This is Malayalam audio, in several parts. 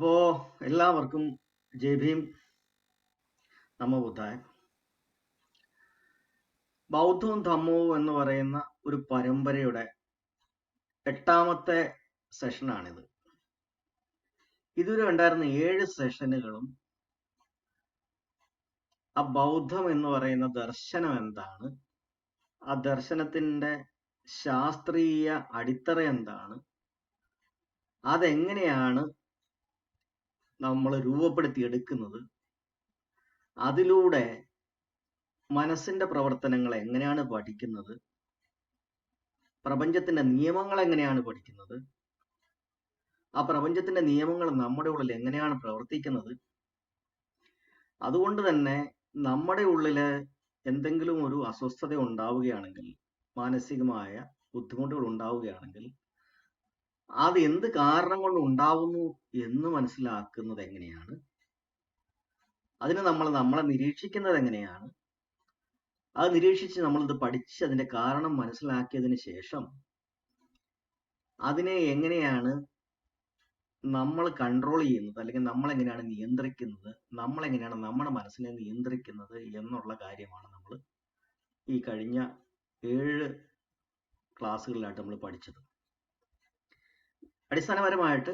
അപ്പോ എല്ലാവർക്കും ജയ് ഭീം, നമോ ബുദ്ധായ. ബൗദ്ധവും ധമ്മവും എന്ന് പറയുന്ന ഒരു പരമ്പരയുടെ 8ാമത്തെ സെഷനാണിത്. ഇതുവരെ ഉണ്ടായിരുന്ന 7 സെഷനുകളും ആ ബൗദ്ധം എന്ന് പറയുന്ന ദർശനം എന്താണ്, ആ ദർശനത്തിന്റെ ശാസ്ത്രീയ അടിത്തറ എന്താണ്, അതെങ്ങനെയാണ് നമ്മൾ രൂപപ്പെടുത്തിയെടുക്കുന്നത്, അതിലൂടെ മനസ്സിന്റെ പ്രവർത്തനങ്ങൾ എങ്ങനെയാണ് പഠിക്കുന്നത്, പ്രപഞ്ചത്തിന്റെ നിയമങ്ങൾ എങ്ങനെയാണ് പഠിക്കുന്നത്, ആ പ്രപഞ്ചത്തിന്റെ നിയമങ്ങൾ നമ്മുടെ ഉള്ളിൽ എങ്ങനെയാണ് പ്രവർത്തിക്കുന്നത്, അതുകൊണ്ട് തന്നെ നമ്മുടെ ഉള്ളില് എന്തെങ്കിലും ഒരു അസ്വസ്ഥത ഉണ്ടാവുകയാണെങ്കിൽ, മാനസികമായ ബുദ്ധിമുട്ടുകൾ ഉണ്ടാവുകയാണെങ്കിൽ അത് എന്ത് കാരണം കൊണ്ട് ഉണ്ടാവുന്നു എന്ന് മനസ്സിലാക്കുന്നത് എങ്ങനെയാണ്, അതിന് നമ്മളെ നിരീക്ഷിക്കുന്നത് എങ്ങനെയാണ്, അത് നിരീക്ഷിച്ച് നമ്മളിത് പഠിച്ച് അതിന്റെ കാരണം മനസ്സിലാക്കിയതിന് ശേഷം അതിനെ എങ്ങനെയാണ് നമ്മൾ കൺട്രോൾ ചെയ്യുന്നത്, അല്ലെങ്കിൽ നമ്മൾ എങ്ങനെയാണ് നിയന്ത്രിക്കുന്നത്, നമ്മൾ എങ്ങനെയാണ് നമ്മുടെ മനസ്സിനെ നിയന്ത്രിക്കുന്നത് എന്നുള്ള കാര്യമാണ് നമ്മൾ ഈ കഴിഞ്ഞ 7 ക്ലാസ്സുകളിലായിട്ട് നമ്മൾ പഠിച്ചത്. അടിസ്ഥാനപരമായിട്ട്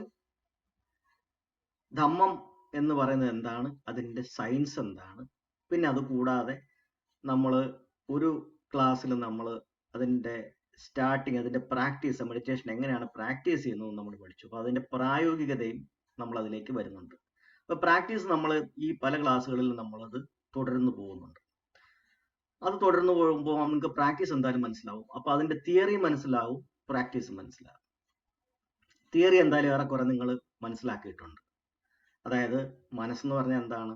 ധമ്മം എന്ന് പറയുന്നത് എന്താണ്, അതിൻ്റെ സയൻസ് എന്താണ്, പിന്നെ അത് കൂടാതെ നമ്മൾ ഒരു ക്ലാസ്സിൽ നമ്മൾ അതിൻ്റെ സ്റ്റാർട്ടിങ്, അതിൻ്റെ പ്രാക്ടീസ്, മെഡിറ്റേഷൻ എങ്ങനെയാണ് പ്രാക്ടീസ് ചെയ്യുന്നത് നമ്മൾ പഠിച്ചു. അപ്പോൾ അതിൻ്റെ പ്രായോഗികതയും നമ്മൾ അതിലേക്ക് വരുന്നുണ്ട്. അപ്പോൾ പ്രാക്ടീസ് നമ്മൾ ഈ പല ക്ലാസ്സുകളിൽ നമ്മളത് തുടർന്ന് പോകുന്നുണ്ട്. അത് തുടർന്ന് പോകുമ്പോൾ നമുക്ക് പ്രാക്ടീസ് എന്തായാലും മനസ്സിലാവും. അപ്പോൾ അതിൻ്റെ തിയറി മനസ്സിലാവും, പ്രാക്ടീസ് മനസ്സിലാവും. തിയറി എന്തായാലും ഏറെക്കുറെ നിങ്ങൾ മനസ്സിലാക്കിയിട്ടുണ്ട്. അതായത് മനസ്സെന്ന് പറഞ്ഞാൽ എന്താണ്,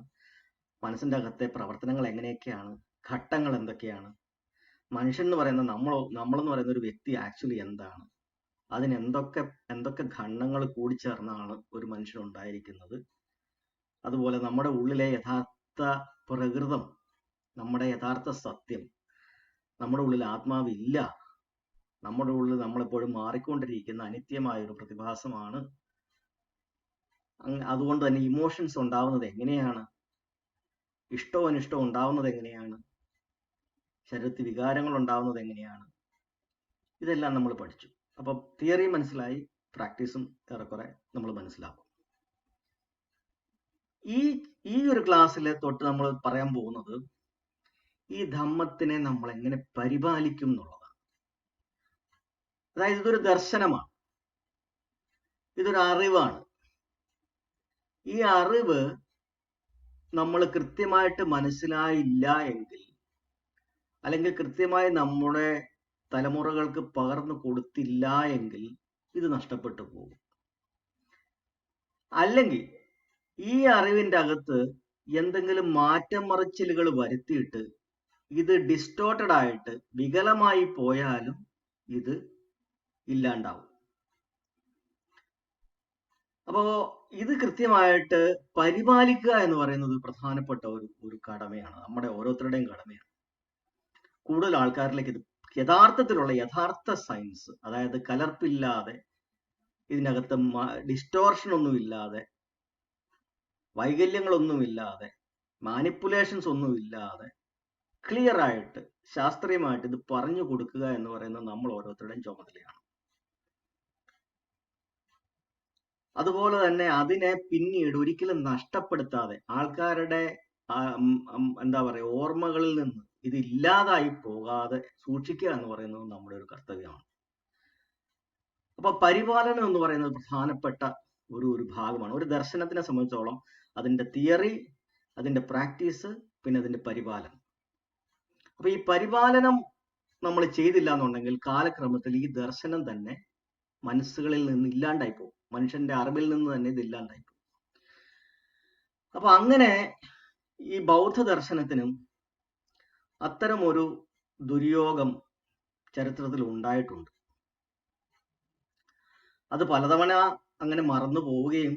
മനസ്സിൻ്റെ അകത്തെ പ്രവർത്തനങ്ങൾ എങ്ങനെയൊക്കെയാണ്, ഘട്ടങ്ങൾ എന്തൊക്കെയാണ്, മനുഷ്യൻ എന്ന് പറയുന്ന നമ്മളെന്ന് പറയുന്ന ഒരു വ്യക്തി ആക്ച്വലി എന്താണ്, അതിന് എന്തൊക്കെ ഖണ്ഡങ്ങൾ കൂടിച്ചേർന്നാണ് ഒരു മനുഷ്യൻ ഉണ്ടായിരിക്കുന്നത്, അതുപോലെ നമ്മുടെ ഉള്ളിലെ യഥാർത്ഥ പ്രകൃതം, നമ്മുടെ യഥാർത്ഥ സത്യം, നമ്മുടെ ഉള്ളിൽ ആത്മാവില്ല, നമ്മുടെ ഉള്ളിൽ നമ്മളെപ്പോഴും മാറിക്കൊണ്ടിരിക്കുന്ന അനിത്യമായ ഒരു പ്രതിഭാസമാണ്. അതുകൊണ്ട് തന്നെ ഇമോഷൻസ് ഉണ്ടാവുന്നത് എങ്ങനെയാണ്, ഇഷ്ടവും അനിഷ്ടവും ഉണ്ടാവുന്നത് എങ്ങനെയാണ്, ശരീരത്തിൽ വികാരങ്ങൾ ഉണ്ടാവുന്നത് എങ്ങനെയാണ്, ഇതെല്ലാം നമ്മൾ പഠിച്ചു. അപ്പം തിയറി മനസ്സിലായി, പ്രാക്ടീസും ഏറെക്കുറെ നമ്മൾ മനസ്സിലാക്കും. ഈ ഒരു ക്ലാസ്സിൽ തൊട്ട് നമ്മൾ പറയാൻ പോകുന്നത് ഈ ധമ്മത്തിനെ നമ്മൾ എങ്ങനെ പരിപാലിക്കും എന്നുള്ളതാണ്. അതായത് ഇതൊരു ദർശനമാണ്, ഇതൊരു അറിവാണ്. ഈ അറിവ് നമ്മൾ കൃത്യമായിട്ട് മനസ്സിലായില്ല എങ്കിൽ, അല്ലെങ്കിൽ കൃത്യമായി നമ്മുടെ തലമുറകൾക്ക് പകർന്നു കൊടുത്തില്ല എങ്കിൽ ഇത് നഷ്ടപ്പെട്ടു പോകും. അല്ലെങ്കിൽ ഈ അറിവിൻ്റെ അകത്ത് എന്തെങ്കിലും മാറ്റം മറിച്ചിലുകൾ വരുത്തിയിട്ട് ഇത് ഡിസ്റ്റോർട്ടഡ് ആയിട്ട് വികലമായി പോയാലും ഇത് ഇല്ലാണ്ടാവും. അപ്പോ ഇത് കൃത്യമായിട്ട് പരിപാലിക്കുക എന്ന് പറയുന്നത് പ്രധാനപ്പെട്ട ഒരു കടമയാണ്, നമ്മുടെ ഓരോരുത്തരുടെയും കടമയാണ്. കൂടുതൽ ആൾക്കാരിലേക്ക് ഇത് യഥാർത്ഥ സയൻസ്, അതായത് കലർപ്പില്ലാതെ, ഇതിനകത്ത് ഡിസ്റ്റോർഷൻ ഒന്നുമില്ലാതെ, വൈകല്യങ്ങളൊന്നുമില്ലാതെ, മാനിപ്പുലേഷൻസ് ഒന്നുമില്ലാതെ ക്ലിയർ ആയിട്ട് ശാസ്ത്രീയമായിട്ട് ഇത് പറഞ്ഞു കൊടുക്കുക എന്ന് പറയുന്നത് നമ്മൾ ഓരോരുത്തരുടെയും ചുമതലയാണ്. അതുപോലെ തന്നെ അതിനെ പിന്നീട് ഒരിക്കലും നഷ്ടപ്പെടുത്താതെ ആൾക്കാരുടെ എന്താ പറയുക, ഓർമ്മകളിൽ നിന്ന് ഇത് ഇല്ലാതായി പോകാതെ സൂക്ഷിക്കുക എന്ന് പറയുന്നത് നമ്മുടെ ഒരു കർത്തവ്യമാണ്. അപ്പൊ പരിപാലനം എന്ന് പറയുന്നത് പ്രധാനപ്പെട്ട ഒരു ഭാഗമാണ്. ഒരു ദർശനത്തിനെ സംബന്ധിച്ചോളം അതിന്റെ തിയറി, അതിന്റെ പ്രാക്ടീസ്, പിന്നെ അതിന്റെ പരിപാലനം. അപ്പൊ ഈ പരിപാലനം നമ്മൾ ചെയ്തില്ല എന്നുണ്ടെങ്കിൽ കാലക്രമത്തിൽ ഈ ദർശനം തന്നെ മനസ്സുകളിൽ നിന്ന് ഇല്ലാണ്ടായി പോകും, മനുഷ്യന്റെ അറിവിൽ നിന്ന് തന്നെ ഇത് ഇല്ലാണ്ടായി പോകും. അപ്പൊ അങ്ങനെ ഈ ബൗദ്ധ ദർശനത്തിനും അത്തരം ഒരു ദുര്യോഗം ചരിത്രത്തിൽ ഉണ്ടായിട്ടുണ്ട്. അത് പലതവണ അങ്ങനെ മറന്നു പോവുകയും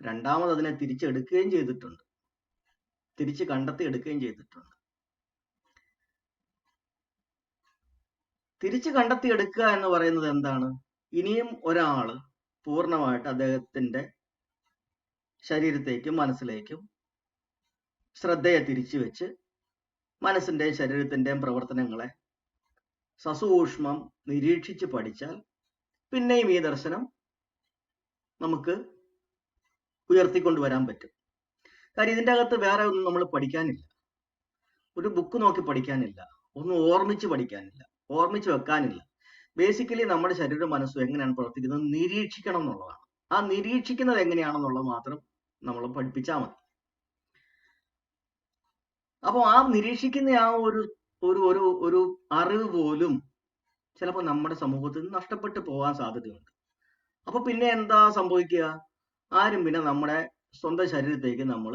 രണ്ടാമത് അതിനെ തിരിച്ചെടുക്കുകയും ചെയ്തിട്ടുണ്ട്, തിരിച്ച് കണ്ടെത്തിയെടുക്കുകയും ചെയ്തിട്ടുണ്ട്. തിരിച്ച് കണ്ടെത്തിയെടുക്കുക എന്ന് പറയുന്നത് എന്താണ്, ഇനിയും ഒരാള് പൂർണ്ണമായിട്ട് അദ്ദേഹത്തിന്റെ ശരീരത്തേക്കും മനസ്സിലേക്കും ശ്രദ്ധയെ തിരിച്ചു വെച്ച് മനസ്സിന്റെയും ശരീരത്തിന്റെയും പ്രവർത്തനങ്ങളെ സസൂക്ഷ്മം നിരീക്ഷിച്ച് പഠിച്ചാൽ പിന്നെയും ഈ ദർശനം നമുക്ക് ഉയർത്തിക്കൊണ്ടുവരാൻ പറ്റും. കാര്യം ഇതിൻ്റെ അകത്ത് വേറെ ഒന്നും നമ്മൾ പഠിക്കാനില്ല, ഒരു ബുക്ക് നോക്കി പഠിക്കാനില്ല, ഒന്നും ഓർമ്മിച്ച് പഠിക്കാനില്ല, ഓർമ്മിച്ച് വെക്കാനില്ല. ബേസിക്കലി നമ്മുടെ ശരീരവും മനസ്സും എങ്ങനെയാണ് പ്രവർത്തിക്കുന്നത് നിരീക്ഷിക്കണം എന്നുള്ളതാണ്. ആ നിരീക്ഷിക്കുന്നത് എങ്ങനെയാണെന്നുള്ളത് മാത്രം നമ്മൾ പഠിപ്പിച്ചാൽ മതി. അപ്പോൾ ആ നിരീക്ഷിക്കുന്ന ആ ഒരു ഒരു ഒരു ഒരു അറിവ് പോലും ചിലപ്പോൾ നമ്മുടെ സമൂഹത്തിൽ നിന്ന് നഷ്ടപ്പെട്ടു പോകാൻ സാധ്യതയുണ്ട്. അപ്പൊ പിന്നെ എന്താ സംഭവിക്കുക? ആരും പിന്നെ നമ്മുടെ സ്വന്തം ശരീരത്തേക്ക് നമ്മൾ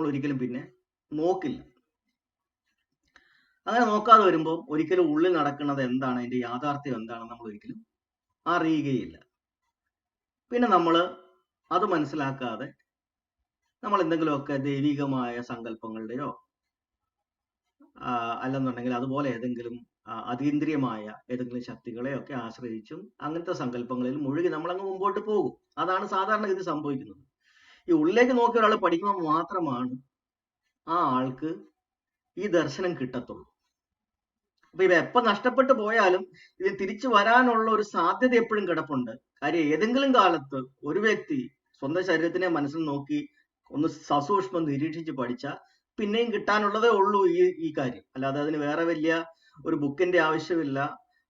ഒരിക്കലും പിന്നെ നോക്കില്ല. അങ്ങനെ നോക്കാതെ വരുമ്പോൾ ഒരിക്കലും ഉള്ളിൽ നടക്കുന്നത് എന്താണ്, അതിന്റെ യാഥാർത്ഥ്യം എന്താണെന്ന് നമ്മൾ ഒരിക്കലും അറിയുകയില്ല. പിന്നെ നമ്മൾ അത് മനസ്സിലാക്കാതെ നമ്മൾ എന്തെങ്കിലുമൊക്കെ ദൈവികമായ സങ്കല്പങ്ങളുടെയോ അല്ലെന്നുണ്ടെങ്കിൽ അതുപോലെ ഏതെങ്കിലും അതീന്ദ്രിയമായ ഏതെങ്കിലും ശക്തികളെയോ ഒക്കെ ആശ്രയിച്ചും അങ്ങനത്തെ സങ്കല്പങ്ങളിൽ മുഴുകി നമ്മളങ്ങ് മുമ്പോട്ട് പോകും. അതാണ് സാധാരണ ഇത് സംഭവിക്കുന്നത്. ഈ ഉള്ളിലേക്ക് നോക്കിയ ഒരാൾ പഠിക്കുമ്പോൾ മാത്രമാണ് ആ ആൾക്ക് ഈ ദർശനം കിട്ടത്തുള്ളൂ. അപ്പൊ ഇവ എപ്പോൾ നഷ്ടപ്പെട്ടു പോയാലും ഇത് തിരിച്ചു വരാനുള്ള ഒരു സാധ്യത എപ്പോഴും കിടപ്പുണ്ട്. കാര്യം ഏതെങ്കിലും കാലത്ത് ഒരു വ്യക്തി സ്വന്തം ശരീരത്തിനെ മനസ്സിൽ നോക്കി ഒന്ന് സസൂക്ഷ്മം നിരീക്ഷിച്ച് പഠിച്ചാൽ പിന്നെയും കിട്ടാനുള്ളതേ ഉള്ളൂ ഈ കാര്യം. അല്ലാതെ അതിന് വേറെ വലിയ ഒരു ബുക്കിന്റെ ആവശ്യമില്ല,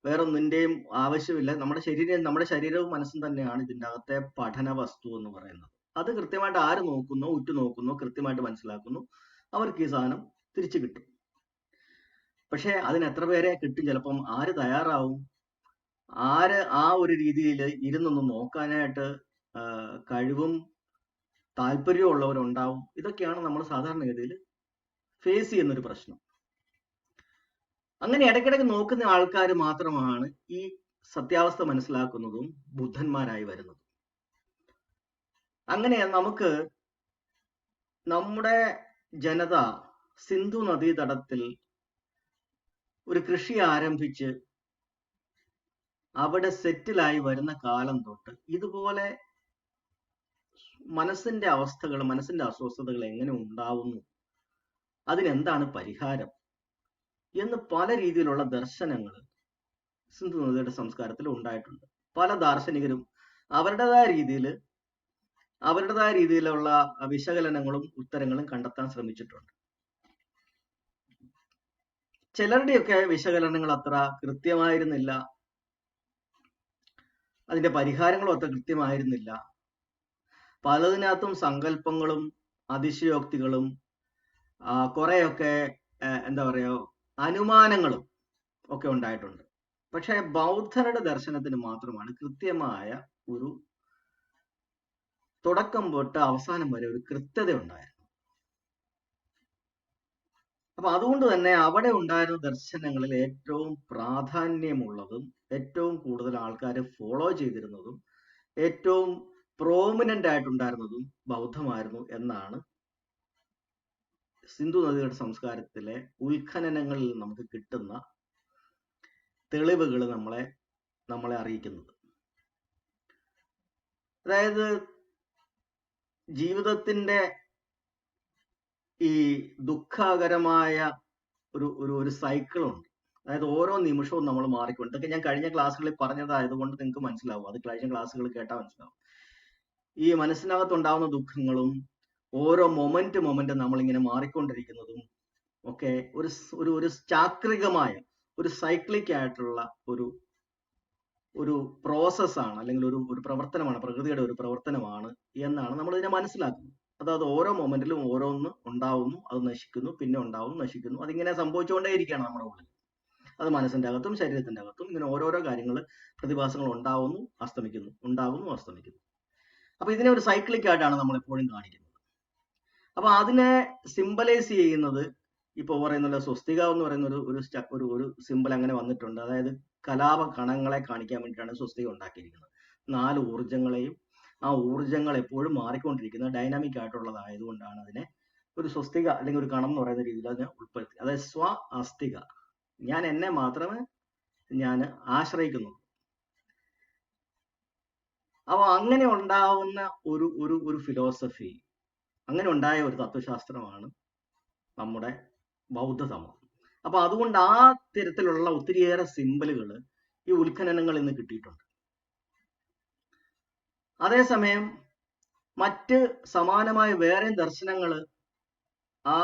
വേറെ ഒന്നിന്റെയും ആവശ്യമില്ല. നമ്മുടെ ശരീരവും മനസ്സും തന്നെയാണ് ഇതിൻ്റെ അകത്തെ പഠന വസ്തു എന്ന് പറയുന്നത്. അത് കൃത്യമായിട്ട് ആര് നോക്കുന്നോ, ഉറ്റുനോക്കുന്നോ, കൃത്യമായിട്ട് മനസ്സിലാക്കുന്നു, അവർക്ക് ഈ സാധനം തിരിച്ചു കിട്ടും. പക്ഷെ അതിന് എത്ര പേരെ കിട്ടും? ചിലപ്പം ആര് തയ്യാറാവും? ആര് ആ ഒരു രീതിയിൽ ഇരുന്നൊന്ന് നോക്കാനായിട്ട് കഴിവും താല്പര്യവും ഉള്ളവരുണ്ടാവും? ഇതൊക്കെയാണ് നമ്മൾ സാധാരണഗതിയിൽ ഫേസ് ചെയ്യുന്നൊരു പ്രശ്നം. അങ്ങനെ ഇടയ്ക്കിടയ്ക്ക് നോക്കുന്ന ആൾക്കാർ മാത്രമാണ് ഈ സത്യാവസ്ഥ മനസ്സിലാക്കുന്നതും ബുദ്ധന്മാരായി വരുന്നതും. അങ്ങനെ നമുക്ക് നമ്മുടെ ജനത സിന്ധു നദീതടത്തിൽ ഒരു കൃഷി ആരംഭിച്ച് അവിടെ സെറ്റിലായി വരുന്ന കാലം തൊട്ട് ഇതുപോലെ മനസ്സിന്റെ അവസ്ഥകൾ, മനസ്സിന്റെ അസ്വസ്ഥതകൾ എങ്ങനെ ഉണ്ടാവുന്നു, അതിനെന്താണ് പരിഹാരം എന്ന് പല രീതിയിലുള്ള ദർശനങ്ങൾ സിന്ധു നദിയുടെ സംസ്കാരത്തിൽ ഉണ്ടായിട്ടുണ്ട്. പല ദാർശനികരും അവരുടേതായ രീതിയിലുള്ള വിശകലനങ്ങളും ഉത്തരങ്ങളും കണ്ടെത്താൻ ശ്രമിച്ചിട്ടുണ്ട്. ചിലരുടെയൊക്കെ വിശകലനങ്ങൾ അത്ര കൃത്യമായിരുന്നില്ല, അതിന്റെ പരിഹാരങ്ങളും അത്ര കൃത്യമായിരുന്നില്ല. പലതിനകത്തും സങ്കല്പങ്ങളും അതിശയോക്തികളും കുറെയൊക്കെ എന്താ പറയുക അനുമാനങ്ങളും ഒക്കെ ഉണ്ടായിട്ടുണ്ട്. പക്ഷെ ബൗദ്ധരുടെ ദർശനത്തിന് മാത്രമാണ് കൃത്യമായ ഒരു തുടക്കം തൊട്ട് അവസാനം വരെ ഒരു കൃത്യത ഉണ്ടായിരുന്നു. അപ്പൊ അതുകൊണ്ട് തന്നെ അവിടെ ഉണ്ടായിരുന്ന ദർശനങ്ങളിൽ ഏറ്റവും പ്രാധാന്യമുള്ളതും ഏറ്റവും കൂടുതൽ ആൾക്കാർ ഫോളോ ചെയ്തിരുന്നതും ഏറ്റവും പ്രോമിനന്റ് ആയിട്ടുണ്ടായിരുന്നതും ബൗദ്ധമായിരുന്നു എന്നാണ് സിന്ധു നദിയുടെ സംസ്കാരത്തിലെ ഉത്ഖനനങ്ങളിൽ നമുക്ക് കിട്ടുന്ന തെളിവുകൾ നമ്മളെ അറിയിക്കുന്നത്. അതായത് ജീവിതത്തിന്റെ ഈ ദുഃഖകരമായ ഒരു സൈക്കിളുണ്ട്. അതായത് ഓരോ നിമിഷവും നമ്മൾ മാറിക്കൊണ്ട്, ഇതൊക്കെ ഞാൻ കഴിഞ്ഞ ക്ലാസ്സുകളിൽ പറഞ്ഞതായതുകൊണ്ട് നിങ്ങൾക്ക് മനസ്സിലാവും, അത് കഴിഞ്ഞ ക്ലാസ്സുകൾ കേട്ടാൽ മനസ്സിലാവും. ഈ മനസ്സിനകത്തുണ്ടാവുന്ന ദുഃഖങ്ങളും ഓരോ മൊമെന്റ് നമ്മളിങ്ങനെ മാറിക്കൊണ്ടിരിക്കുന്നതും ഒക്കെ ഒരു ചാക്രികമായ ഒരു സൈക്ലിക് ആയിട്ടുള്ള ഒരു പ്രോസസ്സാണ്, അല്ലെങ്കിൽ ഒരു പ്രവർത്തനമാണ്, പ്രകൃതിയുടെ ഒരു പ്രവർത്തനമാണ് എന്നാണ് നമ്മൾ ഇതിനെ മനസ്സിലാക്കുന്നത്. അതായത് ഓരോ മൊമെന്റിലും ഓരോന്ന് ഉണ്ടാവുന്നു, അത് നശിക്കുന്നു, പിന്നെ ഉണ്ടാവുന്നു, നശിക്കുന്നു, അതിങ്ങനെ സംഭവിച്ചുകൊണ്ടേയിരിക്കുകയാണ് നമ്മുടെ ഉള്ളിൽ. അത് മനസ്സിന്റെ അകത്തും ശരീരത്തിന്റെ അകത്തും ഇങ്ങനെ ഓരോരോ കാര്യങ്ങൾ, പ്രതിഭാസങ്ങൾ ഉണ്ടാവുന്നു, അസ്തമിക്കുന്നു, ഉണ്ടാകുന്നു, അസ്തമിക്കുന്നു. അപ്പൊ ഇതിനെ ഒരു സൈക്ലിക് ആയിട്ടാണ് നമ്മൾ എപ്പോഴും കാണിക്കുന്നത്. അപ്പൊ അതിനെ സിംബലൈസ് ചെയ്യുന്നത് ഇപ്പൊ പറയുന്ന സ്വസ്തിക എന്ന് പറയുന്ന ഒരു സിമ്പിൾ അങ്ങനെ വന്നിട്ടുണ്ട്. അതായത് കലാപ കണങ്ങളെ കാണിക്കാൻ വേണ്ടിയിട്ടാണ് സ്വസ്തിക ഉണ്ടാക്കിയിരിക്കുന്നത്. 4 ഊർജങ്ങളെയും, ആ ഊർജങ്ങൾ എപ്പോഴും മാറിക്കൊണ്ടിരിക്കുന്ന ഡൈനാമിക് ആയിട്ടുള്ളതായതുകൊണ്ടാണ് അതിനെ ഒരു സ്വസ്തിക അല്ലെങ്കിൽ ഒരു കണം എന്ന് പറയുന്ന രീതിയിൽ അതിനെ ഉൾപ്പെടുത്തി. അതായത് സ്വ അസ്തിക, ഞാൻ എന്നെ മാത്രമേ ഞാൻ ആശ്രയിക്കുന്നുള്ളൂ. അപ്പൊ അങ്ങനെ ഉണ്ടാവുന്ന ഒരു ഒരു ഒരു ഫിലോസഫി, അങ്ങനെ ഉണ്ടായ ഒരു തത്വശാസ്ത്രമാണ് നമ്മുടെ ബൗദ്ധധമം. അപ്പൊ അതുകൊണ്ട് ആ തരത്തിലുള്ള ഒത്തിരിയേറെ സിമ്പലുകൾ ഈ ഉത്ഖനനങ്ങളിൽ നിന്ന് കിട്ടിയിട്ടുണ്ട്. അതേസമയം മറ്റ് സമാനമായ വേറെ ദർശനങ്ങൾ ആ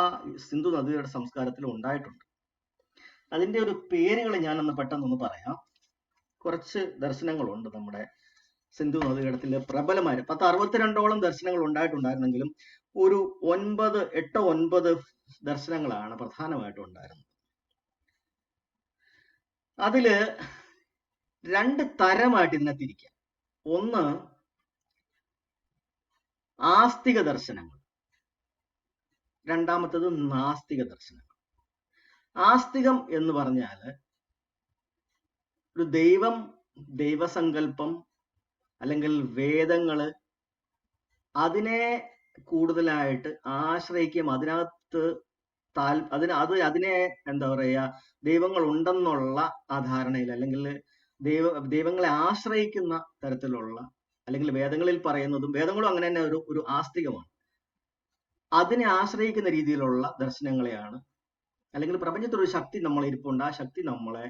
സിന്ധു നദിയുടെ സംസ്കാരത്തിൽ ഉണ്ടായിട്ടുണ്ട്. അതിന്റെ ഒരു പേരുകൾ ഞാനൊന്ന് പെട്ടെന്നൊന്ന് പറയാം. കുറച്ച് ദർശനങ്ങളുണ്ട് നമ്മുടെ സിന്ധു നദീകടത്തിലെ പ്രബലമായ 1062ഓളം ദർശനങ്ങൾ ഉണ്ടായിട്ടുണ്ടായിരുന്നെങ്കിലും ഒരു 8-9 ദർശനങ്ങളാണ് പ്രധാനമായിട്ടും ഉണ്ടായിരുന്നത്. അതില് 2 തരമായിട്ട് ഇതിനെ തിരിക്കാം. ഒന്ന് ആസ്തിക ദർശനങ്ങൾ, രണ്ടാമത്തത് നാസ്തിക ദർശനങ്ങൾ. ആസ്തികം എന്ന് പറഞ്ഞാൽ ഒരു ദൈവം, ദൈവസങ്കല്പം അല്ലെങ്കിൽ വേദങ്ങള്, അതിനെ കൂടുതലായിട്ട് ആശ്രയിക്കും, അതിനകത്ത് അതിനെ എന്താ പറയുക, ദൈവങ്ങൾ ഉണ്ടെന്നുള്ള ആ ധാരണയിൽ, അല്ലെങ്കിൽ ദൈവങ്ങളെ ആശ്രയിക്കുന്ന തരത്തിലുള്ള, അല്ലെങ്കിൽ വേദങ്ങളിൽ പറയുന്നതും, വേദങ്ങളും അങ്ങനെ തന്നെ ഒരു ആസ്തികമാണ്. അതിനെ ആശ്രയിക്കുന്ന രീതിയിലുള്ള ദർശനങ്ങളെയാണ്, അല്ലെങ്കിൽ പ്രപഞ്ചത്തിലൊരു ശക്തി നമ്മളെ ഇരിപ്പുണ്ട്, ആ ശക്തി നമ്മളെ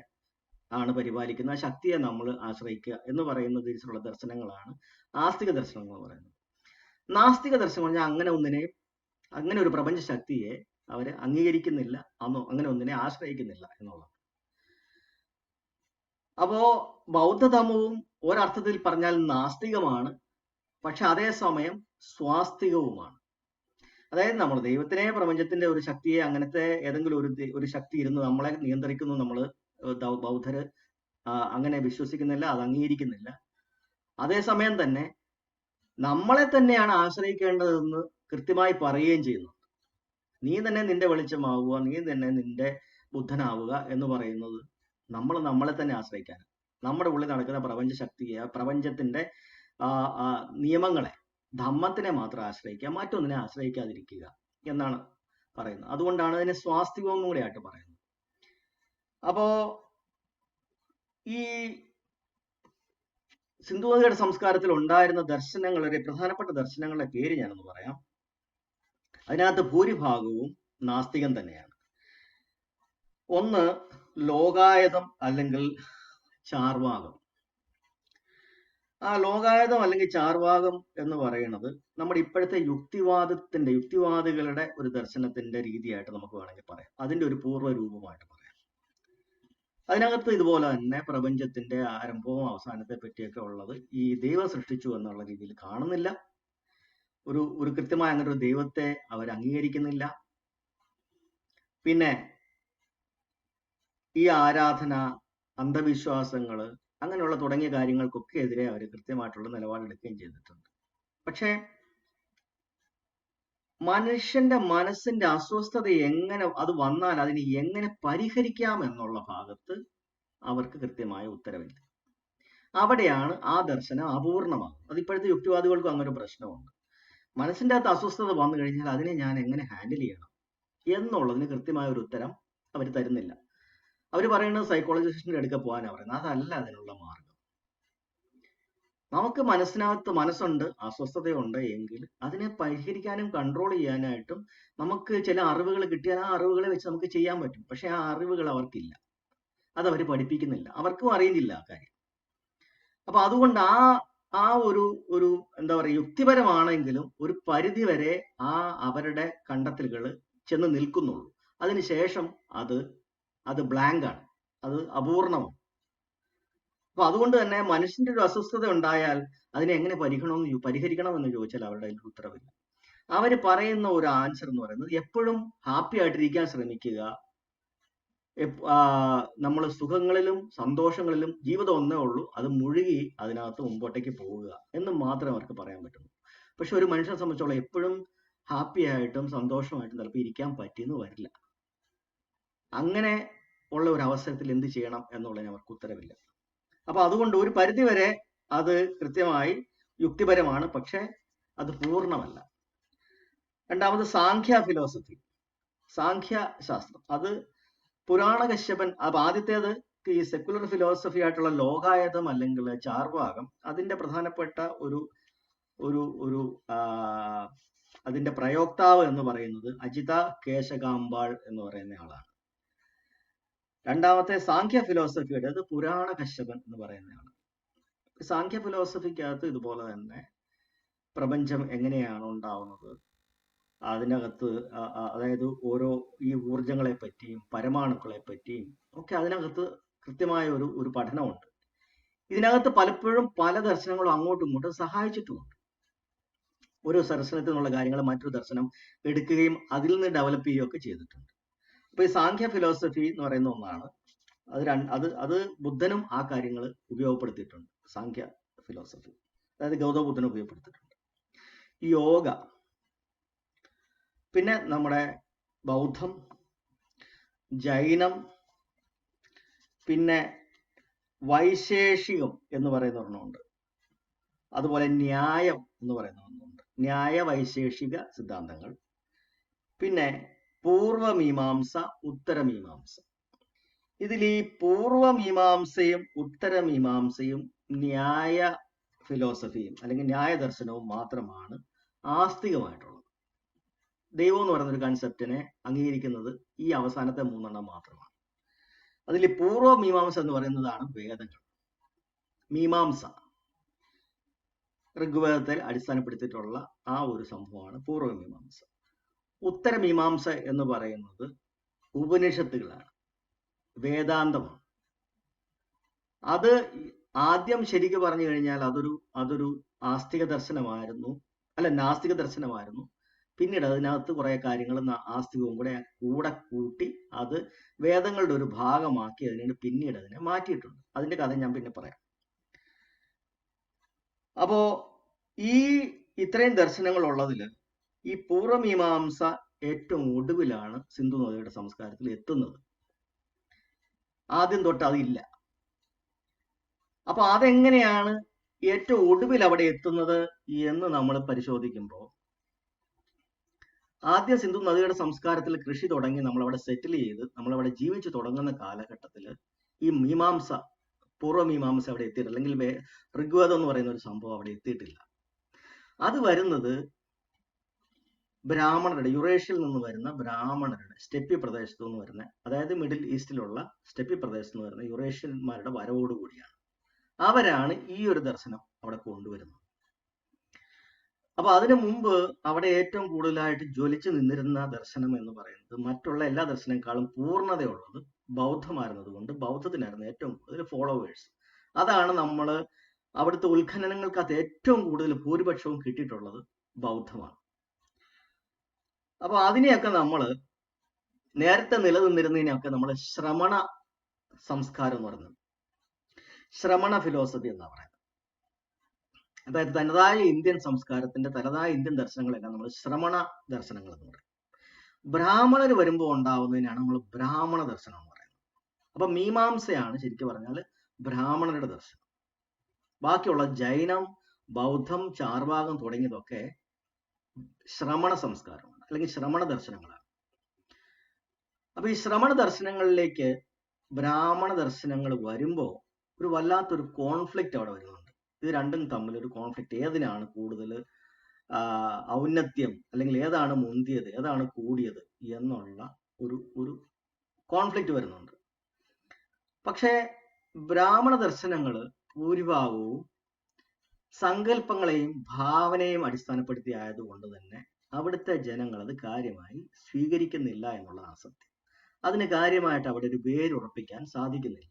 ആണ് പരിപാലിക്കുന്ന, ആ ശക്തിയെ നമ്മൾ ആശ്രയിക്കുക എന്ന് പറയുന്ന രീതിയിലുള്ള ദർശനങ്ങളാണ് ആസ്തിക ദർശനങ്ങൾ എന്ന് പറയുന്നത്. നാസ്തിക ദർശനം പറഞ്ഞാൽ അങ്ങനെ ഒരു പ്രപഞ്ച ശക്തിയെ അവർ അംഗീകരിക്കുന്നില്ല, അങ്ങനെ ഒന്നിനെ ആശ്രയിക്കുന്നില്ല എന്നുള്ളത്. അപ്പോ ബൗദ്ധധമവും ഒരർത്ഥത്തിൽ പറഞ്ഞാൽ നാസ്തികമാണ്, പക്ഷെ അതേസമയം സ്വാസ്തികവുമാണ്. അതായത് നമ്മൾ ദൈവത്തിനെ, പ്രപഞ്ചത്തിന്റെ ഒരു ശക്തിയെ, അങ്ങനത്തെ ഏതെങ്കിലും ഒരു ശക്തി ഇരുന്ന് നമ്മളെ നിയന്ത്രിക്കുന്നു, നമ്മൾ ബൗദ്ധര് അങ്ങനെ വിശ്വസിക്കുന്നില്ല, അത് അംഗീകരിക്കുന്നില്ല. അതേസമയം തന്നെ നമ്മളെ തന്നെയാണ് ആശ്രയിക്കേണ്ടതെന്ന് കൃത്യമായി പറയുകയും ചെയ്യുന്നു. നീ തന്നെ നിന്റെ വെളിച്ചമാവുക, നീ തന്നെ നിന്റെ ബുദ്ധനാവുക എന്ന് പറയുന്നത് നമ്മളെ തന്നെ ആശ്രയിക്കാൻ, നമ്മുടെ ഉള്ളിൽ നടക്കുന്ന പ്രപഞ്ച ശക്തിയെ, പ്രപഞ്ചത്തിന്റെ നിയമങ്ങളെ, ധമ്മത്തിനെ മാത്രം ആശ്രയിക്കുക, മറ്റൊന്നിനെ ആശ്രയിക്കാതിരിക്കുക എന്നാണ് പറയുന്നത്. അതുകൊണ്ടാണ് അതിനെ സ്വാസ്തികവും കൂടെ ആയിട്ട് പറയുന്നത്. അപ്പോ ഈ സിന്ധു നദിയുടെ സംസ്കാരത്തിൽ ഉണ്ടായിരുന്ന ദർശനങ്ങളുടെ, പ്രധാനപ്പെട്ട ദർശനങ്ങളുടെ പേര് ഞാനൊന്ന് പറയാം. അതിനകത്ത് ഭൂരിഭാഗവും നാസ്തികം തന്നെയാണ്. ഒന്ന് ലോകായതം അല്ലെങ്കിൽ ചാർവാകം. ആ ലോകായതം അല്ലെങ്കിൽ ചാർവാകം എന്ന് പറയുന്നത് നമ്മുടെ ഇപ്പോഴത്തെ യുക്തിവാദികളുടെ ഒരു ദർശനത്തിന്റെ രീതിയായിട്ട് നമുക്ക് വേണമെങ്കിൽ പറയാം. അതിന്റെ ഒരു പൂർവ്വ രൂപമായിട്ട് പറയാം. അതിനകത്ത് ഇതുപോലെ തന്നെ പ്രപഞ്ചത്തിന്റെ ആരംഭവും അവസാനത്തെ പറ്റിയൊക്കെ ഉള്ളത് ഈ ദൈവം സൃഷ്ടിച്ചു എന്നുള്ള രീതിയിൽ കാണുന്നില്ല. ഒരു കൃത്യമായ അങ്ങനെ ഒരു ദൈവത്തെ അവർ അംഗീകരിക്കുന്നില്ല. പിന്നെ ഈ ആരാധന, അന്ധവിശ്വാസങ്ങള്, അങ്ങനെയുള്ള തുടങ്ങിയ കാര്യങ്ങൾക്കൊക്കെ എതിരെ അവർ കൃത്യമായിട്ടുള്ള നിലപാടെടുക്കുകയും ചെയ്തിട്ടുണ്ട്. പക്ഷേ മനുഷ്യന്റെ മനസ്സിന്റെ അസ്വസ്ഥത എങ്ങനെ അത് വന്നാൽ അതിനെ എങ്ങനെ പരിഹരിക്കാം എന്നുള്ള ഭാഗത്ത് അവർക്ക് കൃത്യമായ ഉത്തരവില്ല. അവിടെയാണ് ആ ദർശനം അപൂർണമാകുന്നത്. അത് ഇപ്പോഴത്തെ യുക്തിവാദികൾക്കും അങ്ങനെ ഒരു പ്രശ്നമുണ്ട്. മനസ്സിന്റെ അകത്ത് അസ്വസ്ഥത വന്നു കഴിഞ്ഞാൽ അതിനെ ഞാൻ എങ്ങനെ ഹാൻഡിൽ ചെയ്യണം എന്നുള്ളതിന് കൃത്യമായ ഒരു ഉത്തരം അവർ തരുന്നില്ല. അവർ പറയുന്നത് സൈക്കോളജിസ്റ്റിന്റെ അടുക്ക പോകാനാണ് പറയുന്നത്. അതല്ല അതിനുള്ള മാർഗം. നമുക്ക് മനസ്സുണ്ട്, അസ്വസ്ഥതയുണ്ട് എങ്കിൽ അതിനെ പരിഹരിക്കാനും കൺട്രോൾ ചെയ്യാനായിട്ടും നമുക്ക് ചില അറിവുകൾ കിട്ടിയാൽ ആ അറിവുകളെ വെച്ച് നമുക്ക് ചെയ്യാൻ പറ്റും. പക്ഷെ ആ അറിവുകൾ അവർക്കില്ല, അത് അവർ പഠിപ്പിക്കുന്നില്ല, അവർക്കും അറിയുന്നില്ല ആ കാര്യം. അപ്പൊ അതുകൊണ്ട് ആ ഒരു എന്താ പറയുക, യുക്തിപരമാണെങ്കിലും ഒരു പരിധി വരെ അവരുടെ കണ്ടെത്തലുകൾ ചെന്ന് നിൽക്കുന്നുള്ളൂ. അതിനുശേഷം അത് ബ്ലാങ്ക് ആണ്, അത് അപൂർണമാണ്. അപ്പൊ അതുകൊണ്ട് തന്നെ മനുഷ്യന്റെ ഒരു അസ്വസ്ഥത ഉണ്ടായാൽ അതിനെ എങ്ങനെ പരിഹരിക്കണമെന്ന് ചോദിച്ചാൽ അവരുടെ അതിൽ ഉത്തരവില്ല. അവർ പറയുന്ന ഒരു ആൻസർ എന്ന് പറയുന്നത് എപ്പോഴും ഹാപ്പി ആയിട്ടിരിക്കാൻ ശ്രമിക്കുക, നമ്മൾ സുഖങ്ങളിലും സന്തോഷങ്ങളിലും, ജീവിതം ഒന്നേ ഉള്ളൂ, അത് മുഴുകി അതിനകത്ത് മുമ്പോട്ടേക്ക് പോവുക എന്ന് മാത്രമേ അവർക്ക് പറയാൻ പറ്റുള്ളൂ. പക്ഷെ ഒരു മനുഷ്യനെ സംബന്ധിച്ചോളം എപ്പോഴും ഹാപ്പി ആയിട്ടും സന്തോഷമായിട്ടും ചിലപ്പോൾ ഇരിക്കാൻ പറ്റിയെന്ന് വരില്ല. അങ്ങനെ ഉള്ള ഒരു അവസരത്തിൽ എന്ത് ചെയ്യണം എന്നുള്ളതിന് അവർക്ക് ഉത്തരവില്ല. അപ്പൊ അതുകൊണ്ട് ഒരു പരിധി വരെ അത് കൃത്യമായി യുക്തിപരമാണ്, പക്ഷെ അത് പൂർണ്ണമല്ല. രണ്ടാമത് സാഖ്യ ഫിലോസഫി, സാഖ്യ ശാസ്ത്രം. അത് പുരാണ കശ്യപൻ, അപ്പൊ ആദ്യത്തേത് ഈ സെക്കുലർ ഫിലോസഫി ആയിട്ടുള്ള ലോകായതം അല്ലെങ്കിൽ ചാർവാകം അതിന്റെ പ്രധാനപ്പെട്ട ഒരു ഒരു ഒരു അതിന്റെ പ്രയോക്താവ് എന്ന് പറയുന്നത് അജിത കേശകാമ്പാൾ എന്ന് പറയുന്ന ആളാണ്. രണ്ടാമത്തെ സാഖ്യ ഫിലോസഫിയുടെ അത് പുരാണ കശ്യപൻ എന്ന് പറയുന്നതാണ്. സാഖ്യ ഫിലോസഫിക്കകത്ത് ഇതുപോലെ തന്നെ പ്രപഞ്ചം എങ്ങനെയാണ് ഉണ്ടാവുന്നത്, അതിനകത്ത് അതായത് ഓരോ ഈ ഊർജങ്ങളെ പറ്റിയും പരമാണുക്കളെ പറ്റിയും ഒക്കെ അതിനകത്ത് കൃത്യമായ ഒരു പഠനമുണ്ട്. ഇതിനകത്ത് പലപ്പോഴും പല ദർശനങ്ങളും അങ്ങോട്ടും ഇങ്ങോട്ടും സഹായിച്ചിട്ടുമുണ്ട്. ഒരു ദർശനത്തിൽ നിന്നുള്ള കാര്യങ്ങൾ മറ്റൊരു ദർശനം എടുക്കുകയും അതിൽ നിന്ന് ഡെവലപ്പ് ചെയ്യുകയൊക്കെ ചെയ്തിട്ടുണ്ട്. അപ്പൊ ഈ സാഖ്യ ഫിലോസഫി എന്ന് പറയുന്ന ഒന്നാണ്. അത് ബുദ്ധനും ആ കാര്യങ്ങൾ ഉപയോഗപ്പെടുത്തിയിട്ടുണ്ട്. സാഖ്യ ഫിലോസഫി അതായത് ഗൗതമ ബുദ്ധനും ഉപയോഗപ്പെടുത്തിയിട്ടുണ്ട്. യോഗ, പിന്നെ നമ്മുടെ ബൗദ്ധം, ജൈനം, പിന്നെ വൈശേഷികം എന്ന് പറയുന്ന ഒരെണ്ണമുണ്ട്. അതുപോലെ ന്യായം എന്ന് പറയുന്ന ഒന്നുണ്ട്. ന്യായ വൈശേഷിക സിദ്ധാന്തങ്ങൾ. പിന്നെ പൂർവമീമാംസ, ഉത്തരമീമാംസ. ഇതിൽ ഈ പൂർവമീമാംസയും ഉത്തരമീമാംസയും ന്യായ ഫിലോസഫിയും അല്ലെങ്കിൽ ന്യായ ദർശനവും മാത്രമാണ് ആസ്തികമായിട്ടുള്ളത്. ദൈവം എന്ന് പറയുന്ന ഒരു കൺസെപ്റ്റിനെ അംഗീകരിക്കുന്നത് ഈ അവസാനത്തെ മൂന്നെണ്ണം മാത്രമാണ്. അതിൽ പൂർവമീമാംസ എന്ന് പറയുന്നതാണ് വേദങ്ങൾ. മീമാംസ ഋഗ്വേദത്തിൽ അടിസ്ഥാനപ്പെടുത്തിയിട്ടുള്ള ആ ഒരു സംഭവമാണ് പൂർവമീമാംസ. ഉത്തരമീമാംസ എന്ന് പറയുന്നത് ഉപനിഷത്തുകളാണ്, വേദാന്തമാണ്. അത് ആദ്യം ശരിക്ക് പറഞ്ഞു കഴിഞ്ഞാൽ അതൊരു ആസ്തിക ദർശനമായിരുന്നു, അല്ല നാസ്തിക ദർശനമായിരുന്നു. പിന്നീട് അതിനകത്ത് കുറെ കാര്യങ്ങൾ ആസ്തികവും കൂടെ കൂട്ടി അത് വേദങ്ങളുടെ ഒരു ഭാഗമാക്കി പിന്നീട് അതിനെ മാറ്റിയിട്ടുണ്ട്. അതിന്റെ കഥ ഞാൻ പിന്നെ പറയാം. അപ്പോ ഈ ഇത്രയും ദർശനങ്ങൾ ഉള്ളതിൽ ഈ പൂർവമീമാംസ ഏറ്റവും ഒടുവിലാണ് സിന്ധു നദിയുടെ സംസ്കാരത്തിൽ എത്തുന്നത്. ആദ്യം തൊട്ട് അതില്ല. അപ്പൊ അതെങ്ങനെയാണ് ഏറ്റവും ഒടുവിൽ അവിടെ എത്തുന്നത് എന്ന് നമ്മൾ പരിശോധിക്കുമ്പോൾ, ആദ്യം സിന്ധു നദിയുടെ സംസ്കാരത്തിൽ കൃഷി തുടങ്ങി നമ്മളവിടെ സെറ്റിൽ ചെയ്ത് നമ്മളവിടെ ജീവിച്ചു തുടങ്ങുന്ന കാലഘട്ടത്തിൽ ഈ മീമാംസ, പൂർവമീമാംസ അവിടെ എത്തിയിട്ടില്ല, അല്ലെങ്കിൽ ഋഗ്വേദം എന്ന് പറയുന്ന ഒരു സംഭവം അവിടെ എത്തിയിട്ടില്ല. അത് വരുന്നത് ബ്രാഹ്മണരുടെ, യുറേഷ്യയിൽ നിന്ന് വരുന്ന ബ്രാഹ്മണരുടെ, സ്റ്റെപ്പി പ്രദേശത്തു നിന്ന് വരുന്ന, അതായത് മിഡിൽ ഈസ്റ്റിലുള്ള സ്റ്റെപ്പി പ്രദേശത്ത് നിന്ന് വരുന്ന യുറേഷ്യന്മാരുടെ വരവോടുകൂടിയാണ്. അവരാണ് ഈ ഒരു ദർശനം അവിടെ കൊണ്ടുവരുന്നത്. അപ്പൊ അതിനു മുമ്പ് അവിടെ ഏറ്റവും കൂടുതലായിട്ട് ജ്വലിച്ചു നിന്നിരുന്ന ദർശനം എന്ന് പറയുന്നത് മറ്റുള്ള എല്ലാ ദർശനങ്ങളെക്കാളും പൂർണ്ണതയുള്ളത് ബൗദ്ധമായിരുന്നത് കൊണ്ട് ബൗദ്ധത്തിനായിരുന്നു ഏറ്റവും കൂടുതൽ ഫോളോവേഴ്സ്. അതാണ് നമ്മൾ അവിടുത്തെ ഉത്ഖനനങ്ങൾക്കകത്ത് ഏറ്റവും കൂടുതൽ ഭൂരിപക്ഷവും കിട്ടിയിട്ടുള്ളത് ബൗദ്ധമാണ്. അപ്പൊ അതിനെയൊക്കെ നമ്മൾ നേരത്തെ നിലനിന്നിരുന്നതിനെയൊക്കെ നമ്മൾ ശ്രമണ സംസ്കാരം എന്ന് പറയുന്നത്, ശ്രമണ ഫിലോസഫി എന്നാ പറയുന്നത്. അതായത് തനതായ ഇന്ത്യൻ സംസ്കാരത്തിന്റെ തനതായ ഇന്ത്യൻ ദർശനങ്ങളെല്ലാം നമ്മൾ ശ്രമണ ദർശനങ്ങൾ എന്ന് പറയും. ബ്രാഹ്മണർ വരുമ്പോൾ ഉണ്ടാവുന്നതിനാണ് നമ്മൾ ബ്രാഹ്മണ ദർശനം എന്ന് പറയുന്നത്. അപ്പൊ മീമാംസയാണ് ശരിക്കും പറഞ്ഞാൽ ബ്രാഹ്മണരുടെ ദർശനം. ബാക്കിയുള്ള ജൈനം, ബൗദ്ധം, ചാർവാകം തുടങ്ങിയതൊക്കെ ശ്രമണ സംസ്കാരമാണ്, അല്ലെങ്കിൽ ശ്രമണ ദർശനങ്ങളാണ്. അപ്പൊ ഈ ശ്രമണ ദർശനങ്ങളിലേക്ക് ബ്രാഹ്മണ ദർശനങ്ങൾ വരുമ്പോൾ ഒരു വല്ലാത്തൊരു കോൺഫ്ലിക്റ്റ് അവിടെ വരുന്നുണ്ട്. ഇത് രണ്ടും തമ്മിൽ ഒരു കോൺഫ്ലിക്റ്റ്, ഏതിനാണ് കൂടുതൽ ഔന്നത്യം, അല്ലെങ്കിൽ ഏതാണ് മുന്തിയത്, ഏതാണ് കൂടിയത് എന്നുള്ള ഒരു കോൺഫ്ലിക്റ്റ് വരുന്നുണ്ട്. പക്ഷേ ബ്രാഹ്മണ ദർശനങ്ങൾ ഭൂരിഭാഗവും സങ്കല്പങ്ങളെയും ഭാവനയും അടിസ്ഥാനപ്പെടുത്തി ആയതുകൊണ്ട് തന്നെ അവിടുത്തെ ജനങ്ങൾ അത് കാര്യമായി സ്വീകരിക്കുന്നില്ല എന്നുള്ളതാണ് സത്യം. അതിന് കാര്യമായിട്ട് അവിടെ ഒരു വേരുറപ്പിക്കാൻ സാധിക്കുന്നില്ല.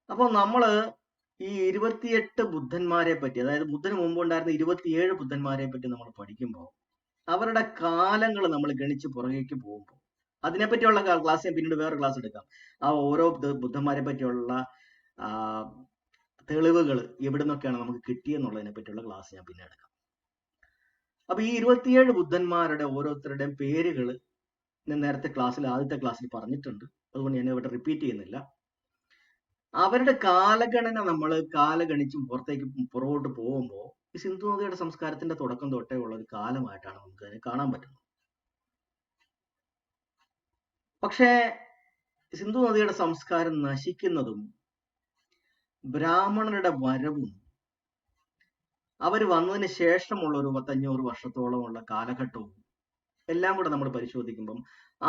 അപ്പോൾ നമ്മള് ഈ 28 ബുദ്ധന്മാരെ പറ്റി, അതായത് ബുദ്ധന് മുമ്പ് ഉണ്ടായിരുന്ന 27 ബുദ്ധന്മാരെ പറ്റി നമ്മൾ പഠിക്കുമ്പോൾ അവരുടെ കാലങ്ങൾ നമ്മൾ ഗണിച്ച് പുറകേക്ക് പോകുമ്പോൾ, അതിനെപ്പറ്റിയുള്ള ക്ലാസ് ഞാൻ പിന്നീട് വേറെ ക്ലാസ് എടുക്കാം. ആ ഓരോ ബുദ്ധന്മാരെ പറ്റിയുള്ള തെളിവുകൾ എവിടെ നിന്നൊക്കെയാണ് നമുക്ക് കിട്ടിയെന്നുള്ളതിനെ പറ്റിയുള്ള ക്ലാസ് ഞാൻ പിന്നെ എടുക്കാം. അപ്പൊ ഈ 27 ബുദ്ധന്മാരുടെ ഓരോരുത്തരുടെയും പേരുകൾ ഞാൻ നേരത്തെ ആദ്യത്തെ ക്ലാസ്സിൽ പറഞ്ഞിട്ടുണ്ട്, അതുകൊണ്ട് ഞാൻ ഇവിടെ റിപ്പീറ്റ് ചെയ്യുന്നില്ല. അവരുടെ കാലഗണന നമ്മൾ കാലഗണിച്ചും പുറകോട്ട് പോകുമ്പോൾ ഈ സിന്ധു നദിയുടെ സംസ്കാരത്തിന്റെ തുടക്കം തൊട്ടേ ഉള്ള ഒരു കാലമായിട്ടാണ് നമുക്ക് അതിനെ കാണാൻ പറ്റുന്നത്. പക്ഷേ സിന്ധു നദിയുടെ സംസ്കാരം നശിക്കുന്നതും ബ്രാഹ്മണരുടെ വരവും അവർ വന്നതിന് ശേഷമുള്ള ഒരു 500 വർഷത്തോളമുള്ള കാലഘട്ടവും എല്ലാം കൂടെ നമ്മൾ പരിശോധിക്കുമ്പം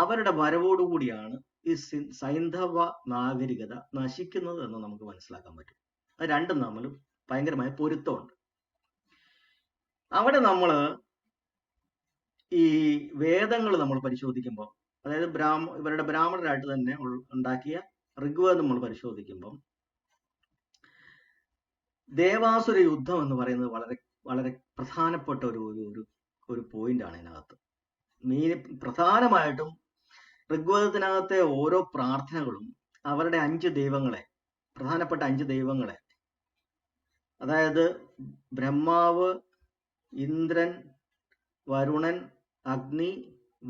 അവരുടെ വരവോടുകൂടിയാണ് ഈ സൈന്ധവ നാഗരികത നശിക്കുന്നത് എന്ന് നമുക്ക് മനസ്സിലാക്കാൻ പറ്റും. അത് രണ്ടും തമ്മിൽ ഭയങ്കരമായ പൊരുത്തമുണ്ട്. അവിടെ നമ്മൾ ഈ വേദങ്ങൾ നമ്മൾ പരിശോധിക്കുമ്പോൾ, അതായത് ഇവരുടെ ബ്രാഹ്മണരായിട്ട് തന്നെ ഉണ്ടാക്കിയ ഋഗ്വേദം നമ്മൾ പരിശോധിക്കുമ്പം ദേവാസുര യുദ്ധം എന്ന് പറയുന്നത് വളരെ വളരെ പ്രധാനപ്പെട്ട ഒരു പോയിന്റ് ആണ് ഇതിനകത്ത്. പ്രധാനമായിട്ടും ഋഗ്വേദത്തിനകത്തെ ഓരോ പ്രാർത്ഥനകളും അവരുടെ 5 ദൈവങ്ങളെ, പ്രധാനപ്പെട്ട 5 ദൈവങ്ങളെ, അതായത് ബ്രഹ്മാവ്, ഇന്ദ്രൻ, വരുണൻ, അഗ്നി,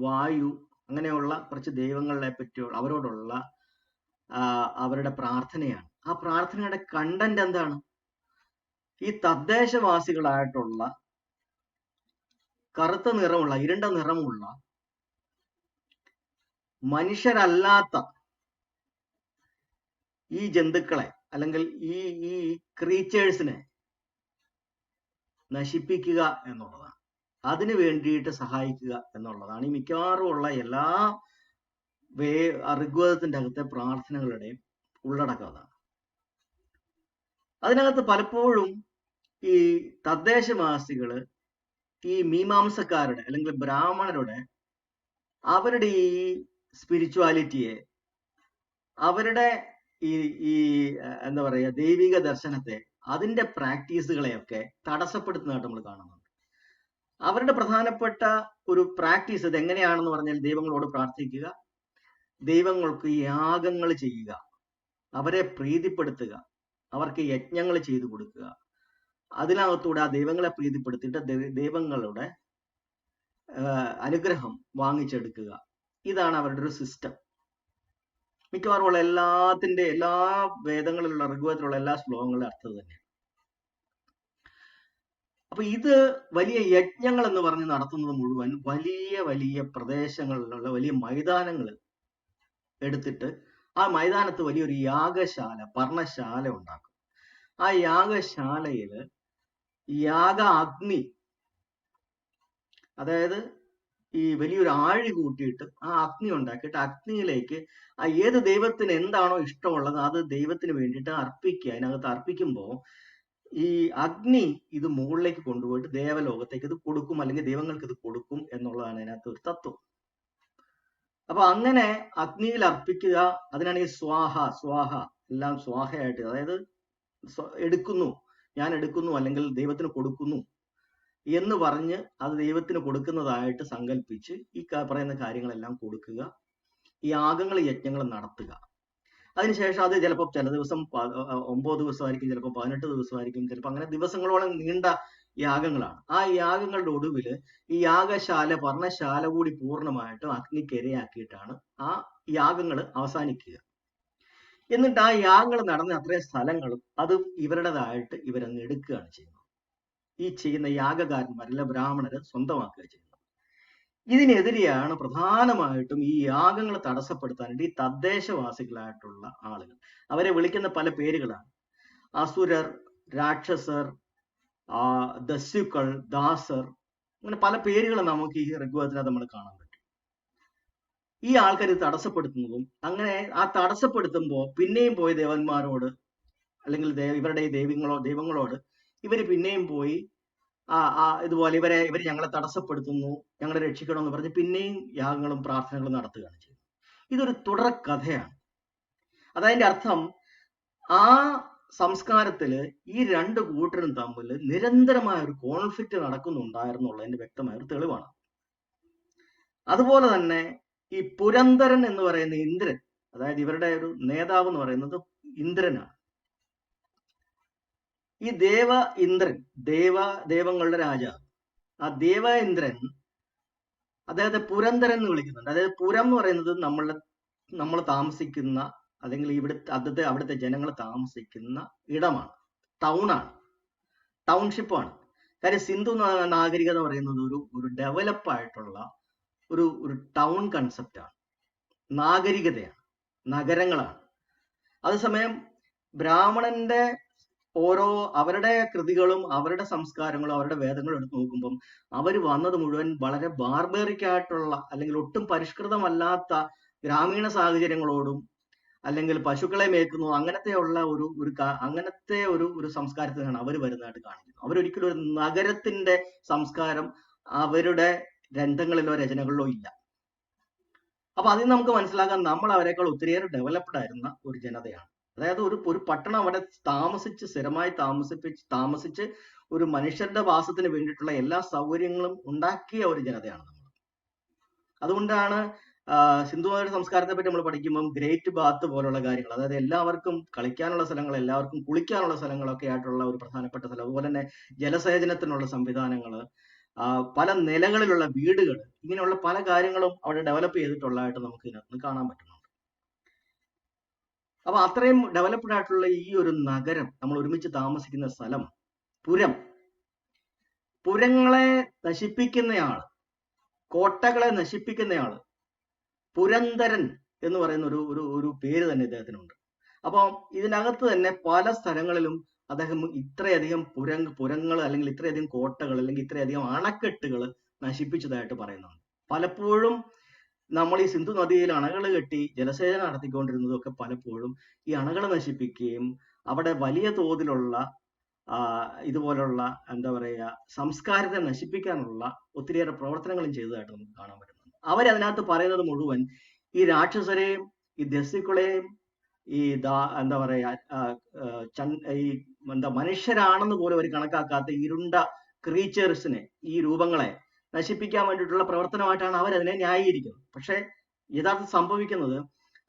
വായു, അങ്ങനെയുള്ള കുറച്ച് ദൈവങ്ങളെ പറ്റിയുള്ള അവരോടുള്ള അവരുടെ പ്രാർത്ഥനയാണ്. ആ പ്രാർത്ഥനയുടെ കണ്ടന്റ് എന്താണ്? ഈ തദ്ദേശവാസികളായിട്ടുള്ള കറുത്ത നിറമുള്ള, ഇരുണ്ട നിറമുള്ള, മനുഷ്യരല്ലാത്ത ഈ ജന്തുക്കളെ അല്ലെങ്കിൽ ഈ ക്രീച്ചേഴ്സിനെ നശിപ്പിക്കുക എന്നുള്ളതാണ്. അതിനു വേണ്ടിയിട്ട് സഹായിക്കുക എന്നുള്ളതാണ് ഈ മിക്കവാറും ഉള്ള എല്ലാ ഋഗ്വേദത്തിന്റെ അകത്തെ പ്രാർത്ഥനകളുടെയും ഉള്ളടക്കം അതാണ്. അതിനകത്ത് പലപ്പോഴും ഈ തദ്ദേശവാസികള് ഈ മീമാംസക്കാരുടെ അല്ലെങ്കിൽ ബ്രാഹ്മണരുടെ അവരുടെ ഈ സ്പിരിച്വാലിറ്റിയെ, അവരുടെ ഈ എന്താ പറയുക, ദൈവിക ദർശനത്തെ, അതിന്റെ പ്രാക്ടീസുകളെയൊക്കെ തടസ്സപ്പെടുത്തുന്നതായിട്ട് നമ്മൾ കാണുന്നുണ്ട്. അവരുടെ പ്രധാനപ്പെട്ട ഒരു പ്രാക്ടീസ് ഇത് എങ്ങനെയാണെന്ന് പറഞ്ഞാൽ ദൈവങ്ങളോട് പ്രാർത്ഥിക്കുക, ദൈവങ്ങൾക്ക് യാഗങ്ങൾ ചെയ്യുക, അവരെ പ്രീതിപ്പെടുത്തുക, അവർക്ക് യജ്ഞങ്ങൾ ചെയ്തു കൊടുക്കുക, അതിനകത്തൂടെ ആ ദൈവങ്ങളെ പ്രീതിപ്പെടുത്തിയിട്ട് ദൈവങ്ങളുടെ അനുഗ്രഹം വാങ്ങിച്ചെടുക്കുക. ഇതാണ് അവരുടെ ഒരു സിസ്റ്റം. മിക്കവാറും ഉള്ള എല്ലാ വേദങ്ങളിലുള്ള ഋഗ്വേദത്തിലുള്ള എല്ലാ ശ്ലോകങ്ങളുടെ അർത്ഥം തന്നെ. അപ്പൊ ഇത് വലിയ യജ്ഞങ്ങൾ എന്ന് പറഞ്ഞ് നടത്തുന്നത് മുഴുവൻ വലിയ വലിയ പ്രദേശങ്ങളിലുള്ള വലിയ മൈതാനങ്ങൾ എടുത്തിട്ട് ആ മൈതാനത്ത് വലിയൊരു യാഗശാല, പർണശാല ഉണ്ടാക്കും. ആ യാഗശാലയില് യാഗ അഗ്നി, അതായത് ഈ വലിയൊരു ആഴി കൂട്ടിയിട്ട് ആ അഗ്നി ഉണ്ടാക്കിയിട്ട് അഗ്നിയിലേക്ക് ആ ഏത് ദൈവത്തിന് എന്താണോ ഇഷ്ടമുള്ളത് അത് ദൈവത്തിന് വേണ്ടിയിട്ട് അർപ്പിക്കുക. അതിനകത്ത് അർപ്പിക്കുമ്പോൾ ഈ അഗ്നി ഇത് മുകളിലേക്ക് കൊണ്ടുപോയിട്ട് ദേവലോകത്തേക്ക് ഇത് കൊടുക്കും, അല്ലെങ്കിൽ ദൈവങ്ങൾക്ക് ഇത് കൊടുക്കും എന്നുള്ളതാണ് അതിനകത്ത് ഒരു തത്വം. അപ്പൊ അങ്ങനെ അഗ്നിയിൽ അർപ്പിക്കുക, അതിനാണ് ഈ സ്വാഹ എല്ലാം സ്വാഹയായിട്ട്, അതായത് ഞാൻ എടുക്കുന്നു അല്ലെങ്കിൽ ദൈവത്തിന് കൊടുക്കുന്നു എന്ന് പറഞ്ഞ് അത് ദൈവത്തിന് കൊടുക്കുന്നതായിട്ട് സങ്കല്പിച്ച് ഈ പറയുന്ന കാര്യങ്ങളെല്ലാം കൊടുക്കുക, ഈ യാഗങ്ങൾ യജ്ഞങ്ങൾ നടത്തുക. അതിനുശേഷം അത് ചിലപ്പോൾ ചില ദിവസം 9 ദിവസമായിരിക്കും, ചിലപ്പോൾ 18 ദിവസമായിരിക്കും, ചിലപ്പോൾ അങ്ങനെ ദിവസങ്ങളോളം നീണ്ട യാഗങ്ങളാണ്. ആ യാഗങ്ങളുടെ ഒടുവിൽ ഈ യാഗശാല, പർണശാല കൂടി പൂർണ്ണമായിട്ടും അഗ്നിക്കിരയാക്കിയിട്ടാണ് ആ യാഗങ്ങൾ അവസാനിക്കുക. എന്നിട്ട് ആ യാഗങ്ങൾ നടന്ന അത്രയും സ്ഥലങ്ങളും അത് ഇവരുടേതായിട്ട് ഇവരങ്ങ് എടുക്കുകയാണ് ചെയ്യുന്നത്. ഈ ചെയ്യുന്ന യാഗകാരന്മാരല്ല ബ്രാഹ്മണര് സ്വന്തമാക്കുക ചെയ്യുന്നത്. ഇതിനെതിരെയാണ് പ്രധാനമായിട്ടും ഈ യാഗങ്ങൾ തടസ്സപ്പെടുത്താനായിട്ട് ഈ തദ്ദേശവാസികളായിട്ടുള്ള ആളുകൾ, അവരെ വിളിക്കുന്ന പല പേരുകളാണ്. അസുരർ, രാക്ഷസർ, ദസ്യുക്കൾ, ദാസർ, അങ്ങനെ പല പേരുകൾ നമുക്ക് ഈ ഋഗ്വേദത്തിനകത്ത് നമ്മൾ കാണാൻ പറ്റും. ഈ ആൾക്കാർ ഇത് തടസ്സപ്പെടുത്തുന്നതും, അങ്ങനെ ആ തടസ്സപ്പെടുത്തുമ്പോൾ പിന്നെയും പോയി ദേവന്മാരോട് അല്ലെങ്കിൽ ഇവരുടെ ഈ ദൈവങ്ങളോട് ഇവര് പിന്നെയും പോയി ഇതുപോലെ ഇവർ ഞങ്ങളെ തടസ്സപ്പെടുത്തുന്നു, ഞങ്ങളെ രക്ഷിക്കണമെന്ന് പറഞ്ഞ് പിന്നെയും യാഗങ്ങളും പ്രാർത്ഥനകളും നടത്തുകയാണ് ചെയ്യുന്നത്. ഇതൊരു തുടർ കഥയാണ്. അതതിന്റെ അർത്ഥം ആ സംസ്കാരത്തില് ഈ രണ്ട് കൂട്ടരും തമ്മിൽ നിരന്തരമായ ഒരു കോൺഫ്ലിക്റ്റ് നടക്കുന്നുണ്ടായിരുന്നുള്ളതിന്റെ വ്യക്തമായ ഒരു തെളിവാണ്. അതുപോലെ തന്നെ ഈ പുരന്തരൻ എന്ന് പറയുന്ന ഇന്ദ്രൻ, അതായത് ഇവരുടെ ഒരു നേതാവ് എന്ന് പറയുന്നത് ഇന്ദ്രനാണ്. ഈ ഇന്ദ്രൻ, ദേവങ്ങളുടെ രാജാവ്, ആ ഇന്ദ്രൻ അദ്ദേഹത്തെ പുരന്തരൻ എന്ന് വിളിക്കുന്നുണ്ട്. അതായത് പുരം എന്ന് പറയുന്നത് നമ്മൾ താമസിക്കുന്ന അല്ലെങ്കിൽ അവിടുത്തെ ജനങ്ങൾ താമസിക്കുന്ന ഇടമാണ്, ടൗണാണ്, ടൗൺഷിപ്പാണ്. കാര്യം സിന്ധു നാഗരികത എന്ന് പറയുന്നത് ഒരു ഡെവലപ്പ് ആയിട്ടുള്ള ഒരു ടൗൺ കൺസെപ്റ്റാണ്, നാഗരികതയാണ്. നഗരങ്ങളാണ്. അതേസമയം ബ്രാഹ്മണന്റെ അവരുടെ കൃതികളും അവരുടെ സംസ്കാരങ്ങളും അവരുടെ വേദങ്ങളും എടുത്ത് നോക്കുമ്പം അവർ വന്നത് മുഴുവൻ വളരെ ബാർബേറിക് ആയിട്ടുള്ള അല്ലെങ്കിൽ ഒട്ടും പരിഷ്കൃതമല്ലാത്ത ഗ്രാമീണ സാഹചര്യങ്ങളോടും അല്ലെങ്കിൽ പശുക്കളെ മേയ്ക്കുന്നു അങ്ങനത്തെയുള്ള അങ്ങനത്തെ ഒരു സംസ്കാരത്തിനാണ് അവർ വരുന്നതായിട്ട് കാണിക്കുന്നത്. അവരൊരിക്കലും ഒരു നഗരത്തിന്റെ സംസ്കാരം അവരുടെ ഗ്രന്ഥങ്ങളിലോ രചനകളിലോ ഇല്ല. അപ്പൊ അതിൽ നമുക്ക് മനസ്സിലാക്കാൻ നമ്മൾ അവരെക്കാൾ ഒത്തിരിയേറെ ഡെവലപ്ഡ് ആയിരുന്ന ഒരു ജനതയാണ്. അതായത് ഒരു പട്ടണം അവിടെ സ്ഥിരമായി താമസിച്ച് ഒരു മനുഷ്യരുടെ വാസത്തിന് വേണ്ടിയിട്ടുള്ള എല്ലാ സൗകര്യങ്ങളും ഉണ്ടാക്കിയ ഒരു ജനതയാണ് നമ്മൾ. അതുകൊണ്ടാണ് സിന്ധുനദി സംസ്കാരത്തെ പറ്റി നമ്മൾ പഠിക്കുമ്പം ഗ്രേറ്റ് ബാത്ത് പോലുള്ള കാര്യങ്ങൾ, അതായത് എല്ലാവർക്കും കളിക്കാനുള്ള സ്ഥലങ്ങൾ, എല്ലാവർക്കും കുളിക്കാനുള്ള സ്ഥലങ്ങളൊക്കെ ആയിട്ടുള്ള ഒരു പ്രധാനപ്പെട്ട സ്ഥലം, അതുപോലെ തന്നെ ജലസേചനത്തിനുള്ള സംവിധാനങ്ങൾ, പല നിലകളിലുള്ള വീടുകൾ, ഇങ്ങനെയുള്ള പല കാര്യങ്ങളും അവിടെ ഡെവലപ്പ് ചെയ്തിട്ടുള്ളതായിട്ട് നമുക്ക് ഇതിനകത്ത് കാണാൻ പറ്റുന്നുണ്ട്. അപ്പൊ അത്രയും ഡെവലപ്ഡ് ആയിട്ടുള്ള ഈ ഒരു നഗരം, നമ്മൾ ഒരുമിച്ച് താമസിക്കുന്ന സ്ഥലം, പുരങ്ങളെ നശിപ്പിക്കുന്നയാൾ, കോട്ടകളെ നശിപ്പിക്കുന്നയാൾ, പുരന്തരൻ എന്ന് പറയുന്ന ഒരു പേര് തന്നെ ഇദ്ദേഹത്തിനുണ്ട്. അപ്പോൾ ഇതിനകത്ത് തന്നെ പല സ്ഥലങ്ങളിലും അദ്ദേഹം ഇത്രയധികം പുരങ്ങൾ അല്ലെങ്കിൽ ഇത്രയധികം കോട്ടകൾ അല്ലെങ്കിൽ ഇത്രയധികം അണക്കെട്ടുകൾ നശിപ്പിച്ചതായിട്ട് പറയുന്നുണ്ട്. പലപ്പോഴും നമ്മൾ ഈ സിന്ധു നദിയിൽ അണകൾ കെട്ടി ജലസേചനം നടത്തിക്കൊണ്ടിരുന്നതൊക്കെ പലപ്പോഴും ഈ അണകൾ നശിപ്പിക്കുകയും അവിടെ വലിയ തോതിലുള്ള ഇതുപോലുള്ള എന്താ പറയുക സംസ്കാരത്തെ നശിപ്പിക്കാനുള്ള ഒത്തിരിയേറെ പ്രവർത്തനങ്ങളും ചെയ്തതായിട്ട് നമുക്ക് കാണാൻ പറ്റുന്നുണ്ട്. അവരതിനകത്ത് പറയുന്നത് മുഴുവൻ ഈ രാക്ഷസരെയും ഈ ദസ്യുക്കളെയും ഈ എന്താ പറയാ മനുഷ്യരാണെന്ന് പോലും അവർ കണക്കാക്കാത്ത ഇരുണ്ട ക്രീച്ചേഴ്സിനെ, ഈ രൂപങ്ങളെ നശിപ്പിക്കാൻ വേണ്ടിയിട്ടുള്ള പ്രവർത്തനമായിട്ടാണ് അവരതിനെ ന്യായീകരിക്കുന്നത്. പക്ഷെ യഥാർത്ഥം സംഭവിക്കുന്നത്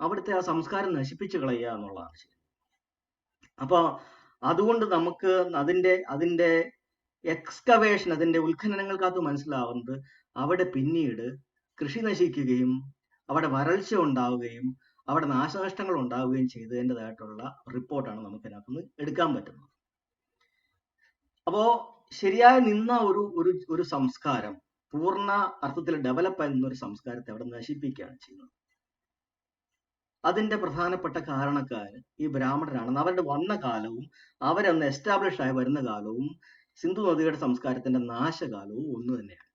അവിടുത്തെ ആ സംസ്കാരം നശിപ്പിച്ചു കളയുക എന്നുള്ളതാണ് ശരി. അപ്പൊ അതുകൊണ്ട് നമുക്ക് അതിന്റെ എക്സ്കവേഷൻ, അതിന്റെ ഉത്ഖനനങ്ങൾക്കകത്ത് മനസ്സിലാവുന്നത് അവിടെ പിന്നീട് കൃഷി നശിക്കുകയും അവിടെ വരൾച്ച ഉണ്ടാവുകയും അവിടെ നാശനഷ്ടങ്ങൾ ഉണ്ടാവുകയും ചെയ്തതിൻ്റെതായിട്ടുള്ള റിപ്പോർട്ടാണ് നമുക്ക് ഇതിനകത്തുനിന്ന് എടുക്കാൻ പറ്റുന്നത്. അപ്പോ ശരിയായി നിന്ന ഒരു സംസ്കാരം, പൂർണ്ണ അർത്ഥത്തിൽ ഡെവലപ്പ് ആയി നിന്നൊരു സംസ്കാരത്തെ അവിടെ നശിപ്പിക്കുകയാണ് ചെയ്യുന്നത്. അതിന്റെ പ്രധാനപ്പെട്ട കാരണക്കാർ ഈ ബ്രാഹ്മണരാണ്. അവരുടെ വന്ന കാലവും അവരൊന്ന് എസ്റ്റാബ്ലിഷ് ആയി വരുന്ന കാലവും സിന്ധു നദിയുടെ സംസ്കാരത്തിന്റെ നാശകാലവും ഒന്ന് തന്നെയാണ്.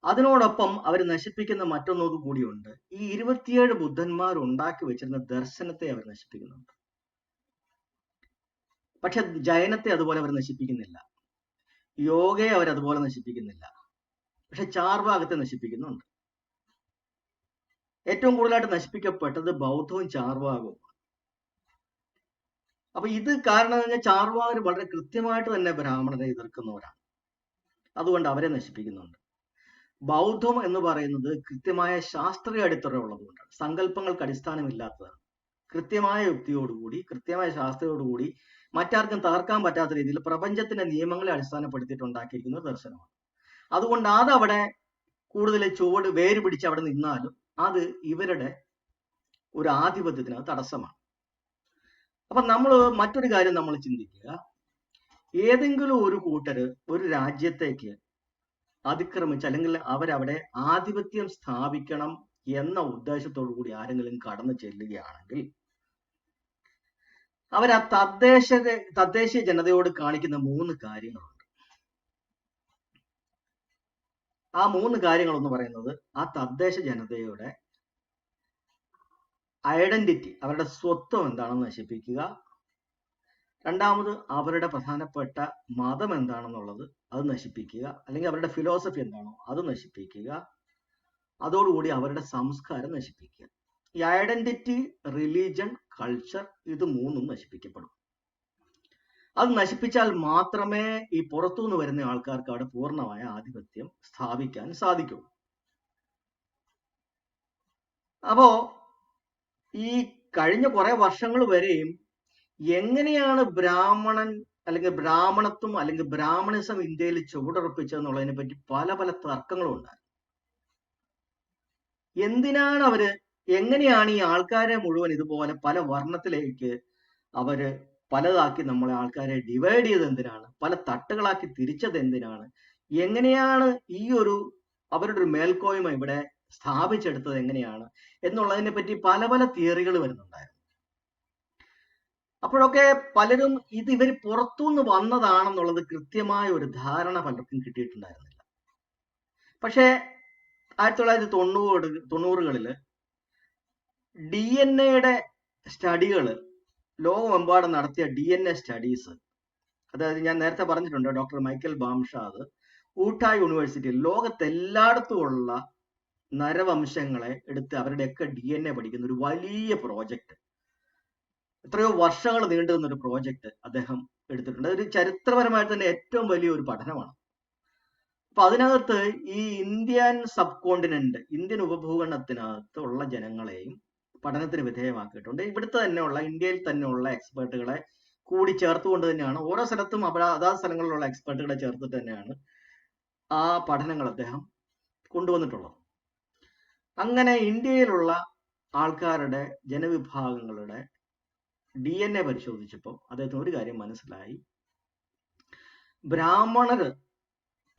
അതിനോടൊപ്പം അവർ നശിപ്പിക്കുന്ന മറ്റൊന്നോട് കൂടിയുണ്ട്. ഈ 27 ബുദ്ധന്മാർ ഉണ്ടാക്കി വെച്ചിരുന്ന ദർശനത്തെ അവർ നശിപ്പിക്കുന്നുണ്ട്. പക്ഷെ ജൈനത്തെ അതുപോലെ അവർ നശിപ്പിക്കുന്നില്ല, യോഗയെ അവർ അതുപോലെ നശിപ്പിക്കുന്നില്ല. പക്ഷെ ചാർവാകത്തെ നശിപ്പിക്കുന്നുണ്ട്. ഏറ്റവും കൂടുതലായിട്ട് നശിപ്പിക്കപ്പെട്ടത് ബൗദ്ധവും ചാർവാകവും. അപ്പൊ ഇത് കാരണം കഴിഞ്ഞാൽ ചാർവാകർ വളരെ കൃത്യമായിട്ട് തന്നെ ബ്രാഹ്മണരെ എതിർക്കുന്നവരാണ്, അതുകൊണ്ട് അവരെ നശിപ്പിക്കുന്നുണ്ട്. ബൗദ്ധം എന്ന് പറയുന്നത് കൃത്യമായ ശാസ്ത്രീയ അടിത്തറ ഉള്ളതുകൊണ്ടാണ്, സങ്കല്പങ്ങൾക്ക് അടിസ്ഥാനമില്ലാത്തതാണ്. കൃത്യമായ യുക്തിയോടുകൂടി, കൃത്യമായ ശാസ്ത്രയോടുകൂടി, മറ്റാർക്കും തകർക്കാൻ പറ്റാത്ത രീതിയിൽ പ്രപഞ്ചത്തിന്റെ നിയമങ്ങളെ അടിസ്ഥാനപ്പെടുത്തിയിട്ടുണ്ടാക്കിയിരിക്കുന്ന ഒരു ദർശനമാണ്. അതുകൊണ്ട് അതവിടെ കൂടുതൽ വേര് പിടിച്ച് അവിടെ നിന്നാലും അത് ഇവരുടെ ഒരു ആധിപത്യത്തിന് തടസ്സമാണ്. അപ്പൊ നമ്മൾ മറ്റൊരു കാര്യം നമ്മൾ ചിന്തിക്കുക, ഏതെങ്കിലും ഒരു കൂട്ടര് ഒരു രാജ്യത്തേക്ക് അതിക്രമിച്ച് അല്ലെങ്കിൽ അവരവിടെ ആധിപത്യം സ്ഥാപിക്കണം എന്ന ഉദ്ദേശത്തോടു കൂടി ആരെങ്കിലും കടന്നു ചെല്ലുകയാണെങ്കിൽ അവർ ആ തദ്ദേശീയ ജനതയോട് കാണിക്കുന്ന 3 കാര്യങ്ങളുണ്ട്. ആ 3 കാര്യങ്ങൾ എന്ന് പറയുന്നത് ആ തദ്ദേശ ജനതയുടെ ഐഡന്റിറ്റി, അവരുടെ സ്വത്വം എന്താണെന്ന് നശിപ്പിക്കുക. രണ്ടാമത് അവരുടെ പ്രധാനപ്പെട്ട മതം എന്താണെന്നുള്ളത് അത് നശിപ്പിക്കുക, അല്ലെങ്കിൽ അവരുടെ ഫിലോസഫി എന്താണോ അത് നശിപ്പിക്കുക. അതോടുകൂടി അവരുടെ സംസ്കാരം നശിപ്പിക്കുക. ഈ ഐഡന്റിറ്റി, റിലീജൻ, കൾച്ചർ, ഇത് 3ഉം നശിപ്പിക്കപ്പെടും. അത് നശിപ്പിച്ചാൽ മാത്രമേ ഈ പുറത്തുനിന്ന് വരുന്ന ആൾക്കാർക്ക് അവിടെ പൂർണ്ണമായ ആധിപത്യം സ്ഥാപിക്കാൻ സാധിക്കൂ. അപ്പോ ഈ കഴിഞ്ഞ കുറെ വർഷങ്ങൾ വരെയും എങ്ങനെയാണ് ബ്രാഹ്മണൻ അല്ലെങ്കിൽ ബ്രാഹ്മണത്വം അല്ലെങ്കിൽ ബ്രാഹ്മണിസം ഇന്ത്യയിൽ ചുവടുറപ്പിച്ചതെന്നുള്ളതിനെ പറ്റി പല പല തർക്കങ്ങളും ഉണ്ടായി. എന്തിനാണ് എങ്ങനെയാണ് ഈ ആൾക്കാരെ മുഴുവൻ ഇതുപോലെ പല വർണ്ണത്തിലേക്ക് അവര് പലതാക്കി നമ്മളെ ആൾക്കാരെ ഡിവൈഡ് ചെയ്തത് എന്തിനാണ്, പല തട്ടുകളാക്കി തിരിച്ചത് എന്തിനാണ്, എങ്ങനെയാണ് ഈ അവരുടെ ഒരു മേൽക്കോയ്മ ഇവിടെ സ്ഥാപിച്ചെടുത്തത് എങ്ങനെയാണ് എന്നുള്ളതിനെ പറ്റി പല പല തിയറികൾ വരുന്നുണ്ടായിരുന്നു. അപ്പോഴൊക്കെ പലരും ഇത് ഇവർ പുറത്തുനിന്ന് വന്നതാണെന്നുള്ളത് കൃത്യമായ ഒരു ധാരണ പലർക്കും കിട്ടിയിട്ടുണ്ടായിരുന്നില്ല. പക്ഷേ 1990കളിൽ DNA സ്റ്റഡികൾ, ലോകമെമ്പാടും നടത്തിയ DNA സ്റ്റഡീസ്, അതായത് ഞാൻ നേരത്തെ പറഞ്ഞിട്ടുണ്ട്, ഡോക്ടർ മൈക്കൽ ബാംഷാദ് ഊട്ട യൂണിവേഴ്സിറ്റിയിൽ ലോകത്തെല്ലായിടത്തുമുള്ള നരവംശങ്ങളെ എടുത്ത് അവരുടെയൊക്കെ DNA പഠിക്കുന്ന ഒരു വലിയ പ്രോജക്റ്റ്, എത്രയോ വർഷങ്ങൾ നീണ്ടു നിന്ന ഒരു പ്രോജക്റ്റ് അദ്ദേഹം എടുത്തിട്ടുണ്ട്. ഒരു ചരിത്രപരമായിട്ട് തന്നെ ഏറ്റവും വലിയ ഒരു പഠനമാണ്. അപ്പൊ അതിനകത്ത് ഈ ഇന്ത്യൻ സബ് കോണ്ടിനെന്റ്, ഇന്ത്യൻ ഉപഭൂഖണ്ഡത്തിനകത്ത് ഉള്ള ജനങ്ങളെയും പഠനത്തിന് വിധേയമാക്കിയിട്ടുണ്ട്. ഇവിടുത്തെ തന്നെയുള്ള, ഇന്ത്യയിൽ തന്നെയുള്ള എക്സ്പേർട്ടുകളെ കൂടി ചേർത്തുകൊണ്ട് തന്നെയാണ്, ഓരോ സ്ഥലത്തും അതാത് സ്ഥലങ്ങളിലുള്ള എക്സ്പേർട്ടുകളെ ചേർത്തിട്ട് തന്നെയാണ് ആ പഠനങ്ങൾ അദ്ദേഹം കൊണ്ടുവന്നിട്ടുള്ളത്. അങ്ങനെ ഇന്ത്യയിലുള്ള ആൾക്കാരുടെ ജനവിഭാഗങ്ങളുടെ DNA പരിശോധിച്ചപ്പോൾ അദ്ദേഹത്തിന് ഒരു കാര്യം മനസ്സിലായി. ബ്രാഹ്മണർ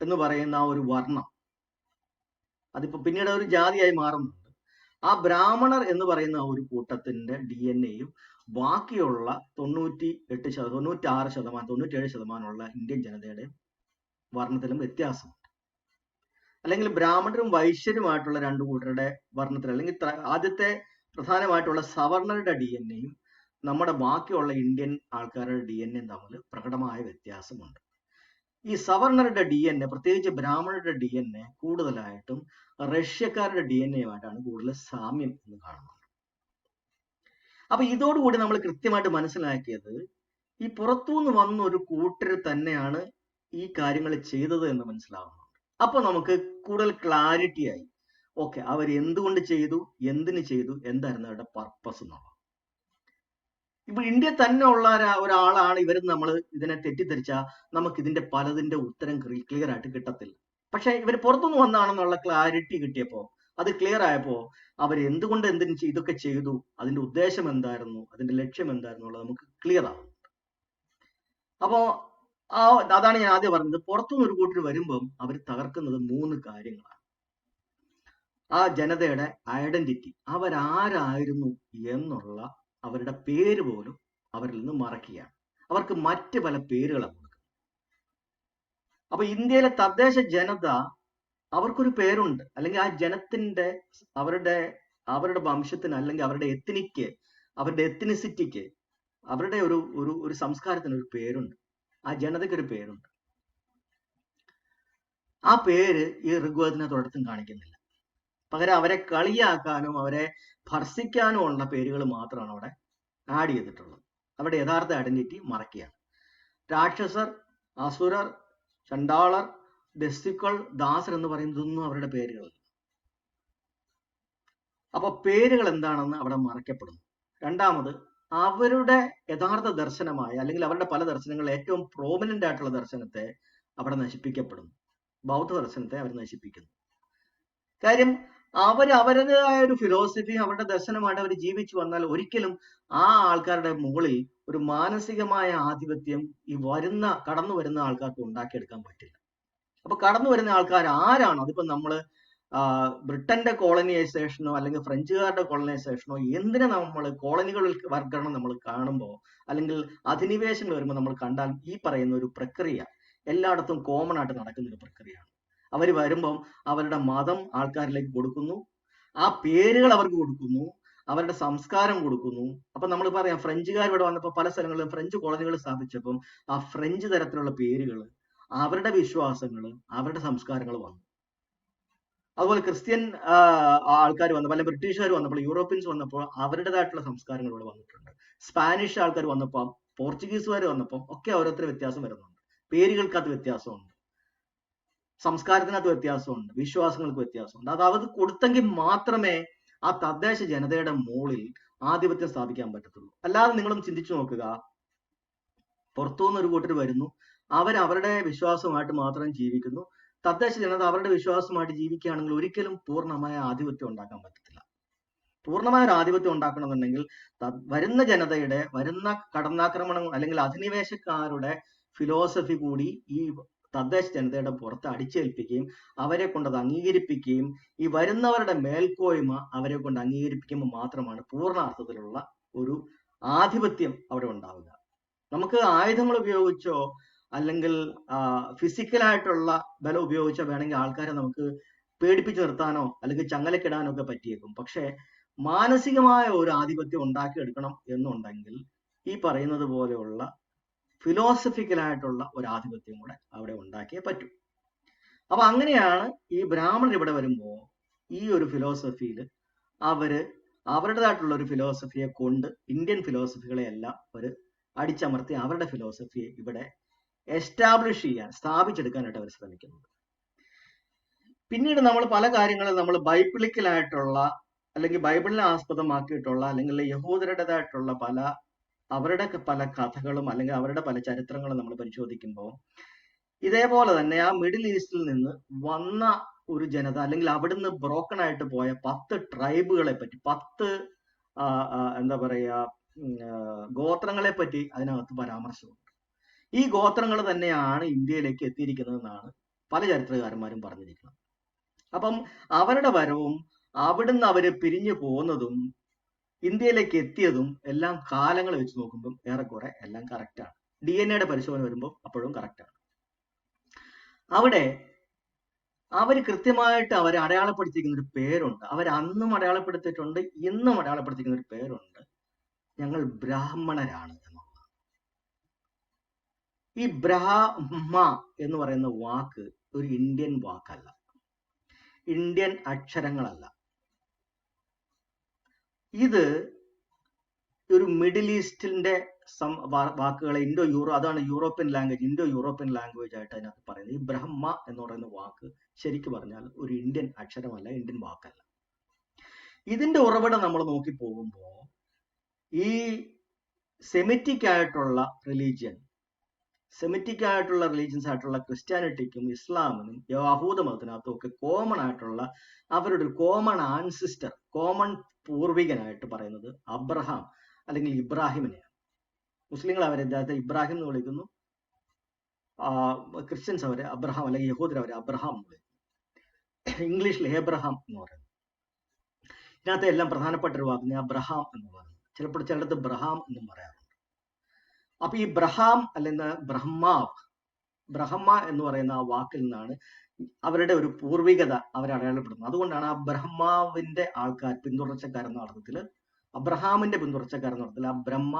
എന്ന് പറയുന്ന ആ ഒരു വർണ്ണം, അതിപ്പോ പിന്നീട് ഒരു ജാതിയായി മാറുന്നുണ്ട്. ആ ബ്രാഹ്മണർ എന്ന് പറയുന്ന ആ ഒരു കൂട്ടത്തിന്റെ DNAയും ബാക്കിയുള്ള 97% ഇന്ത്യൻ ജനതയുടെ വർണ്ണത്തിലും വ്യത്യാസമുണ്ട്. അല്ലെങ്കിൽ ബ്രാഹ്മണരും വൈശ്യരുമായിട്ടുള്ള രണ്ടു കൂട്ടരുടെ വർണ്ണത്തിൽ, അല്ലെങ്കിൽ ആദ്യത്തെ പ്രധാനമായിട്ടുള്ള സവർണരുടെ DNAയും നമ്മുടെ ബാക്കിയുള്ള ഇന്ത്യൻ ആൾക്കാരുടെ DNA തമ്മിൽ പ്രകടമായ വ്യത്യാസമുണ്ട്. ഈ സവർണരുടെ DNA, പ്രത്യേകിച്ച് ബ്രാഹ്മണരുടെ DNA കൂടുതലായിട്ടും റഷ്യക്കാരുടെ DNAയുമായിട്ടാണ് കൂടുതൽ സാമ്യം എന്ന് കാണുന്നത്. അപ്പൊ ഇതോടുകൂടി നമ്മൾ കൃത്യമായിട്ട് മനസ്സിലാക്കിയത് ഈ പുറത്തുനിന്ന് വന്ന ഒരു കൂട്ടർ തന്നെയാണ് ഈ കാര്യങ്ങൾ ചെയ്തത് എന്ന് മനസ്സിലാവുന്നുണ്ട്. അപ്പൊ നമുക്ക് കൂടുതൽ ക്ലാരിറ്റി ആയി, ഓക്കെ, അവർ എന്തുകൊണ്ട് ചെയ്തു, എന്തിന് ചെയ്തു, എന്തായിരുന്നു അവരുടെ പർപ്പസ് എന്നുള്ളത്. ഇപ്പൊ ഇന്ത്യ തന്നെ ഉള്ള ഒരാളാണ് ഇവരെന്ന് നമ്മൾ ഇതിനെ തെറ്റിദ്ധരിച്ചാൽ നമുക്ക് ഇതിന്റെ പലതിന്റെ ഉത്തരം ക്ലിയർ ആയിട്ട് കിട്ടത്തില്ല. പക്ഷെ ഇവർ പുറത്തുനിന്ന് വന്നാണെന്നുള്ള ക്ലാരിറ്റി കിട്ടിയപ്പോ, അത് ക്ലിയർ ആയപ്പോ, അവർ എന്തുകൊണ്ട് ഇതൊക്കെ ചെയ്തു, അതിന്റെ ഉദ്ദേശം എന്തായിരുന്നു, അതിന്റെ ലക്ഷ്യം എന്തായിരുന്നു എന്നുള്ളത് നമുക്ക് ക്ലിയർ ആവും. അപ്പോ അതാണ് ഞാൻ ആദ്യം പറഞ്ഞത്. പുറത്തുനിന്ന് ഒരു കൂട്ടർ വരുമ്പം അവർ തകർക്കുന്നത് 3 കാര്യങ്ങളാണ്. ആ ജനതയുടെ ഐഡന്റിറ്റി, അവരാരായിരുന്നു എന്നുള്ള അവരുടെ പേര് പോലും അവരിൽ നിന്ന് മറക്കുകയാണ്. അവർക്ക് മറ്റ് പല പേരുകളാണ് കൊടുക്കുന്നത്. അപ്പൊ ഇന്ത്യയിലെ തദ്ദേശ ജനത, അവർക്കൊരു പേരുണ്ട്, അല്ലെങ്കിൽ ആ ജനത്തിന്റെ അവരുടെ വംശത്തിന്, അല്ലെങ്കിൽ അവരുടെ എത്നിസിറ്റിക്ക്, അവരുടെ ഒരു സംസ്കാരത്തിന് ഒരു പേരുണ്ട്, ആ ജനതയ്ക്ക് ഒരു പേരുണ്ട്. ആ പേര് ഈ ഋഗ്വേദത്തിനെ തൊടത്തും കാണിക്കുന്നില്ല. പകരം അവരെ കളിയാക്കാനും അവരെ ഭർസിക്കാനും ഉള്ള പേരുകൾ മാത്രമാണ് അവിടെ ആഡ് ചെയ്തിട്ടുള്ളത്. അവരുടെ യഥാർത്ഥ ഐഡന്റിറ്റി മറക്കുകയാണ്. രാക്ഷസർ, അസുരർ, ചണ്ടാളർ, ദസ്യുക്കൾ, ദാസർ എന്ന് പറയുന്നതൊന്നും അവരുടെ പേരുകളല്ല. അപ്പൊ പേരുകൾ എന്താണെന്ന് അവിടെ മറയ്ക്കപ്പെടുന്നു. രണ്ടാമത്, അവരുടെ യഥാർത്ഥ ദർശനമായ, അല്ലെങ്കിൽ അവരുടെ പല ദർശനങ്ങളിൽ ഏറ്റവും പ്രോമിനന്റ് ആയിട്ടുള്ള ദർശനത്തെ അവിടെ നശിപ്പിക്കപ്പെടുന്നു. ബൗദ്ധ ദർശനത്തെ അവർ നശിപ്പിക്കുന്നു. കാര്യം അവരുടേതായ ഒരു ഫിലോസഫി, അവരുടെ ദർശനമായിട്ട് അവർ ജീവിച്ചു വന്നാൽ ഒരിക്കലും ആ ആൾക്കാരുടെ മുകളിൽ ഒരു മാനസികമായ ആധിപത്യം ഈ കടന്നു വരുന്ന ആൾക്കാർക്ക് ഉണ്ടാക്കിയെടുക്കാൻ പറ്റില്ല. അപ്പൊ കടന്നു വരുന്ന ആൾക്കാർ ആരാണോ, അതിപ്പോ നമ്മള് ബ്രിട്ടന്റെ കോളനൈസേഷനോ അല്ലെങ്കിൽ ഫ്രഞ്ചുകാരുടെ കോളനൈസേഷനോ, എന്തിനെ നമ്മൾ കോളനിവൽക്കരണം നമ്മൾ കാണുമ്പോൾ, അല്ലെങ്കിൽ അധിനിവേശങ്ങൾ വരുമ്പോൾ നമ്മൾ കണ്ടാൽ ഈ പറയുന്ന ഒരു പ്രക്രിയ എല്ലായിടത്തും കോമൺ ആയിട്ട് നടക്കുന്ന ഒരു പ്രക്രിയയാണ്. അവർ വരുമ്പം അവരുടെ മതം ആൾക്കാരിലേക്ക് കൊടുക്കുന്നു, ആ പേരുകൾ അവർക്ക് കൊടുക്കുന്നു, അവരുടെ സംസ്കാരം കൊടുക്കുന്നു. അപ്പൊ നമ്മൾ പറയാം, ഫ്രഞ്ചുകാർ ഇവിടെ വന്നപ്പോൾ പല സ്ഥലങ്ങളിലും ഫ്രഞ്ച് കോളനികൾ സ്ഥാപിച്ചപ്പം ആ ഫ്രഞ്ച് തരത്തിലുള്ള പേരുകൾ, അവരുടെ വിശ്വാസങ്ങൾ, അവരുടെ സംസ്കാരങ്ങൾ വന്നു. അതുപോലെ ക്രിസ്ത്യൻ ആൾക്കാർ വന്നപ്പോൾ, അല്ലെങ്കിൽ ബ്രിട്ടീഷുകാർ വന്നപ്പോൾ, യൂറോപ്യൻസ് വന്നപ്പോൾ അവരുടേതായിട്ടുള്ള സംസ്കാരങ്ങൾ ഇവിടെ വന്നിട്ടുണ്ട്. സ്പാനിഷ് ആൾക്കാർ വന്നപ്പോൾ, പോർച്ചുഗീസുകാർ വന്നപ്പോൾ ഒക്കെ ഓരോരുത്തർ വ്യത്യാസം വരുന്നുണ്ട്. പേരുകൾക്കകത്ത് വ്യത്യാസമുണ്ട്, സംസ്കാരത്തിനകത്ത് വ്യത്യാസമുണ്ട്, വിശ്വാസങ്ങൾക്ക് വ്യത്യാസമുണ്ട്. അത് അവർ കൊടുത്തെങ്കിൽ മാത്രമേ ആ തദ്ദേശ ജനതയുടെ മുകളിൽ ആധിപത്യം സ്ഥാപിക്കാൻ പറ്റത്തുള്ളൂ. അല്ലാതെ നിങ്ങളും ചിന്തിച്ചു നോക്കുക, പുറത്തുനിന്ന് ഒരു കൂട്ടർ വരുന്നു, അവരുടെ വിശ്വാസമായിട്ട് മാത്രം ജീവിക്കുന്നു. തദ്ദേശ ജനത അവരുടെ വിശ്വാസമായിട്ട് ജീവിക്കുകയാണെങ്കിൽ ഒരിക്കലും പൂർണ്ണമായ ആധിപത്യം ഉണ്ടാക്കാൻ പറ്റത്തില്ല. പൂർണ്ണമായ ഒരു ആധിപത്യം ഉണ്ടാക്കണമെന്നുണ്ടെങ്കിൽ വരുന്ന ജനതയുടെ, വരുന്ന കടന്നാക്രമണം അല്ലെങ്കിൽ അധിനിവേശക്കാരുടെ ഫിലോസഫി കൂടി ഈ തദ്ദേശ ജനതയുടെ പുറത്ത് അടിച്ചേൽപ്പിക്കുകയും അവരെ കൊണ്ട് അത് അംഗീകരിപ്പിക്കുകയും ഈ വരുന്നവരുടെ മേൽക്കോയ്മ അവരെ കൊണ്ട് അംഗീകരിപ്പിക്കുമ്പോൾ മാത്രമാണ് പൂർണ്ണാർത്ഥത്തിലുള്ള ഒരു ആധിപത്യം അവിടെ ഉണ്ടാവുക. നമുക്ക് ആയുധങ്ങൾ ഉപയോഗിച്ചോ അല്ലെങ്കിൽ ഫിസിക്കലായിട്ടുള്ള ബലം ഉപയോഗിച്ചോ വേണമെങ്കിൽ ആൾക്കാരെ നമുക്ക് പേടിപ്പിച്ചു നിർത്താനോ അല്ലെങ്കിൽ ചങ്ങലക്കിടാനോ ഒക്കെ പറ്റിയേക്കും. പക്ഷെ മാനസികമായ ഒരു ആധിപത്യം ഉണ്ടാക്കിയെടുക്കണം എന്നുണ്ടെങ്കിൽ ഈ പറയുന്നത് പോലെയുള്ള ഫിലോസഫിക്കലായിട്ടുള്ള ഒരു ആധിപത്യം കൂടെ അവിടെ ഉണ്ടാക്കിയേ പറ്റൂ. അപ്പൊ അങ്ങനെയാണ് ഈ ബ്രാഹ്മണർ ഇവിടെ വരുമ്പോൾ ഈ ഒരു ഫിലോസഫിയിൽ അവരുടേതായിട്ടുള്ള ഒരു ഫിലോസഫിയെ കൊണ്ട് ഇന്ത്യൻ ഫിലോസഫികളെ എല്ലാം അവർ അടിച്ചമർത്തി അവരുടെ ഫിലോസഫിയെ ഇവിടെ എസ്റ്റാബ്ലിഷ് ചെയ്യാൻ, സ്ഥാപിച്ചെടുക്കാനായിട്ട് അവർ ശ്രമിക്കുന്നത്. പിന്നീട് നമ്മൾ പല കാര്യങ്ങളും നമ്മൾ ബൈബിളിക്കലായിട്ടുള്ള അല്ലെങ്കിൽ ബൈബിളിനെ ആസ്പദമാക്കിയിട്ടുള്ള അല്ലെങ്കിൽ യഹൂദരുടേതായിട്ടുള്ള അവരുടെ പല കഥകളും അല്ലെങ്കിൽ അവരുടെ പല ചരിത്രങ്ങളും നമ്മൾ പരിശോധിക്കുമ്പോൾ ഇതേപോലെ തന്നെ ആ മിഡിൽ ഈസ്റ്റിൽ നിന്ന് വന്ന ഒരു ജനത അല്ലെങ്കിൽ അവിടുന്ന് ബ്രോക്കൺ ആയിട്ട് പോയ 10 ട്രൈബുകളെ പറ്റി, 10 എന്താ പറയുക ഗോത്രങ്ങളെ പറ്റി അതിനകത്ത് പരാമർശമുണ്ട്. ഈ ഗോത്രങ്ങൾ തന്നെയാണ് ഇന്ത്യയിലേക്ക് എത്തിയിരിക്കുന്നതെന്നാണ് പല ചരിത്രകാരന്മാരും പറഞ്ഞിരിക്കുന്നത്. അപ്പം അവരുടെ വരവും അവിടുന്ന് അവര് പിരിഞ്ഞു പോകുന്നതും ഇന്ത്യയിലേക്ക് എത്തിയതും എല്ലാം കാലങ്ങൾ വെച്ച് നോക്കുമ്പോൾ ഏറെക്കുറെ എല്ലാം കറക്റ്റാണ്. DNA പരിശോധന വരുമ്പോൾ അപ്പോഴും കറക്റ്റാണ്. അവിടെ അവർ കൃത്യമായിട്ട് അവർ അടയാളപ്പെടുത്തിയിരിക്കുന്ന ഒരു പേരുണ്ട്. അവർ അന്നും അടയാളപ്പെടുത്തിയിട്ടുണ്ട്, ഇന്നും അടയാളപ്പെടുത്തിയിരിക്കുന്ന ഒരു പേരുണ്ട്. ഞങ്ങൾ ബ്രാഹ്മണരാണ് എന്നുള്ളത്. ഈ ബ്രാഹ്മ എന്ന് പറയുന്ന വാക്ക് ഒരു ഇന്ത്യൻ വാക്കല്ല, ഇന്ത്യൻ അക്ഷരങ്ങളല്ല. ഇത് ഒരു മിഡിൽ ഈസ്റ്റിന്റെ വാക്കുകളെ അതാണ് European language, Indo European language ആയിട്ട് അതിനകത്ത് പറയുന്നത്. ഈ ബ്രഹ്മ എന്ന് പറയുന്ന വാക്ക് ശരിക്കും പറഞ്ഞാൽ ഒരു ഇന്ത്യൻ അക്ഷരമല്ല, ഇന്ത്യൻ വാക്കല്ല. ഇതിന്റെ ഉറവിടം നമ്മൾ നോക്കി പോകുമ്പോൾ ഈ സെമിറ്റിക് ആയിട്ടുള്ള റിലീജിയൻസ് ആയിട്ടുള്ള ക്രിസ്ത്യാനിറ്റിക്കും ഇസ്ലാമിനും യഹൂദ മതത്തിനകത്തും ഒക്കെ കോമൺ ആയിട്ടുള്ള അവരുടെ ഒരു കോമൺ ആൻസിസ്റ്റർ, കോമൺ പൂർവികനായിട്ട് പറയുന്നത് അബ്രഹാം അല്ലെങ്കിൽ ഇബ്രാഹിമിനെയാണ്. മുസ്ലിങ്ങൾ അവരെ ഇബ്രാഹിം എന്ന് വിളിക്കുന്നു, ക്രിസ്ത്യൻസ് അവരെ അബ്രഹാം അല്ലെങ്കിൽ യഹൂദർ അവരെ അബ്രഹാം എന്ന് വിളിക്കുന്നു. ഇംഗ്ലീഷിൽ ഏബ്രഹാം എന്ന് പറയുന്നത്. ഇതിനകത്ത് എല്ലാം പ്രധാനപ്പെട്ട ഒരു വാക്ക് അബ്രഹാം എന്ന് പറയുന്നത്. ചിലടത്ത് ബ്രഹാം എന്നും പറയാറുണ്ട്. അപ്പൊ ഈ ബ്രഹാം അല്ലെങ്കിൽ ബ്രഹ്മ എന്ന് പറയുന്ന ആ വാക്കിൽ നിന്നാണ് അവരുടെ ഒരു പൂർവികത അവരെ അടയാളപ്പെടുന്നത്. അതുകൊണ്ടാണ് ആ ബ്രഹ്മാവിന്റെ പിന്തുടർച്ചക്കാരെന്ന അർത്ഥത്തിൽ, അബ്രഹാമിന്റെ പിന്തുടർച്ചക്കാരെന്ന അർത്ഥത്തിൽ ആ ബ്രഹ്മ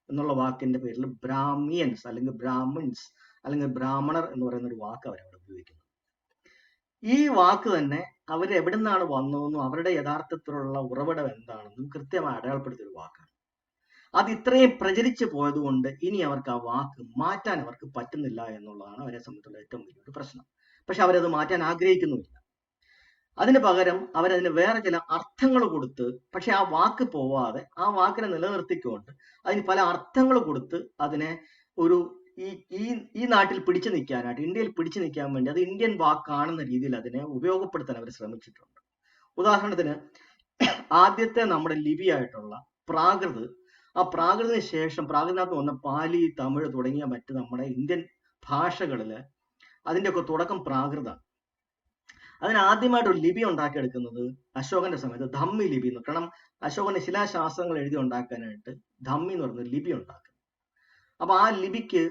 എന്നുള്ള വാക്കിന്റെ പേരിൽ ബ്രാഹ്മിയൻസ് അല്ലെങ്കിൽ ബ്രാഹ്മിൻസ് അല്ലെങ്കിൽ ബ്രാഹ്മണർ എന്ന് പറയുന്ന ഒരു വാക്ക് അവരവിടെ ഉപയോഗിക്കുന്നത്. ഈ വാക്ക് തന്നെ അവർ എവിടെ നിന്നാണ് വന്നതെന്നും അവരുടെ യഥാർത്ഥത്തിലുള്ള ഉറവിടം എന്താണെന്നും കൃത്യമായി അടയാളപ്പെടുത്തിയ ഒരു വാക്കാണ്. അത് ഇത്രയും പ്രചരിച്ചു പോയതുകൊണ്ട് ഇനി അവർക്ക് ആ വാക്ക് മാറ്റാൻ അവർക്ക് പറ്റുന്നില്ല എന്നുള്ളതാണ് അവരെ സംബന്ധിച്ചുള്ള ഏറ്റവും വലിയൊരു പ്രശ്നം. പക്ഷെ അവരത് മാറ്റാൻ ആഗ്രഹിക്കുന്നുമില്ല. അതിന് പകരം അവരതിന് വേറെ ചില അർത്ഥങ്ങൾ കൊടുത്ത്, പക്ഷെ ആ വാക്ക് പോവാതെ ആ വാക്കിനെ നിലനിർത്തിക്കൊണ്ട് അതിന് പല അർത്ഥങ്ങൾ കൊടുത്ത് അതിനെ ഒരു ഈ നാട്ടിൽ പിടിച്ചു നിൽക്കാനായിട്ട്, ഇന്ത്യയിൽ പിടിച്ചു നിൽക്കാൻ വേണ്ടി അത് ഇന്ത്യൻ വാക്കാണെന്ന രീതിയിൽ അതിനെ ഉപയോഗപ്പെടുത്താൻ അവർ ശ്രമിച്ചിട്ടുണ്ട്. ഉദാഹരണത്തിന് ആദ്യത്തെ നമ്മുടെ ലിപിയായിട്ടുള്ള പ്രാകൃത്, ആ പ്രാകൃതിന് ശേഷം പ്രാകൃതിനകത്ത് വന്ന പാലി, തമിഴ് തുടങ്ങിയ മറ്റ് നമ്മുടെ ഇന്ത്യൻ ഭാഷകളില് അതിൻ്റെയൊക്കെ തുടക്കം പ്രാകൃതാണ്. അതിന് ആദ്യമായിട്ട് ഒരു ലിപി ഉണ്ടാക്കിയെടുക്കുന്നത് അശോകന്റെ സമയത്ത് ധമ്മി ലിപി എന്ന്. കാരണം അശോകന്റെ ശിലാശാസ്ത്രങ്ങൾ എഴുതി ഉണ്ടാക്കാനായിട്ട് ധമ്മി എന്ന് പറയുന്ന ലിപി ഉണ്ടാക്കും. അപ്പൊ ആ ലിപിക്ക്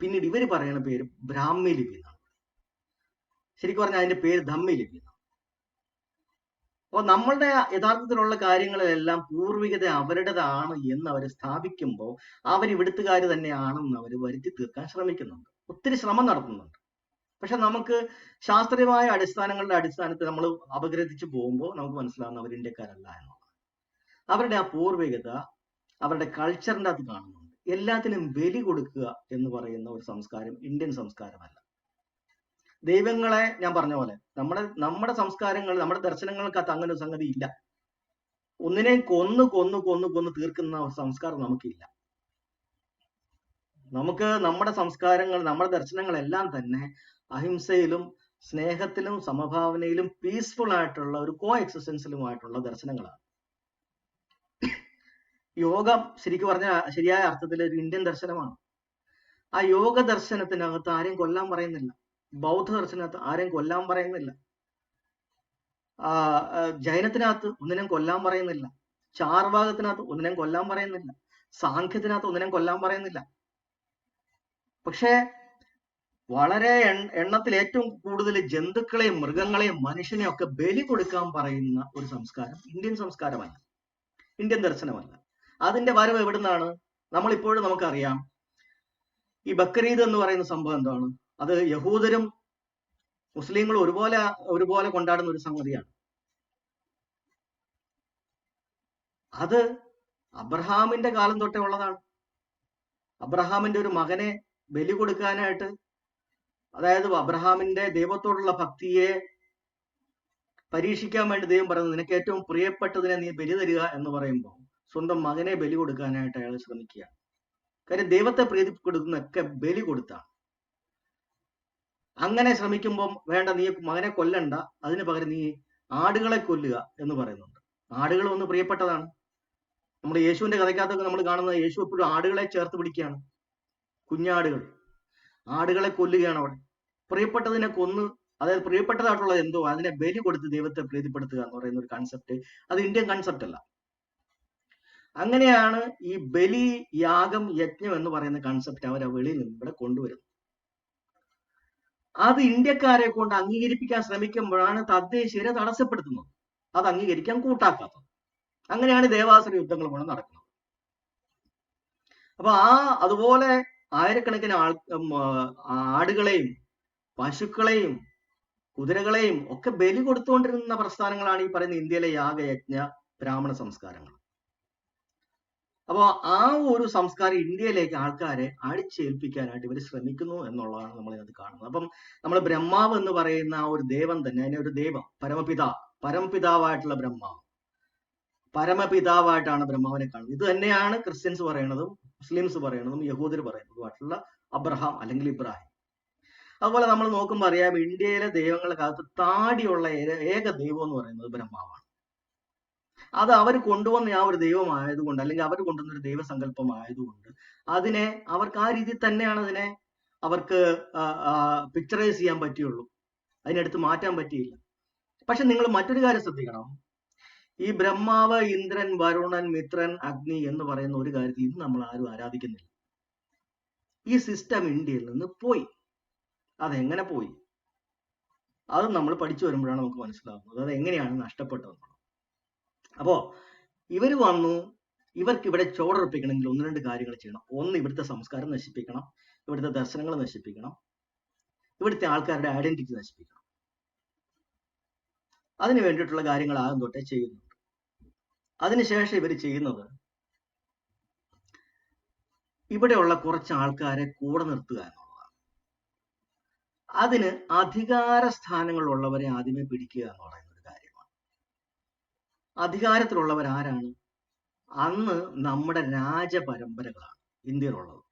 പിന്നീട് ഇവർ പറയുന്ന പേര് ബ്രാഹ്മി ലിപി എന്നാണ്. ശരിക്കും പറഞ്ഞാൽ അതിന്റെ പേര് ധമ്മി ലിപി എന്നാണ്. അപ്പോൾ നമ്മളുടെ യഥാർത്ഥത്തിലുള്ള കാര്യങ്ങളിലെല്ലാം പൂർവികത അവരുടേതാണ് എന്ന് അവർ സ്ഥാപിക്കുമ്പോൾ അവർ ഇവിടുത്തുകാർ തന്നെയാണെന്ന് അവർ വരുത്തി തീർക്കാൻ ശ്രമിക്കുന്നുണ്ട്, ഒത്തിരി ശ്രമം നടത്തുന്നുണ്ട്. പക്ഷെ നമുക്ക് ശാസ്ത്രീയമായ അടിസ്ഥാനങ്ങളുടെ അടിസ്ഥാനത്തിൽ നമ്മൾ അപഗ്രഥിച്ചു പോകുമ്പോൾ നമുക്ക് മനസ്സിലാവുന്ന അവർ ഇന്ത്യക്കാരല്ല എന്നുള്ളത്. അവരുടെ ആ പൂർവികത അവരുടെ കൾച്ചറിൻ്റെ അകത്ത് കാണുന്നുണ്ട്. എല്ലാത്തിനും ബലി കൊടുക്കുക എന്ന് പറയുന്ന ഒരു സംസ്കാരം ഇന്ത്യൻ സംസ്കാരമല്ല. ദൈവങ്ങളെ ഞാൻ പറഞ്ഞ പോലെ നമ്മുടെ സംസ്കാരങ്ങൾ, നമ്മുടെ ദർശനങ്ങൾക്കകത്ത് അങ്ങനെ ഒരു സംഗതി ഇല്ല. ഒന്നിനെയും കൊന്നു തീർക്കുന്ന ഒരു സംസ്കാരം നമുക്കില്ല. നമുക്ക് നമ്മുടെ സംസ്കാരങ്ങൾ, നമ്മുടെ ദർശനങ്ങളെല്ലാം തന്നെ അഹിംസയിലും സ്നേഹത്തിലും സമഭാവനയിലും പീസ്ഫുൾ ആയിട്ടുള്ള ഒരു കോ എക്സിസ്റ്റൻസിലുമായിട്ടുള്ള ദർശനങ്ങളാണ്. യോഗം ശരിക്കും പറഞ്ഞ ശരിയായ അർത്ഥത്തിൽ ഒരു ഇന്ത്യൻ ദർശനമാണ്. ആ യോഗ ദർശനത്തിനകത്ത് ആരെയും കൊല്ലാൻ പറയുന്നില്ല. ബൗദ്ധ ദർശനത്തിനകത്ത് ആരെയും കൊല്ലാൻ പറയുന്നില്ല. ജൈനത്തിനകത്ത് ഒന്നിനെയും കൊല്ലാൻ പറയുന്നില്ല. ചാർവാകത്തിനകത്ത് ഒന്നിനെയും കൊല്ലാൻ പറയുന്നില്ല. സാഖ്യത്തിനകത്ത് ഒന്നിനെയും കൊല്ലാൻ പറയുന്നില്ല. പക്ഷേ വളരെ എണ്ണത്തിൽ ഏറ്റവും കൂടുതൽ ജന്തുക്കളെയും മൃഗങ്ങളെയും മനുഷ്യനെയും ഒക്കെ ബലി കൊടുക്കാൻ പറയുന്ന ഒരു സംസ്കാരം ഇന്ത്യൻ സംസ്കാരമല്ല, ഇന്ത്യൻ ദർശനമല്ല. അതിന്റെ വരവ് എവിടുന്നാണ്? നമ്മളിപ്പോഴും നമുക്കറിയാം, ഈ ബക്രീദ് എന്ന് പറയുന്ന സംഭവം എന്താണ്? അത് യഹൂദരും മുസ്ലിങ്ങളും ഒരുപോലെ കൊണ്ടാടുന്ന ഒരു സംഗതിയാണ്. അത് അബ്രഹാമിന്റെ കാലം തൊട്ടേ ഉള്ളതാണ്. അബ്രഹാമിന്റെ ഒരു മകനെ ബലി കൊടുക്കാനായിട്ട്, അതായത് അബ്രഹാമിന്റെ ദൈവത്തോടുള്ള ഭക്തിയെ പരീക്ഷിക്കാൻ വേണ്ടി ദൈവം പറയുന്നത്, നിനക്ക് ഏറ്റവും പ്രിയപ്പെട്ടതിനെ നീ ബലി തരിക എന്ന് പറയുമ്പോൾ സ്വന്തം മകനെ ബലി കൊടുക്കാനായിട്ട് അയാൾ ശ്രമിക്കുകയാണ്. കാര്യം ദൈവത്തെ പ്രീതിപ്പെടുത്തുന്നൊക്കെ ബലി കൊടുത്താണ്. അങ്ങനെ ശ്രമിക്കുമ്പം വേണ്ട, നീ മകനെ കൊല്ലണ്ട, അതിന് പകരം നീ ആടുകളെ കൊല്ലുക എന്ന് പറയുന്നുണ്ട്. ആടുകൾ ഒന്ന് പ്രിയപ്പെട്ടതാണ്. നമ്മൾ യേശുവിന്റെ കഥയ്ക്കകത്തൊക്കെ നമ്മൾ കാണുന്നത് യേശു എപ്പോഴും ആടുകളെ ചേർത്ത് പിടിക്കുകയാണ്. കുഞ്ഞാടുകൾ, ആടുകളെ കൊല്ലുകയാണ് അവിടെ. പ്രിയപ്പെട്ടതിനെ കൊന്ന്, അതായത് പ്രിയപ്പെട്ടതായിട്ടുള്ള എന്തോ അതിനെ ബലി കൊടുത്ത് ദൈവത്തെ പ്രീതിപ്പെടുത്തുക എന്ന് പറയുന്ന ഒരു കൺസെപ്റ്റ്, അത് ഇന്ത്യൻ കൺസെപ്റ്റ് അല്ല. അങ്ങനെയാണ് ഈ ബലി, യാഗം, യജ്ഞം എന്ന് പറയുന്ന കൺസെപ്റ്റ് അവർ വെളിയിൽ നിന്ന് ഇവിടെ കൊണ്ടുവരുന്നത്. അത് ഇന്ത്യക്കാരെ കൊണ്ട് അംഗീകരിപ്പിക്കാൻ ശ്രമിക്കുമ്പോഴാണ് തദ്ദേശീയരെ തടസ്സപ്പെടുത്തുന്നത്, അത് അംഗീകരിക്കാൻ കൂട്ടാക്കാത്തത്. അങ്ങനെയാണ് ദേവാസുര യുദ്ധങ്ങൾ കൊണ്ട് നടക്കുന്നത്. അപ്പൊ അതുപോലെ ആയിരക്കണക്കിന് ആടുകളെയും പശുക്കളെയും കുതിരകളെയും ഒക്കെ ബലി കൊടുത്തുകൊണ്ടിരുന്ന പ്രസ്ഥാനങ്ങളാണ് ഈ പറയുന്ന ഇന്ത്യയിലെ യാഗയജ്ഞ ബ്രാഹ്മണ സംസ്കാരങ്ങൾ. അപ്പോൾ ആ ഒരു സംസ്കാരം ഇന്ത്യയിലേക്ക് ആൾക്കാരെ അടിച്ചേൽപ്പിക്കാനായിട്ട് ഇവർ ശ്രമിക്കുന്നു എന്നുള്ളതാണ് നമ്മൾ ഇതിനകത്ത് കാണുന്നത്. അപ്പം നമ്മൾ ബ്രഹ്മാവ് എന്ന് പറയുന്ന ആ ഒരു ദേവൻ തന്നെ, അതിനെ ഒരു ദൈവം, പരമപിതാവായിട്ടുള്ള ബ്രഹ്മാവ്, പരമപിതാവായിട്ടാണ് ബ്രഹ്മാവിനെ കാണുന്നത്. ഇത് തന്നെയാണ് ക്രിസ്ത്യൻസ് പറയണതും മുസ്ലിംസ് പറയണതും യഹൂദർ പറയുന്നതുമായിട്ടുള്ള അബ്രഹാം അല്ലെങ്കിൽ ഇബ്രാഹിം. അതുപോലെ നമ്മൾ നോക്കുമ്പോൾ അറിയാം, ഇന്ത്യയിലെ ദൈവങ്ങൾക്കകത്ത് താടിയുള്ള ഏക ദൈവം എന്ന് പറയുന്നത് ബ്രഹ്മാവാണ്. അത് അവർ കൊണ്ടുവന്ന ആ ഒരു ദൈവമായതുകൊണ്ട്, അല്ലെങ്കിൽ അവർ കൊണ്ടുവന്ന ഒരു ദൈവസങ്കല്പമായതുകൊണ്ട് അതിനെ അവർക്ക് ആ രീതിയിൽ തന്നെയാണ് അതിനെ അവർക്ക് പിക്ചറൈസ് ചെയ്യാൻ പറ്റിയുള്ളൂ, അതിനെടുത്ത് മാറ്റാൻ പറ്റിയില്ല. പക്ഷെ നിങ്ങൾ മറ്റൊരു കാര്യം ശ്രദ്ധിക്കണം, ഈ ബ്രഹ്മാവ്, ഇന്ദ്രൻ, വരുണൻ, മിത്രൻ, അഗ്നി എന്ന് പറയുന്ന ഒരു കാര്യത്തിൽ ഇന്ന് നമ്മൾ ആരും ആരാധിക്കുന്നില്ല. ഈ സിസ്റ്റം ഇന്ത്യയിൽ നിന്ന് പോയി. അതെങ്ങനെ പോയി? അത് നമ്മൾ പഠിച്ചു വരുമ്പോഴാണ് നമുക്ക് മനസ്സിലാവുന്നത് അത് എങ്ങനെയാണ് നഷ്ടപ്പെട്ടത്. അപ്പോ ഇവർ വന്നു, ഇവർക്ക് ഇവിടെ ചോടുറപ്പിക്കണമെങ്കിൽ ഒന്ന് രണ്ട് കാര്യങ്ങൾ ചെയ്യണം. ഒന്ന്, ഇവിടുത്തെ സംസ്കാരം നശിപ്പിക്കണം, ഇവിടുത്തെ ദർശനങ്ങൾ നശിപ്പിക്കണം, ഇവിടുത്തെ ആൾക്കാരുടെ ഐഡന്റിറ്റി നശിപ്പിക്കണം. അതിന് വേണ്ടിയിട്ടുള്ള കാര്യങ്ങൾ ആദ്യം തൊട്ടേ ചെയ്യുന്നുണ്ട്. അതിനുശേഷം ഇവർ ചെയ്യുന്നത് ഇവിടെയുള്ള കുറച്ച് ആൾക്കാരെ കൂടെ നിർത്തുക എന്നുള്ളതാണ്. അതിന് അധികാര സ്ഥാനങ്ങളുള്ളവരെ ആദ്യമേ പിടിക്കുക എന്ന് പറയുന്ന ഒരു കാര്യമാണ്. അധികാരത്തിലുള്ളവർ ആരാണ്? അന്ന് നമ്മുടെ രാജപരമ്പരകളാണ് ഇന്ത്യയിലുള്ളത്.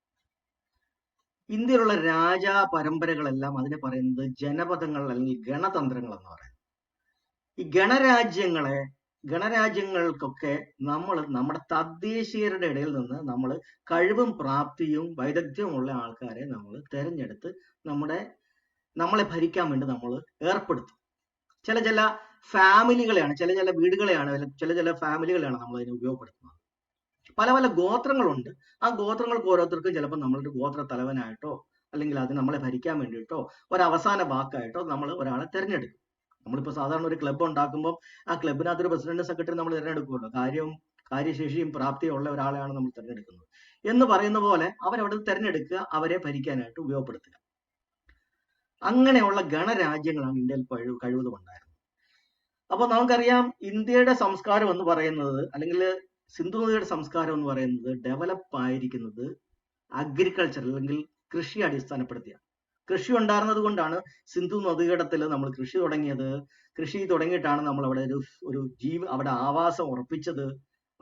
ഇന്ത്യയിലുള്ള രാജാ പരമ്പരകളെല്ലാം അതിനെ പറയുന്നത് ജനപദങ്ങൾ അല്ലെങ്കിൽ ഗണതന്ത്രങ്ങൾ എന്ന് പറയുന്നത്. ഈ ഗണരാജ്യങ്ങൾക്കൊക്കെ നമ്മുടെ തദ്ദേശീയരുടെ ഇടയിൽ നിന്ന് നമ്മൾ കഴിവും പ്രാപ്തിയും വൈദഗ്ധ്യവും ഉള്ള ആൾക്കാരെ നമ്മൾ തെരഞ്ഞെടുത്ത് നമ്മളെ ഭരിക്കാൻ വേണ്ടി നമ്മൾ ഏർപ്പെടുത്തും. ചില ഫാമിലികളെയാണ്, ചില വീടുകളെയാണ്, ചില ഫാമിലികളെയാണ് നമ്മൾ അതിനെ ഉപയോഗപ്പെടുത്തുന്നത്. പല പല ഗോത്രങ്ങളുണ്ട്. ആ ഗോത്രങ്ങൾക്ക് ഓരോരുത്തർക്കും ചിലപ്പോൾ നമ്മളൊരു ഗോത്ര തലവനായിട്ടോ അല്ലെങ്കിൽ അത് നമ്മളെ ഭരിക്കാൻ വേണ്ടിയിട്ടോ ഒരു അവസാന വാക്കായിട്ടോ നമ്മൾ ഒരാളെ തിരഞ്ഞെടുക്കും. നമ്മളിപ്പോൾ സാധാരണ ഒരു ക്ലബ്ബ് ഉണ്ടാക്കുമ്പോൾ ആ ക്ലബിനകത്തൊരു പ്രസിഡന്റ്, സെക്രട്ടറി നമ്മൾ തിരഞ്ഞെടുക്കുമല്ലോ. കാര്യശേഷിയും പ്രാപ്തിയും ഉള്ള ഒരാളെയാണ് നമ്മൾ തിരഞ്ഞെടുക്കുന്നത് എന്ന് പറയുന്ന പോലെ അവരവിടെ തിരഞ്ഞെടുക്കുക, അവരെ ഭരിക്കാനായിട്ട് ഉപയോഗപ്പെടുത്തുക. അങ്ങനെയുള്ള ഗണരാജ്യങ്ങളാണ് ഇന്ത്യയിൽ കഴിവതും ഉണ്ടായിരുന്നത്. അപ്പൊ നമുക്കറിയാം, ഇന്ത്യയുടെ സംസ്കാരം എന്ന് പറയുന്നത്, അല്ലെങ്കിൽ സിന്ധു നദിയുടെ സംസ്കാരം എന്ന് പറയുന്നത് ഡെവലപ്പ് ആയിരിക്കുന്നത് അഗ്രികൾച്ചർ അല്ലെങ്കിൽ കൃഷി അടിസ്ഥാനപ്പെടുത്തിയാണ്. കൃഷി ഉണ്ടായിരുന്നത് കൊണ്ടാണ് സിന്ധു നദീതടത്തിൽ നമ്മൾ കൃഷി തുടങ്ങിയത്. കൃഷി തുടങ്ങിയിട്ടാണ് നമ്മൾ അവിടെ അവിടെ ആവാസം ഉറപ്പിച്ചത്.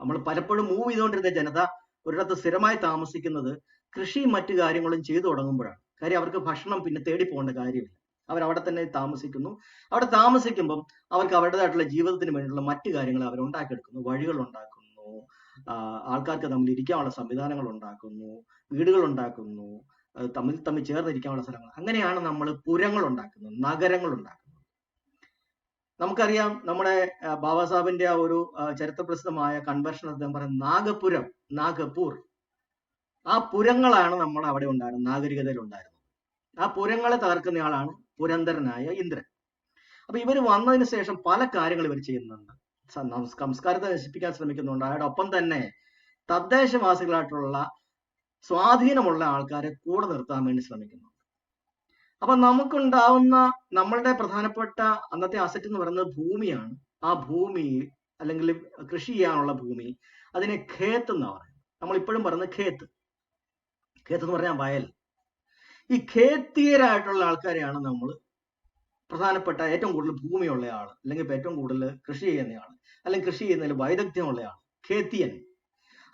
നമ്മൾ പലപ്പോഴും മൂവ് ചെയ്തുകൊണ്ടിരുന്ന ജനത ഒരിടത്ത് സ്ഥിരമായി താമസിക്കുന്നത് കൃഷിയും മറ്റു കാര്യങ്ങളും ചെയ്തു തുടങ്ങുമ്പോഴാണ്. കാര്യം അവർക്ക് ഭക്ഷണം പിന്നെ തേടി പോകേണ്ട കാര്യമില്ല, അവരവിടെ തന്നെ താമസിക്കുന്നു. അവിടെ താമസിക്കുമ്പം അവർക്ക് അവരുടേതായിട്ടുള്ള ജീവിതത്തിന് വേണ്ടിയുള്ള മറ്റു കാര്യങ്ങൾ അവർ ഉണ്ടാക്കിയെടുക്കുന്നു. വഴികൾ ഉണ്ടാക്കുന്നു, ആൾക്കാർക്ക് തമ്മിൽ ഇരിക്കാനുള്ള സംവിധാനങ്ങൾ ഉണ്ടാക്കുന്നു, വീടുകൾ ഉണ്ടാക്കുന്നു, തമ്മിൽ തമ്മിൽ ചേർന്നിരിക്കാനുള്ള സ്ഥലങ്ങൾ. അങ്ങനെയാണ് നമ്മൾ പുരങ്ങൾ ഉണ്ടാക്കുന്നത്, നഗരങ്ങൾ ഉണ്ടാക്കുന്നത്. നമുക്കറിയാം നമ്മുടെ ബാബാ സാഹിബിന്റെ ആ ഒരു ചരിത്രപ്രസിദ്ധമായ കൺവെർഷൻ അദ്ദേഹം പറയുന്നത് നാഗപുരം, നാഗപൂർ. ആ പുരങ്ങളാണ് നമ്മൾ അവിടെ ഉണ്ടായിരുന്നത്, നാഗരികതയിൽ ഉണ്ടായിരുന്നത്. ആ പുരങ്ങളെ തകർക്കുന്നയാളാണ് പുരന്ദരനായ ഇന്ദ്രൻ. അപ്പൊ ഇവർ വന്നതിന് ശേഷം പല കാര്യങ്ങൾ ഇവർ ചെയ്യുന്നുണ്ട്. സംസ്കാരത്തെ നശിപ്പിക്കാൻ ശ്രമിക്കുന്നുണ്ട്. അതോടൊപ്പം തന്നെ തദ്ദേശവാസികളായിട്ടുള്ള സ്വാധീനമുള്ള ആൾക്കാരെ കൂടെ നിർത്താൻ വേണ്ടി ശ്രമിക്കുന്നു. അപ്പൊ നമുക്കുണ്ടാവുന്ന നമ്മളുടെ പ്രധാനപ്പെട്ട അന്നത്തെ അസറ്റ് എന്ന് പറയുന്നത് ഭൂമിയാണ്. ആ ഭൂമി അല്ലെങ്കിൽ കൃഷി ചെയ്യാനുള്ള ഭൂമി, അതിനെ ഖേത്ത് എന്നാ പറയുന്നത്. നമ്മൾ ഇപ്പോഴും പറയുന്നത് ഖേത്ത്. ഖേത്ത് എന്ന് പറഞ്ഞാൽ വയൽ. ഈ ഖേത്തിയരായിട്ടുള്ള ആൾക്കാരെയാണ് നമ്മൾ പ്രധാനപ്പെട്ട ഏറ്റവും കൂടുതൽ ഭൂമിയുള്ള ആൾ, അല്ലെങ്കിൽ ഏറ്റവും കൂടുതൽ കൃഷി ചെയ്യുന്നയാൾ, അല്ലെങ്കിൽ കൃഷി ചെയ്യുന്നതിൽ വൈദഗ്ധ്യമുള്ള ആൾ, ഖേത്തിയൻ.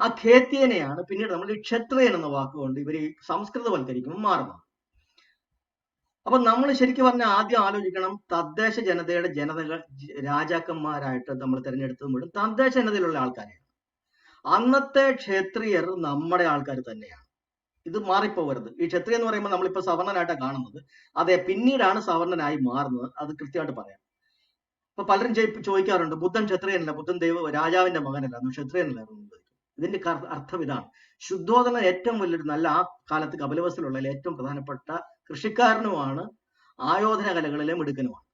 ആ ഖേത്തിയനെയാണ് പിന്നീട് നമ്മൾ ഈ ക്ഷത്രിയൻ എന്ന വാക്കുകൊണ്ട് ഇവർ സംസ്കൃതവൽക്കരിക്കുമ്പോൾ മാറുന്നത്. അപ്പൊ നമ്മൾ ശരിക്കും പറഞ്ഞാൽ ആദ്യം ആലോചിക്കണം, തദ്ദേശ ജനതയുടെ രാജാക്കന്മാരായിട്ട് നമ്മൾ തിരഞ്ഞെടുത്തത് മുഴുവൻ തദ്ദേശ ജനതയിലുള്ള ആൾക്കാരെയാണ്. അന്നത്തെ ക്ഷത്രിയർ നമ്മുടെ ആൾക്കാർ തന്നെയാണ്. ഇത് മാറിപ്പോകരുത്. ഈ ക്ഷത്രിയ എന്ന് പറയുമ്പോൾ നമ്മളിപ്പോ സവർണനായിട്ടാണ് കാണുന്നത്. അതെ, പിന്നീടാണ് സവർണനായി മാറുന്നത്. അത് കൃത്യമായിട്ട് പറയാം. ഇപ്പൊ പലരും ചോദിക്കാറുണ്ട്, ബുദ്ധൻ ക്ഷത്രിയനല്ല, ബുദ്ധൻ രാജാവിന്റെ മകനല്ല, ക്ഷത്രിയനല്ല. ഇതിന്റെ അർത്ഥം ഇതാണ്. ശുദ്ധോധനൻ ഏറ്റവും വലിയൊരു നല്ല ആ കാലത്ത് കപിലവസ്തുലുള്ള ഏറ്റവും പ്രധാനപ്പെട്ട കൃഷിക്കാരനുമാണ്, ആയോധന കലകളിലെ മിടുക്കനുമാണ്.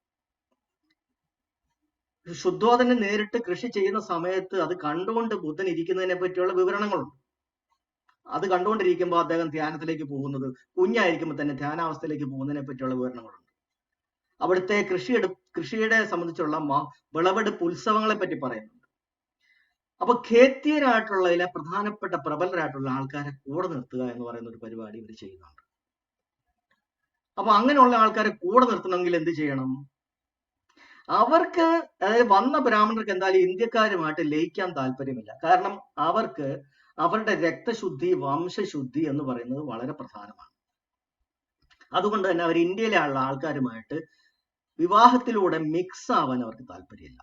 ശുദ്ധോധനൻ നേരിട്ട് കൃഷി ചെയ്യുന്ന സമയത്ത് അത് കണ്ടുകൊണ്ട് ബുദ്ധൻ ഇരിക്കുന്നതിനെ പറ്റിയുള്ള വിവരണങ്ങളുണ്ട്. അത് കണ്ടുകൊണ്ടിരിക്കുമ്പോൾ അദ്ദേഹം ധ്യാനത്തിലേക്ക് പോകുന്നത്, കുഞ്ഞായിരിക്കുമ്പോൾ തന്നെ ധ്യാനാവസ്ഥയിലേക്ക് പോകുന്നതിനെ പറ്റിയുള്ള വിവരണങ്ങളുണ്ട്. അവിടുത്തെ കൃഷിയുടെ സംബന്ധിച്ചുള്ള വിളവെടുപ്പ് ഉത്സവങ്ങളെ പറ്റി പറയുന്നുണ്ട്. അപ്പൊ ഖേത്യരായിട്ടുള്ളതിലെ പ്രധാനപ്പെട്ട പ്രബലരായിട്ടുള്ള ആൾക്കാരെ കൂടെ നിർത്തുക എന്ന് പറയുന്ന ഒരു പരിപാടി ഇവർ ചെയ്യുന്നുണ്ട്. അപ്പൊ അങ്ങനെയുള്ള ആൾക്കാരെ കൂടെ നിർത്തണമെങ്കിൽ എന്ത് ചെയ്യണം? അവർക്ക്, അതായത് വന്ന ബ്രാഹ്മണർക്ക് എന്തായാലും ഇന്ത്യക്കാരുമായിട്ട് ലയിക്കാൻ താല്പര്യമില്ല. കാരണം അവർക്ക് അവരുടെ രക്തശുദ്ധി, വംശശുദ്ധി എന്ന് പറയുന്നത് വളരെ പ്രധാനമാണ്. അതുകൊണ്ട് തന്നെ അവർ ഇന്ത്യയിലെ ഉള്ള ആൾക്കാരുമായിട്ട് വിവാഹത്തിലൂടെ മിക്സ് ആവാൻ അവർക്ക് താല്പര്യമില്ല.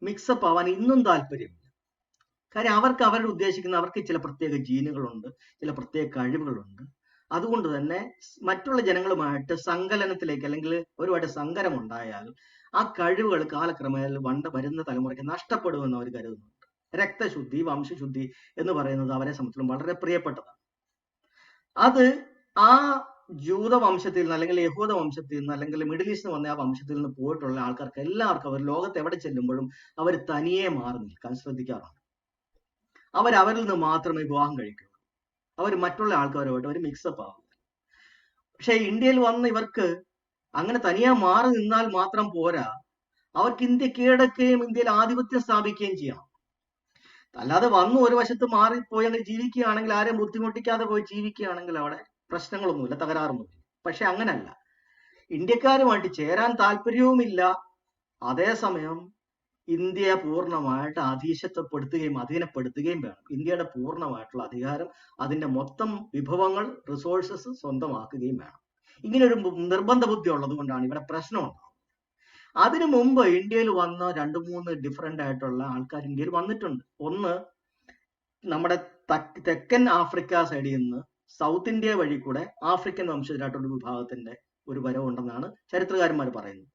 മിക്സപ്പ് ആവാൻ ഇന്നും താല്പര്യമില്ല. കാര്യം അവർ ഉദ്ദേശിക്കുന്ന, അവർക്ക് ചില പ്രത്യേക ജീനുകളുണ്ട്, ചില പ്രത്യേക കഴിവുകളുണ്ട്. അതുകൊണ്ട് തന്നെ മറ്റുള്ള ജനങ്ങളുമായിട്ട് സങ്കലനത്തിലേക്ക് അല്ലെങ്കിൽ ഒരുപാട് സങ്കരം ഉണ്ടായാൽ ആ കഴിവുകൾ കാലക്രമേണ വരുന്ന തലമുറയ്ക്ക് നഷ്ടപ്പെടുമെന്ന് അവർ കരുതുന്നുണ്ട്. രക്തശുദ്ധി, വംശശുദ്ധി എന്ന് പറയുന്നത് അവരെ സംബന്ധിച്ചിടത്തോളം വളരെ പ്രിയപ്പെട്ടതാണ്. അത് ആ ജൂത വംശത്തിൽ നിന്ന് അല്ലെങ്കിൽ യഹൂദ വംശത്തിൽ നിന്ന് അല്ലെങ്കിൽ മിഡിൽ ഈസ്റ്റ് വന്ന ആ വംശത്തിൽ നിന്ന് പോയിട്ടുള്ള ആൾക്കാർക്ക് എല്ലാവർക്കും അവർ ലോകത്ത് എവിടെ ചെല്ലുമ്പോഴും അവർ തനിയെ മാറി നിൽക്കാൻ ശ്രദ്ധിക്കാറുണ്ട്. അവരിൽ നിന്ന് മാത്രമേ വിവാഹം കഴിക്കൂ. അവർ മറ്റുള്ള ആൾക്കാരുമായിട്ട് അവർ മിക്സപ്പ് ആവും. പക്ഷെ ഇന്ത്യയിൽ വന്ന് ഇവർക്ക് അങ്ങനെ തനിയെ മാറി നിന്നാൽ മാത്രം പോരാ, അവർക്ക് ഇന്ത്യ കീഴടക്കുകയും ഇന്ത്യയിൽ ആധിപത്യം സ്ഥാപിക്കുകയും ചെയ്യണം. അല്ലാതെ വന്നു ഒരു വശത്ത് മാറിപ്പോയി അങ്ങനെ ജീവിക്കുകയാണെങ്കിൽ, ആരെയും ബുദ്ധിമുട്ടിക്കാതെ പോയി ജീവിക്കുകയാണെങ്കിൽ അവിടെ പ്രശ്നങ്ങളൊന്നുമില്ല, തകരാറൊന്നുമില്ല. പക്ഷെ അങ്ങനല്ല. ഇന്ത്യക്കാരുമായിട്ട് ചേരാൻ താല്പര്യവുമില്ല, അതേസമയം ഇന്ത്യയെ പൂർണ്ണമായിട്ട് അധീശത്വപ്പെടുത്തുകയും അധീനപ്പെടുത്തുകയും വേണം. ഇന്ത്യയുടെ പൂർണ്ണമായിട്ടുള്ള അധികാരം, അതിന്റെ മൊത്തം വിഭവങ്ങൾ, റിസോഴ്സസ് സ്വന്തമാക്കുകയും വേണം. ഇങ്ങനൊരു നിർബന്ധ ബുദ്ധി ഉള്ളത് കൊണ്ടാണ് ഇവിടെ പ്രശ്നമുണ്ടാകുന്നത്. അതിനു മുമ്പ് ഇന്ത്യയിൽ വന്ന 2-3 ഡിഫറെന്റ് ആയിട്ടുള്ള ആൾക്കാർ ഇന്ത്യയിൽ വന്നിട്ടുണ്ട്. ഒന്ന്, നമ്മുടെ തെക്കൻ ആഫ്രിക്ക സൈഡിൽ നിന്ന് സൗത്ത് ഇന്ത്യ വഴി കൂടെ ആഫ്രിക്കൻ വംശജരായിട്ടുള്ള വിഭാഗത്തിന്റെ ഒരു വരവുണ്ടെന്നാണ് ചരിത്രകാരന്മാർ പറയുന്നത്.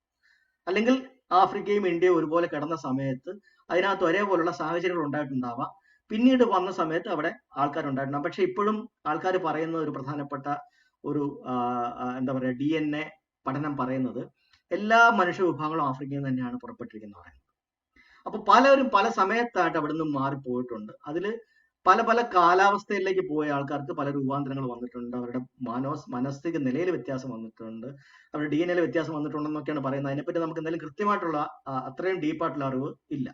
അല്ലെങ്കിൽ ആഫ്രിക്കയും ഇന്ത്യയും ഒരുപോലെ കിടന്ന സമയത്ത് അതിനകത്ത് ഒരേപോലുള്ള സാഹചര്യങ്ങൾ ഉണ്ടായിട്ടുണ്ടാവാം. പിന്നീട് വന്ന സമയത്ത് അവിടെ ആൾക്കാരുണ്ടായിട്ടുണ്ടാകും. പക്ഷെ ഇപ്പോഴും ആൾക്കാർ പറയുന്ന ഒരു പ്രധാനപ്പെട്ട ഒരു എന്താ പറയുക, DNA പഠനം പറയുന്നത് എല്ലാ മനുഷ്യ വിഭാഗങ്ങളും ആഫ്രിക്കയിൽ തന്നെയാണ് പുറപ്പെട്ടിരിക്കുന്നത് പറയുന്നത്. അപ്പൊ പലരും പല സമയത്തായിട്ട് അവിടെ നിന്ന് മാറിപ്പോയിട്ടുണ്ട്. അതിൽ പല പല കാലാവസ്ഥയിലേക്ക് പോയ ആൾക്കാർക്ക് പല രൂപാന്തരങ്ങൾ വന്നിട്ടുണ്ട്. അവരുടെ മാനസിക നിലയിൽ വ്യത്യാസം വന്നിട്ടുണ്ട്, അവരുടെ DNA വ്യത്യാസം വന്നിട്ടുണ്ടെന്നൊക്കെയാണ് പറയുന്നത്. അതിനെപ്പറ്റി നമുക്ക് എന്തായാലും കൃത്യമായിട്ടുള്ള അത്രയും ഡീപ്പായിട്ടുള്ള അറിവ് ഇല്ല.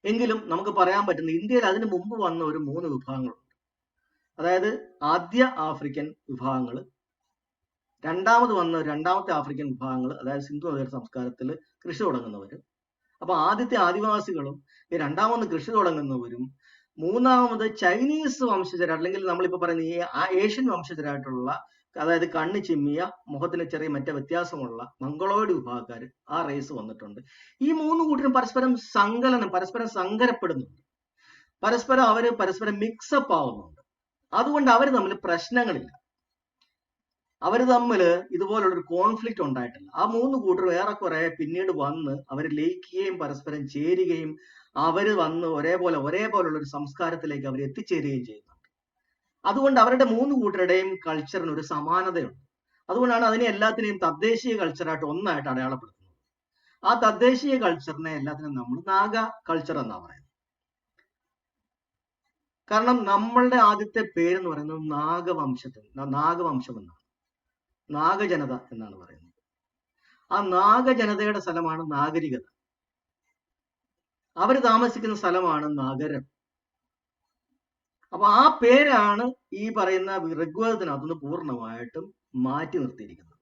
എങ്കിലും നമുക്ക് പറയാൻ പറ്റുന്ന, ഇന്ത്യയിൽ അതിന് മുമ്പ് വന്ന ഒരു 3 വിഭാഗങ്ങളുണ്ട്. അതായത് ആദ്യ ആഫ്രിക്കൻ വിഭാഗങ്ങൾ, രണ്ടാമത് വന്ന രണ്ടാമത്തെ ആഫ്രിക്കൻ വിഭാഗങ്ങൾ, അതായത് സിന്ധു നദീതട സംസ്കാരത്തിൽ കൃഷി തുടങ്ങുന്നവർ. അപ്പൊ ആദ്യത്തെ ആദിവാസികളും ഈ രണ്ടാമത് കൃഷി തുടങ്ങുന്നവരും മൂന്നാമത് ചൈനീസ് വംശജരായിട്ട്, അല്ലെങ്കിൽ നമ്മളിപ്പോ പറയുന്ന ഈ ഏഷ്യൻ വംശജരായിട്ടുള്ള, അതായത് കണ്ണ് ചിമ്മിയ, മുഖത്തിന് ചെറിയ മറ്റേ വ്യത്യാസമുള്ള മംഗളോയിഡ് വിഭാഗക്കാർ, ആ റേസ് വന്നിട്ടുണ്ട്. ഈ 3 കൂട്ടരും പരസ്പരം സങ്കരപ്പെടുന്നുണ്ട്, പരസ്പരം മിക്സപ്പ് ആവുന്നുണ്ട്. അതുകൊണ്ട് അവർ തമ്മിൽ പ്രശ്നങ്ങളില്ല, അവർ തമ്മിൽ ഇതുപോലുള്ളൊരു കോൺഫ്ലിക്റ്റ് ഉണ്ടായിട്ടില്ല. ആ മൂന്ന് കൂട്ടർ ഏറെക്കുറെ പിന്നീട് വന്ന് അവർ ലയിക്കുകയും പരസ്പരം ചേരുകയും അവർ വന്ന് ഒരേപോലുള്ള ഒരു സംസ്കാരത്തിലേക്ക് അവർ എത്തിച്ചേരുകയും ചെയ്യുന്നുണ്ട്. അതുകൊണ്ട് അവരുടെ മൂന്ന് കൂട്ടരുടെയും കൾച്ചറിന് ഒരു സമാനതയുണ്ട്. അതുകൊണ്ടാണ് അതിനെ എല്ലാത്തിനെയും തദ്ദേശീയ കൾച്ചറായിട്ട് ഒന്നായിട്ട് അടയാളപ്പെടുത്തുന്നത്. ആ തദ്ദേശീയ കൾച്ചറിനെ എല്ലാത്തിനും നമ്മൾ നാഗ കൾച്ചർ എന്നാ പറയുന്നത്. കാരണം നമ്മളുടെ ആദ്യത്തെ പേരെന്ന് പറയുന്നത് നാഗവംശം എന്നാണ്, നാഗജനത എന്നാണ് പറയുന്നത്. ആ നാഗജനതയുടെ സ്ഥലമാണ് നാഗരികത. അവർ താമസിക്കുന്ന സ്ഥലമാണ് നഗരം. അപ്പൊ ആ പേരാണ് ഈ പറയുന്ന ഋഗ്വേദത്തിനകത്തുനിന്ന് പൂർണ്ണമായിട്ടും മാറ്റി നിർത്തിയിരിക്കുന്നത്.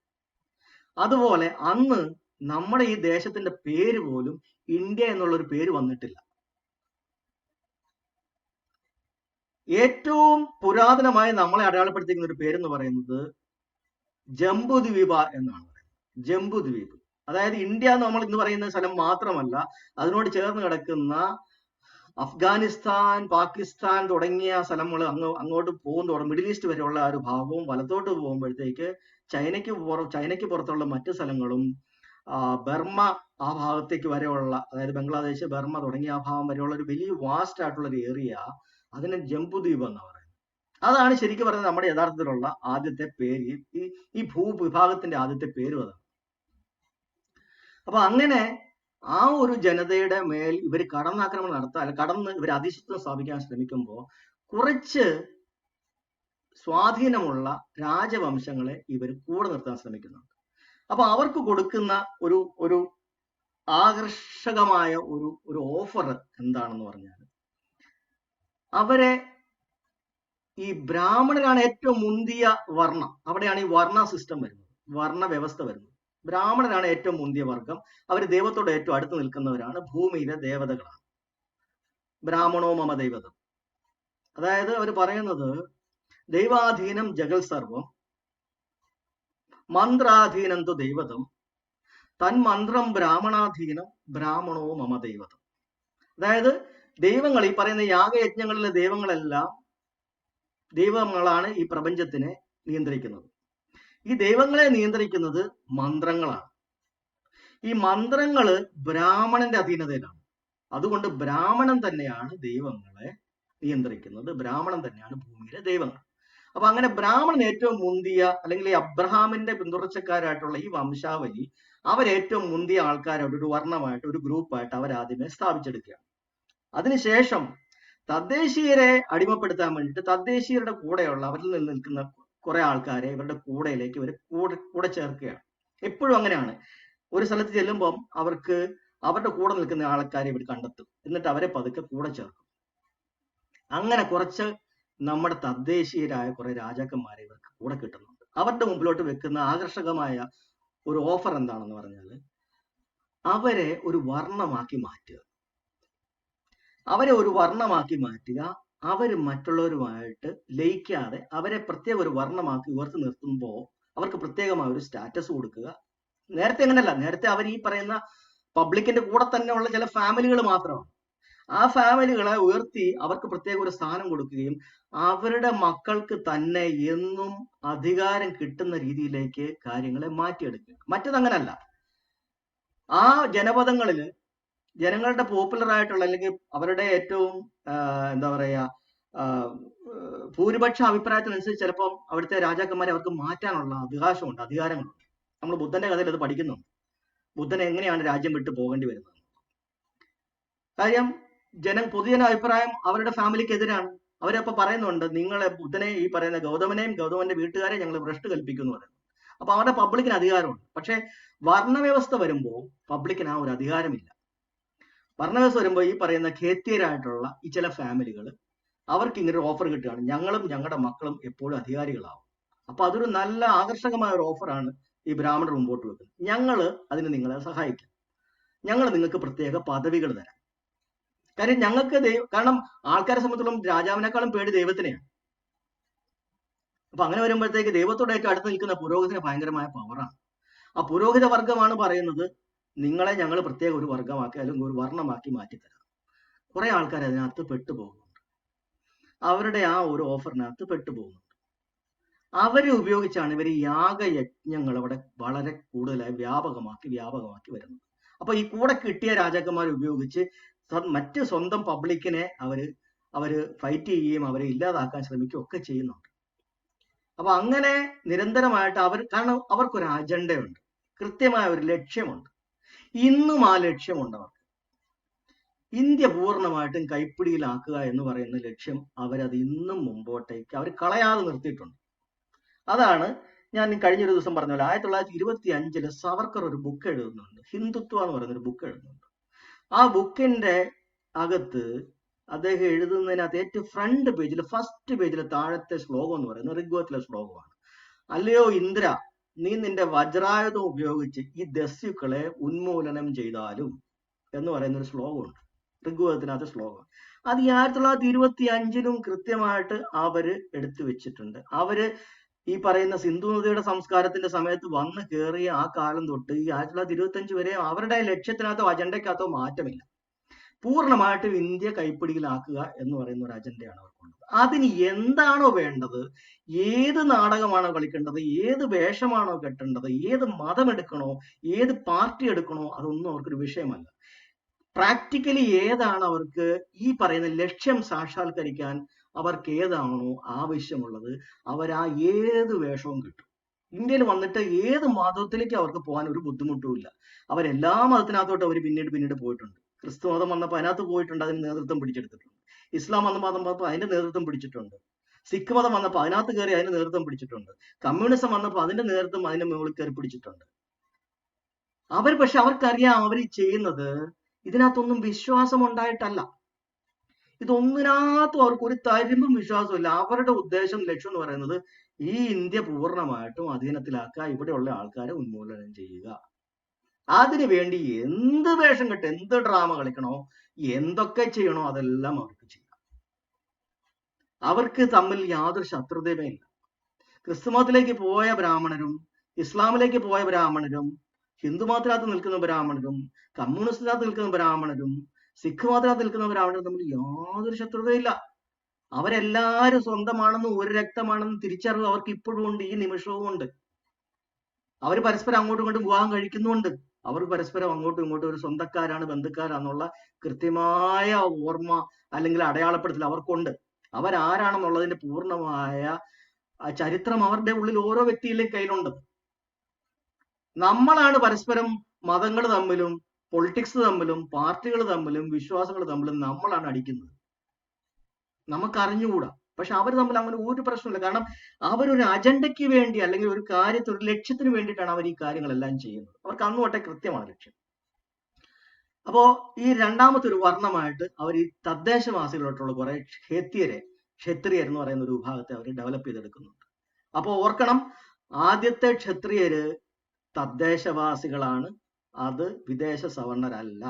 അതുപോലെ അന്ന് നമ്മുടെ ഈ ദേശത്തിന്റെ പേര് പോലും ഇന്ത്യ എന്നുള്ളൊരു പേര് വന്നിട്ടില്ല. ഏറ്റവും പുരാതനമായി നമ്മളെ അടയാളപ്പെടുത്തിയിരിക്കുന്ന ഒരു പേരെന്ന് പറയുന്നത് ജംബുദ്വീപ എന്നാണ് പറയുന്നത്. ജംബുദ്വീപ്, അതായത് ഇന്ത്യ എന്ന് നമ്മൾ ഇന്ന് പറയുന്ന സ്ഥലം മാത്രമല്ല, അതിനോട് ചേർന്ന് കിടക്കുന്ന അഫ്ഗാനിസ്ഥാൻ, പാകിസ്ഥാൻ തുടങ്ങിയ സ്ഥലങ്ങൾ അങ്ങോട്ട് പോകുന്നതോടെ മിഡിൽ ഈസ്റ്റ് വരെയുള്ള ആ ഒരു ഭാഗവും വലത്തോട്ട് പോകുമ്പോഴത്തേക്ക് ചൈനയ്ക്ക് പുറത്തുള്ള മറ്റു സ്ഥലങ്ങളും ബർമ്മ ആ ഭാഗത്തേക്ക് വരെയുള്ള, അതായത് ബംഗ്ലാദേശ്, ബർമ്മ തുടങ്ങിയ ആ ഭാഗം വരെയുള്ള ഒരു വലിയ വാസ്റ്റ് ആയിട്ടുള്ള ഒരു ഏരിയ, അതിനെ ജംബുദ്വീപ് എന്ന് പറയുന്നത്. അതാണ് ശരിക്കും പറയുന്നത് നമ്മുടെ യഥാർത്ഥത്തിലുള്ള ആദ്യത്തെ പേര്, ഈ ഭൂവിഭാഗത്തിന്റെ ആദ്യത്തെ പേരും അതാണ്. അപ്പൊ അങ്ങനെ ആ ഒരു ജനതയുടെ മേൽ ഇവർ കടന്നാക്രമണം കടന്ന് ഇവർ അധിശത്വം സ്ഥാപിക്കാൻ ശ്രമിക്കുമ്പോൾ കുറച്ച് സ്വാധീനമുള്ള രാജവംശങ്ങളെ ഇവർ കൂടെ നിർത്താൻ ശ്രമിക്കുന്നുണ്ട്. അപ്പൊ അവർക്ക് കൊടുക്കുന്ന ഒരു ആകർഷകമായ ഒരു ഓഫർ എന്താണെന്ന് പറഞ്ഞാൽ, അവരെ ഈ ബ്രാഹ്മണരാണ് ഏറ്റവും മുന്തിയ വർണ്ണം, അവിടെയാണ് ഈ വർണ്ണ സിസ്റ്റം വരുന്നത്, വർണ്ണ വ്യവസ്ഥ വരുന്നത്. ബ്രാഹ്മണരാണ് ഏറ്റവും മുന്തിയ വർഗം, അവർ ദൈവത്തോട് ഏറ്റവും അടുത്ത് നിൽക്കുന്നവരാണ്, ഭൂമിയിലെ ദേവതകളാണ്. ബ്രാഹ്മണോ മമ ദൈവതം, അതായത് അവർ പറയുന്നത് ദൈവാധീനം ജഗൽ സർവം, മന്ത്രാധീനം തു ദൈവതം, തന്മന്ത്രം ബ്രാഹ്മണാധീനം, ബ്രാഹ്മണോ മമ ദൈവതം. അതായത് ദൈവങ്ങൾ, ഈ പറയുന്ന യാഗയജ്ഞങ്ങളിലെ ദൈവങ്ങളാണ് ഈ പ്രപഞ്ചത്തിനെ നിയന്ത്രിക്കുന്നത്. ഈ ദൈവങ്ങളെ നിയന്ത്രിക്കുന്നത് മന്ത്രങ്ങളാണ്. ഈ മന്ത്രങ്ങള് ബ്രാഹ്മണന്റെ അധീനതയിലാണ്. അതുകൊണ്ട് ബ്രാഹ്മണൻ തന്നെയാണ് ദൈവങ്ങളെ നിയന്ത്രിക്കുന്നത്, ബ്രാഹ്മണൻ തന്നെയാണ് ഭൂമിയിലെ ദൈവങ്ങൾ. അപ്പൊ അങ്ങനെ ബ്രാഹ്മണൻ ഏറ്റവും മുന്തിയ, അല്ലെങ്കിൽ ഈ അബ്രഹാമിന്റെ പിന്തുടർച്ചക്കാരായിട്ടുള്ള ഈ വംശാവലി അവരേറ്റവും മുന്തിയ ആൾക്കാരായിട്ട് ഒരു വർണ്ണമായിട്ട്, ഒരു ഗ്രൂപ്പായിട്ട് അവരാദ്യമേ സ്ഥാപിച്ചെടുക്കുകയാണ്. അതിനുശേഷം തദ്ദേശീയരെ അടിമപ്പെടുത്താൻ വേണ്ടിയിട്ട് തദ്ദേശീയരുടെ കൂടെയുള്ള, അവരിൽ നിന്ന് നിൽക്കുന്ന കുറെ ആൾക്കാരെ ഇവരുടെ കൂടെയിലേക്ക് ഇവർ കൂടെ ചേർക്കുകയാണ്. എപ്പോഴും അങ്ങനെയാണ്. ഒരു സ്ഥലത്ത് ചെല്ലുമ്പം അവരുടെ കൂടെ നിൽക്കുന്ന ആൾക്കാരെ ഇവർ കണ്ടെത്തും, എന്നിട്ട് അവരെ പതുക്കെ കൂടെ ചേർക്കും. അങ്ങനെ കുറച്ച് നമ്മുടെ തദ്ദേശീയരായ കുറെ രാജാക്കന്മാരെ ഇവർക്ക് കൂടെ കിട്ടുന്നുണ്ട്. അവരുടെ മുമ്പിലോട്ട് വെക്കുന്ന ആകർഷകമായ ഒരു ഓഫർ എന്താണെന്ന് പറഞ്ഞാൽ, അവരെ ഒരു വർണ്ണമാക്കി മാറ്റുക. അവരെ ഒരു വർണ്ണമാക്കി മാറ്റുക, അവർ മറ്റുള്ളവരുമായിട്ട് ലയിക്കാതെ അവരെ പ്രത്യേക ഒരു വർണ്ണമാക്കി ഉയർത്തി നിർത്തുമ്പോൾ അവർക്ക് പ്രത്യേകമായ ഒരു സ്റ്റാറ്റസ് കൊടുക്കുക. നേരത്തെ അങ്ങനെയല്ല, നേരത്തെ അവർ ഈ പറയുന്ന പബ്ലിക്കിന്റെ കൂടെ തന്നെ ഉള്ള ചില ഫാമിലികൾ മാത്രമാണ്. ആ ഫാമിലികളെ ഉയർത്തി അവർക്ക് പ്രത്യേക ഒരു സ്ഥാനം കൊടുക്കുകയും അവരുടെ മക്കൾക്ക് തന്നെ എന്നും അധികാരം കിട്ടുന്ന രീതിയിലേക്ക് കാര്യങ്ങളെ മാറ്റിയെടുക്കുക. മറ്റതങ്ങനല്ല. ആ ജനപദങ്ങളില് ജനങ്ങളുടെ പോപ്പുലർ ആയിട്ടുള്ള, അല്ലെങ്കിൽ അവരുടെ ഏറ്റവും എന്താ പറയാ, ഭൂരിപക്ഷ അഭിപ്രായത്തിനനുസരിച്ച് ചിലപ്പം അവിടുത്തെ രാജാക്കന്മാരെ അവർക്ക് മാറ്റാനുള്ള അവകാശമുണ്ട്, അധികാരങ്ങളുണ്ട്. നമ്മൾ ബുദ്ധന്റെ കഥയിൽ അത് പഠിക്കുന്നുണ്ട്. ബുദ്ധൻ എങ്ങനെയാണ് രാജ്യം വിട്ടു പോകേണ്ടി വരുന്നത്. കാര്യം പൊതുജന അഭിപ്രായം അവരുടെ ഫാമിലിക്ക് എതിരാണ്. അവരപ്പോ പറയുന്നുണ്ട്, നിങ്ങളെ ബുദ്ധനെ, ഈ പറയുന്ന ഗൗതമനെയും ഗൗതമന്റെ വീട്ടുകാരെയും ഞങ്ങൾ ഭ്രഷ്ട് കൽപ്പിക്കുന്നു പറയുന്നത്. അപ്പൊ അവരുടെ പബ്ലിക്കിന് അധികാരമുണ്ട്. പക്ഷെ വർണ്ണവ്യവസ്ഥ വരുമ്പോൾ പബ്ലിക്കിന് ആ ഒരു അധികാരമില്ല. വർണ്ണവ്യവസ്ഥ വരുമ്പോൾ ഈ പറയുന്ന ഖേത്യരായിട്ടുള്ള ഈ ചില ഫാമിലികൾ അവർക്ക് ഇങ്ങനെ ഒരു ഓഫർ കിട്ടുകയാണ്, ഞങ്ങളും ഞങ്ങളുടെ മക്കളും എപ്പോഴും അധികാരികളാവും. അപ്പൊ അതൊരു നല്ല ആകർഷകമായ ഒരു ഓഫറാണ് ഈ ബ്രാഹ്മണർ മുമ്പോട്ട് വെക്കുന്നത്. ഞങ്ങൾ അതിന് നിങ്ങളെ സഹായിക്കാം, ഞങ്ങൾ നിങ്ങൾക്ക് പ്രത്യേക പദവികൾ തരാം. കാര്യം ഞങ്ങൾക്ക് കാരണം ആൾക്കാരെ സംബന്ധിച്ചിടത്തോളം രാജാവിനേക്കാളും പേടി ദൈവത്തിനെയാണ്. അപ്പൊ അങ്ങനെ വരുമ്പോഴത്തേക്ക് ദൈവത്തോടൊക്കെ അടുത്ത് നിൽക്കുന്ന പുരോഹിതന് ഭയങ്കരമായ പവറാണ്. ആ പുരോഹിത വർഗമാണ് പറയുന്നത്, നിങ്ങളെ ഞങ്ങൾ പ്രത്യേക ഒരു വർഗമാക്കി അല്ലെങ്കിൽ ഒരു വർണ്ണമാക്കി മാറ്റിത്തരാം. കുറെ ആൾക്കാർ അതിനകത്ത് പെട്ടുപോകുന്നുണ്ട്. അവരുടെ ആ ഒരു ഓഫറിനകത്ത് പെട്ടുപോകുന്നുണ്ട്. അവരെ ഉപയോഗിച്ചാണ് ഇവർ യാഗയജ്ഞങ്ങൾ അവിടെ വളരെ കൂടുതലായി വ്യാപകമാക്കി വരുന്നത്. അപ്പൊ ഈ കൂടെ കിട്ടിയ രാജാക്കന്മാരെ ഉപയോഗിച്ച് മറ്റ് സ്വന്തം പബ്ലിക്കിനെ അവര് ഫൈറ്റ് ചെയ്യുകയും അവരെ ഇല്ലാതാക്കാൻ ശ്രമിക്കുകയും ഒക്കെ ചെയ്യുന്നുണ്ട്. അപ്പൊ അങ്ങനെ നിരന്തരമായിട്ട് കാരണം അവർക്കൊരു അജണ്ടയുണ്ട്, കൃത്യമായ ഒരു ലക്ഷ്യമുണ്ട്. ഇന്നും ആ ലക്ഷ്യമുണ്ട് അവർക്ക്. ഇന്ത്യ പൂർണ്ണമായിട്ടും കൈപ്പിടിയിലാക്കുക എന്ന് പറയുന്ന ലക്ഷ്യം അവരത് ഇന്നും മുമ്പോട്ടേക്ക് അവർ കളയാതെ നിർത്തിയിട്ടുണ്ട്. അതാണ് ഞാൻ കഴിഞ്ഞൊരു ദിവസം പറഞ്ഞ പോലെ 1925 സവർക്കർ ഒരു ബുക്ക് എഴുതുന്നുണ്ട്, ഹിന്ദുത്വ എന്ന് പറയുന്ന ഒരു ബുക്ക് എഴുതുന്നുണ്ട്. ആ ബുക്കിന്റെ അകത്ത് അദ്ദേഹം എഴുതുന്നതിനകത്ത് ഏറ്റവും ഫ്രണ്ട് പേജിൽ ഫസ്റ്റ് പേജിലെ താഴത്തെ ശ്ലോകം എന്ന് പറയുന്നത് ഋഗ്വേദത്തിലെ ശ്ലോകമാണ്. അല്ലയോ ഇന്ദ്ര, നീ നിന്റെ വജ്രായുധം ഉപയോഗിച്ച് ഈ ദസ്യുക്കളെ ഉന്മൂലനം ചെയ്താലും എന്ന് പറയുന്ന ഒരു ശ്ലോകമുണ്ട്, ഋഗ്വേദത്തിനകത്ത് ശ്ലോകം. അത് ഈ 1925 കൃത്യമായിട്ട് അവര് എടുത്തു വെച്ചിട്ടുണ്ട്. അവര് ഈ പറയുന്ന സിന്ധു നദിയുടെ സംസ്കാരത്തിന്റെ സമയത്ത് വന്ന് കയറിയ ആ കാലം തൊട്ട് ഈ 1925 വരെ അവരുടെ ലക്ഷ്യത്തിനകത്തോ അജണ്ടയ്ക്കകത്തോ മാറ്റമില്ല. പൂർണ്ണമായിട്ടും ഇന്ത്യ കൈപ്പിടിയിലാക്കുക എന്ന് പറയുന്ന ഒരു അജണ്ടയാണ് അവർക്കുള്ളത്. അതിന് എന്താണോ വേണ്ടത്, ഏത് നാടകമാണോ കളിക്കേണ്ടത്, ഏത് വേഷമാണോ കെട്ടേണ്ടത്, ഏത് മതം എടുക്കണോ, ഏത് പാർട്ടി എടുക്കണോ, അതൊന്നും അവർക്കൊരു വിഷയമല്ല. പ്രാക്ടിക്കലി ഏതാണ് അവർക്ക് ഈ പറയുന്ന ലക്ഷ്യം സാക്ഷാത്കരിക്കാൻ അവർക്ക് ഏതാണോ ആവശ്യമുള്ളത്, അവരാ ഏത് വേഷവും കിട്ടും. ഇന്ത്യയിൽ വന്നിട്ട് ഏത് മതത്തിലേക്ക് അവർക്ക് പോകാൻ ഒരു ബുദ്ധിമുട്ടുമില്ല. അവരെല്ലാ മതത്തിനകത്തോട്ട് അവർ പിന്നീട് പോയിട്ടുണ്ട്. ക്രിസ്തു മതം വന്നപ്പോൾ അതിനകത്ത് പോയിട്ടുണ്ട്, അതിന് നേതൃത്വം പിടിച്ചെടുത്തിട്ടുണ്ട്. ഇസ്ലാം മതം വന്നപ്പോൾ അതിന്റെ നേതൃത്വം പിടിച്ചിട്ടുണ്ട്. സിഖ് മതം വന്നപ്പോൾ അതിനകത്ത് കയറി അതിന്റെ നേതൃത്വം പിടിച്ചിട്ടുണ്ട്. കമ്മ്യൂണിസം വന്നപ്പോൾ അതിന്റെ നേതൃത്വം അതിന്റെ മുകളിൽ കയറി പിടിച്ചിട്ടുണ്ട്. പക്ഷെ അവർക്കറിയാം അവർ ചെയ്യുന്നത് ഇതിനകത്തൊന്നും വിശ്വാസം ഉണ്ടായിട്ടല്ല. ഇതൊന്നിനകത്തും അവർക്ക് ഒരു തരിമ്പും വിശ്വാസമില്ല. അവരുടെ ഉദ്ദേശം, ലക്ഷ്യം എന്ന് പറയുന്നത് ഈ ഇന്ത്യ പൂർണ്ണമായിട്ടും അധീനത്തിലാക്കുക, ഇവിടെയുള്ള ആൾക്കാരെ ഉന്മൂലനം ചെയ്യുക. അതിനു വേണ്ടി എന്ത് വേഷം കെട്ട്, എന്ത് ഡ്രാമ കളിക്കണോ, എന്തൊക്കെ ചെയ്യണോ അതെല്ലാം അവർക്ക് ചെയ്യാം. അവർക്ക് തമ്മിൽ യാതൊരു ശത്രുതയുമേ ഇല്ല. ക്രിസ്തുമതത്തിലേക്ക് പോയ ബ്രാഹ്മണരും ഇസ്ലാമിലേക്ക് പോയ ബ്രാഹ്മണരും ഹിന്ദു മതത്തിനകത്ത് നിൽക്കുന്ന ബ്രാഹ്മണരും കമ്മ്യൂണിസ്റ്റിനകത്ത് നിൽക്കുന്ന ബ്രാഹ്മണരും സിഖ് മതത്തിനകത്ത് നിൽക്കുന്ന ബ്രാഹ്മണരും തമ്മിൽ യാതൊരു ശത്രുതയില്ല. അവരെല്ലാവരും സ്വന്തമാണെന്നും ഒരു രക്തമാണെന്നും തിരിച്ചറിവ് അവർക്ക് ഇപ്പോഴും ഉണ്ട്, ഈ നിമിഷവും ഉണ്ട്. അവർ പരസ്പരം അങ്ങോട്ടും ഇങ്ങോട്ടും വിവാഹം കഴിക്കുന്നുണ്ട്. അവർ പരസ്പരം അങ്ങോട്ടും ഇങ്ങോട്ടും ഒരു സ്വന്തക്കാരാണ്, ബന്ധുക്കാരാന്നുള്ള കൃത്യമായ ഓർമ്മ അല്ലെങ്കിൽ അടയാളപ്പെടുത്തൽ അവർക്കുണ്ട്. അവരാരാണെന്നുള്ളതിന്റെ പൂർണ്ണമായ ചരിത്രം അവരുടെ ഉള്ളിൽ ഓരോ വ്യക്തിയിലെയും കയ്യിലുണ്ട്. നമ്മളാണ് പരസ്പരം മതങ്ങൾ തമ്മിലും പൊളിറ്റിക്സ് തമ്മിലും പാർട്ടികൾ തമ്മിലും വിശ്വാസങ്ങൾ തമ്മിലും നമ്മളാണ് അടിക്കുന്നത്. നമുക്കറിഞ്ഞുകൂടാ. പക്ഷെ അവർ തമ്മിൽ അങ്ങനെ ഒരു പ്രശ്നമില്ല. കാരണം അവരൊരു അജണ്ടയ്ക്ക് വേണ്ടി അല്ലെങ്കിൽ ഒരു കാര്യത്തിന്, ഒരു ലക്ഷ്യത്തിന് വേണ്ടിയിട്ടാണ് അവർ ഈ കാര്യങ്ങളെല്ലാം ചെയ്യുന്നത്. അവർക്ക് അന്ന് തൊട്ടേ കൃത്യമാണ് ലക്ഷ്യം. അപ്പോ ഈ രണ്ടാമത്തെ ഒരു വർണ്ണമായിട്ട് അവർ ഈ തദ്ദേശവാസികളായിട്ടുള്ള കുറെ ക്ഷത്രിയർ എന്ന് പറയുന്ന ഒരു വിഭാഗത്തെ അവർ ഡെവലപ്പ് ചെയ്തെടുക്കുന്നുണ്ട്. അപ്പോ ഓർക്കണം, ആദ്യത്തെ ക്ഷത്രിയര് തദ്ദേശവാസികളാണ്, അത് വിദേശ സവർണരല്ല.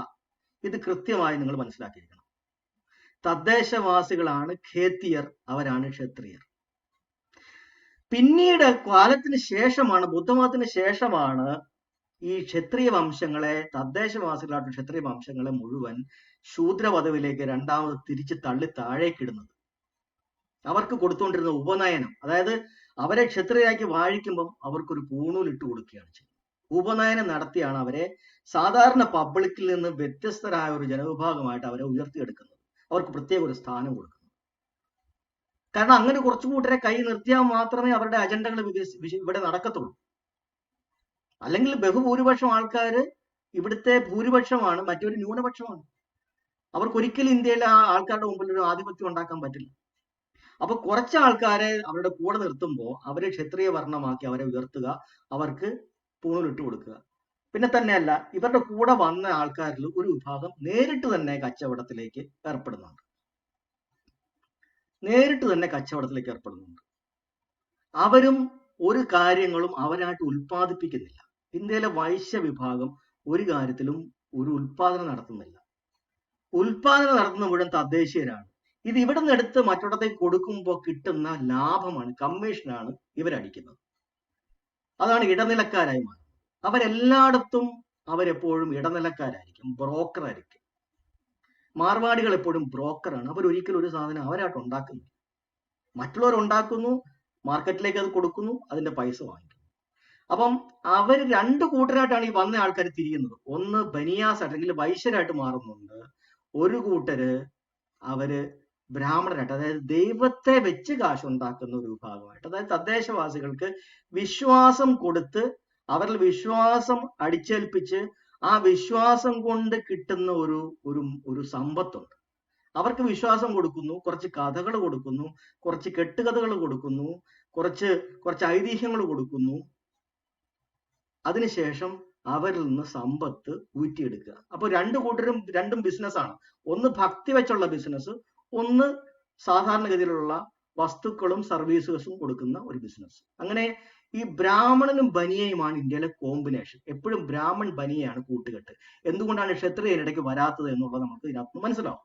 ഇത് കൃത്യമായി നിങ്ങൾ മനസ്സിലാക്കിയിരിക്കണം. തദ്ദേശവാസികളാണ് ഖേത്തിയർ, അവരാണ് ക്ഷത്രിയർ. പിന്നീട് കാലത്തിന് ശേഷമാണ്, ബുദ്ധമതത്തിന് ശേഷമാണ് ഈ ക്ഷത്രിയ വംശങ്ങളെ, തദ്ദേശവാസികളായിട്ടുള്ള ക്ഷത്രിയ വംശങ്ങളെ മുഴുവൻ ശൂദ്ര പദവിയിലേക്ക് രണ്ടാമത് തിരിച്ച് തള്ളി താഴേക്കിടുന്നത്. അവർക്ക് കൊടുത്തുകൊണ്ടിരുന്ന ഉപനയനം, അതായത് അവരെ ക്ഷത്രിയരാക്കി വാഴിക്കുമ്പം അവർക്കൊരു പൂണൂൽ ഇട്ട് കൊടുക്കുകയാണ് ചെയ്യുന്നത്. ഉപനയനം നടത്തിയാണ് അവരെ സാധാരണ പബ്ലിക്കിൽ നിന്ന് വ്യത്യസ്തരായ ഒരു ജനവിഭാഗമായിട്ട് അവരെ ഉയർത്തിയെടുക്കുന്നത്. അവർക്ക് പ്രത്യേക ഒരു സ്ഥാനം കൊടുക്കുന്നു. കാരണം അങ്ങനെ കുറച്ചു കൂട്ടരെ കൈ നിർത്തിയാൽ മാത്രമേ അവരുടെ അജണ്ടകൾ ഇവിടെ നടക്കത്തുള്ളൂ. അല്ലെങ്കിൽ ബഹുഭൂരിപക്ഷം ആൾക്കാര് ഇവിടുത്തെ ഭൂരിപക്ഷമാണ്, മറ്റൊരു ന്യൂനപക്ഷമാണ്. അവർക്കൊരിക്കലും ഇന്ത്യയിലെ ആൾക്കാരുടെ മുമ്പിൽ ഒരു ആധിപത്യം ഉണ്ടാക്കാൻ പറ്റില്ല. അപ്പൊ കുറച്ച് ആൾക്കാരെ അവരുടെ കൂടെ നിർത്തുമ്പോൾ അവരെ ക്ഷത്രിയ വർണ്ണമാക്കി അവരെ ഉയർത്തുക, അവർക്ക് പൂണൂലിട്ട് കൊടുക്കുക. പിന്നെ തന്നെയല്ല, ഇവരുടെ കൂടെ വന്ന ആൾക്കാരിൽ ഒരു വിഭാഗം നേരിട്ട് തന്നെ കച്ചവടത്തിലേക്ക് ഏർപ്പെടുന്നുണ്ട്. അവരും ഒരു കാര്യങ്ങളും അവരായിട്ട് ഉൽപ്പാദിപ്പിക്കുന്നില്ല. ഇന്ത്യയിലെ വൈശ്യ വിഭാഗം ഒരു കാര്യത്തിലും ഒരു ഉൽപാദനം നടത്തുന്നില്ല. ഉൽപാദനം നടത്തുന്ന മുഴുവൻ തദ്ദേശീയരാണ്. ഇത് ഇവിടെ നിന്ന് എടുത്ത് മറ്റൊടത്തേക്ക് കൊടുക്കുമ്പോൾ കിട്ടുന്ന ലാഭമാണ്, കമ്മീഷനാണ് ഇവരടിക്കുന്നത്. അതാണ് ഇടനിലക്കാരായി മാറുന്നത്. അവരെല്ലായിടത്തും അവരെപ്പോഴും ഇടനിലക്കാരായിരിക്കും, ബ്രോക്കറായിരിക്കും. മാർവാടികൾ എപ്പോഴും ബ്രോക്കറാണ്. അവരൊരിക്കലും ഒരു സാധനം അവരായിട്ട് ഉണ്ടാക്കുന്നില്ല. മറ്റുള്ളവർ ഉണ്ടാക്കുന്നു, മാർക്കറ്റിലേക്ക് അത് കൊടുക്കുന്നു, അതിന്റെ പൈസ വാങ്ങിക്കുന്നു. അപ്പം അവർ രണ്ട് കൂട്ടരായിട്ടാണ് ഈ വന്ന ആൾക്കാർ തിരിയുന്നത്. ഒന്ന് ബനിയാസ് അല്ലെങ്കിൽ വൈശ്യരായിട്ട് മാറുന്നുണ്ട്, ഒരു കൂട്ടര് അവര് ബ്രാഹ്മണരായിട്ട്, അതായത് ദൈവത്തെ വെച്ച് കാശുണ്ടാക്കുന്ന ഒരു വിഭാഗമായിട്ട്, അതായത് തദ്ദേശവാസികൾക്ക് വിശ്വാസം കൊടുത്ത് അവരിൽ വിശ്വാസം അടിച്ചേൽപ്പിച്ച് ആ വിശ്വാസം കൊണ്ട് കിട്ടുന്ന ഒരു ഒരു ഒരു സമ്പത്തുണ്ട്. അവർക്ക് വിശ്വാസം കൊടുക്കുന്നു, കുറച്ച് കഥകൾ കൊടുക്കുന്നു, കുറച്ച് കെട്ടുകഥകൾ കൊടുക്കുന്നു, കുറച്ച് ഐതിഹ്യങ്ങൾ കൊടുക്കുന്നു. അതിനുശേഷം അവരിൽ നിന്ന് സമ്പത്ത് ഊറ്റിയെടുക്കുക. അപ്പൊ രണ്ടു കൂട്ടരും രണ്ടും ബിസിനസ്സാണ്. ഒന്ന് ഭക്തി വെച്ചുള്ള ബിസിനസ്, ഒന്ന് സാധാരണഗതിയിലുള്ള വസ്തുക്കളും സർവീസുകളും കൊടുക്കുന്ന ഒരു ബിസിനസ്. അങ്ങനെ ഈ ബ്രാഹ്മണനും ബനിയയുമാണ് ഇന്ത്യയിലെ കോമ്പിനേഷൻ. എപ്പോഴും ബ്രാഹ്മൺ ബനിയയാണ് കൂട്ടുകെട്ട്. എന്തുകൊണ്ടാണ് ക്ഷത്രിയൻ ഇടയ്ക്ക് വരാത്തത് എന്നുള്ളത് നമുക്ക് ഇതിനകത്ത് മനസ്സിലാവും.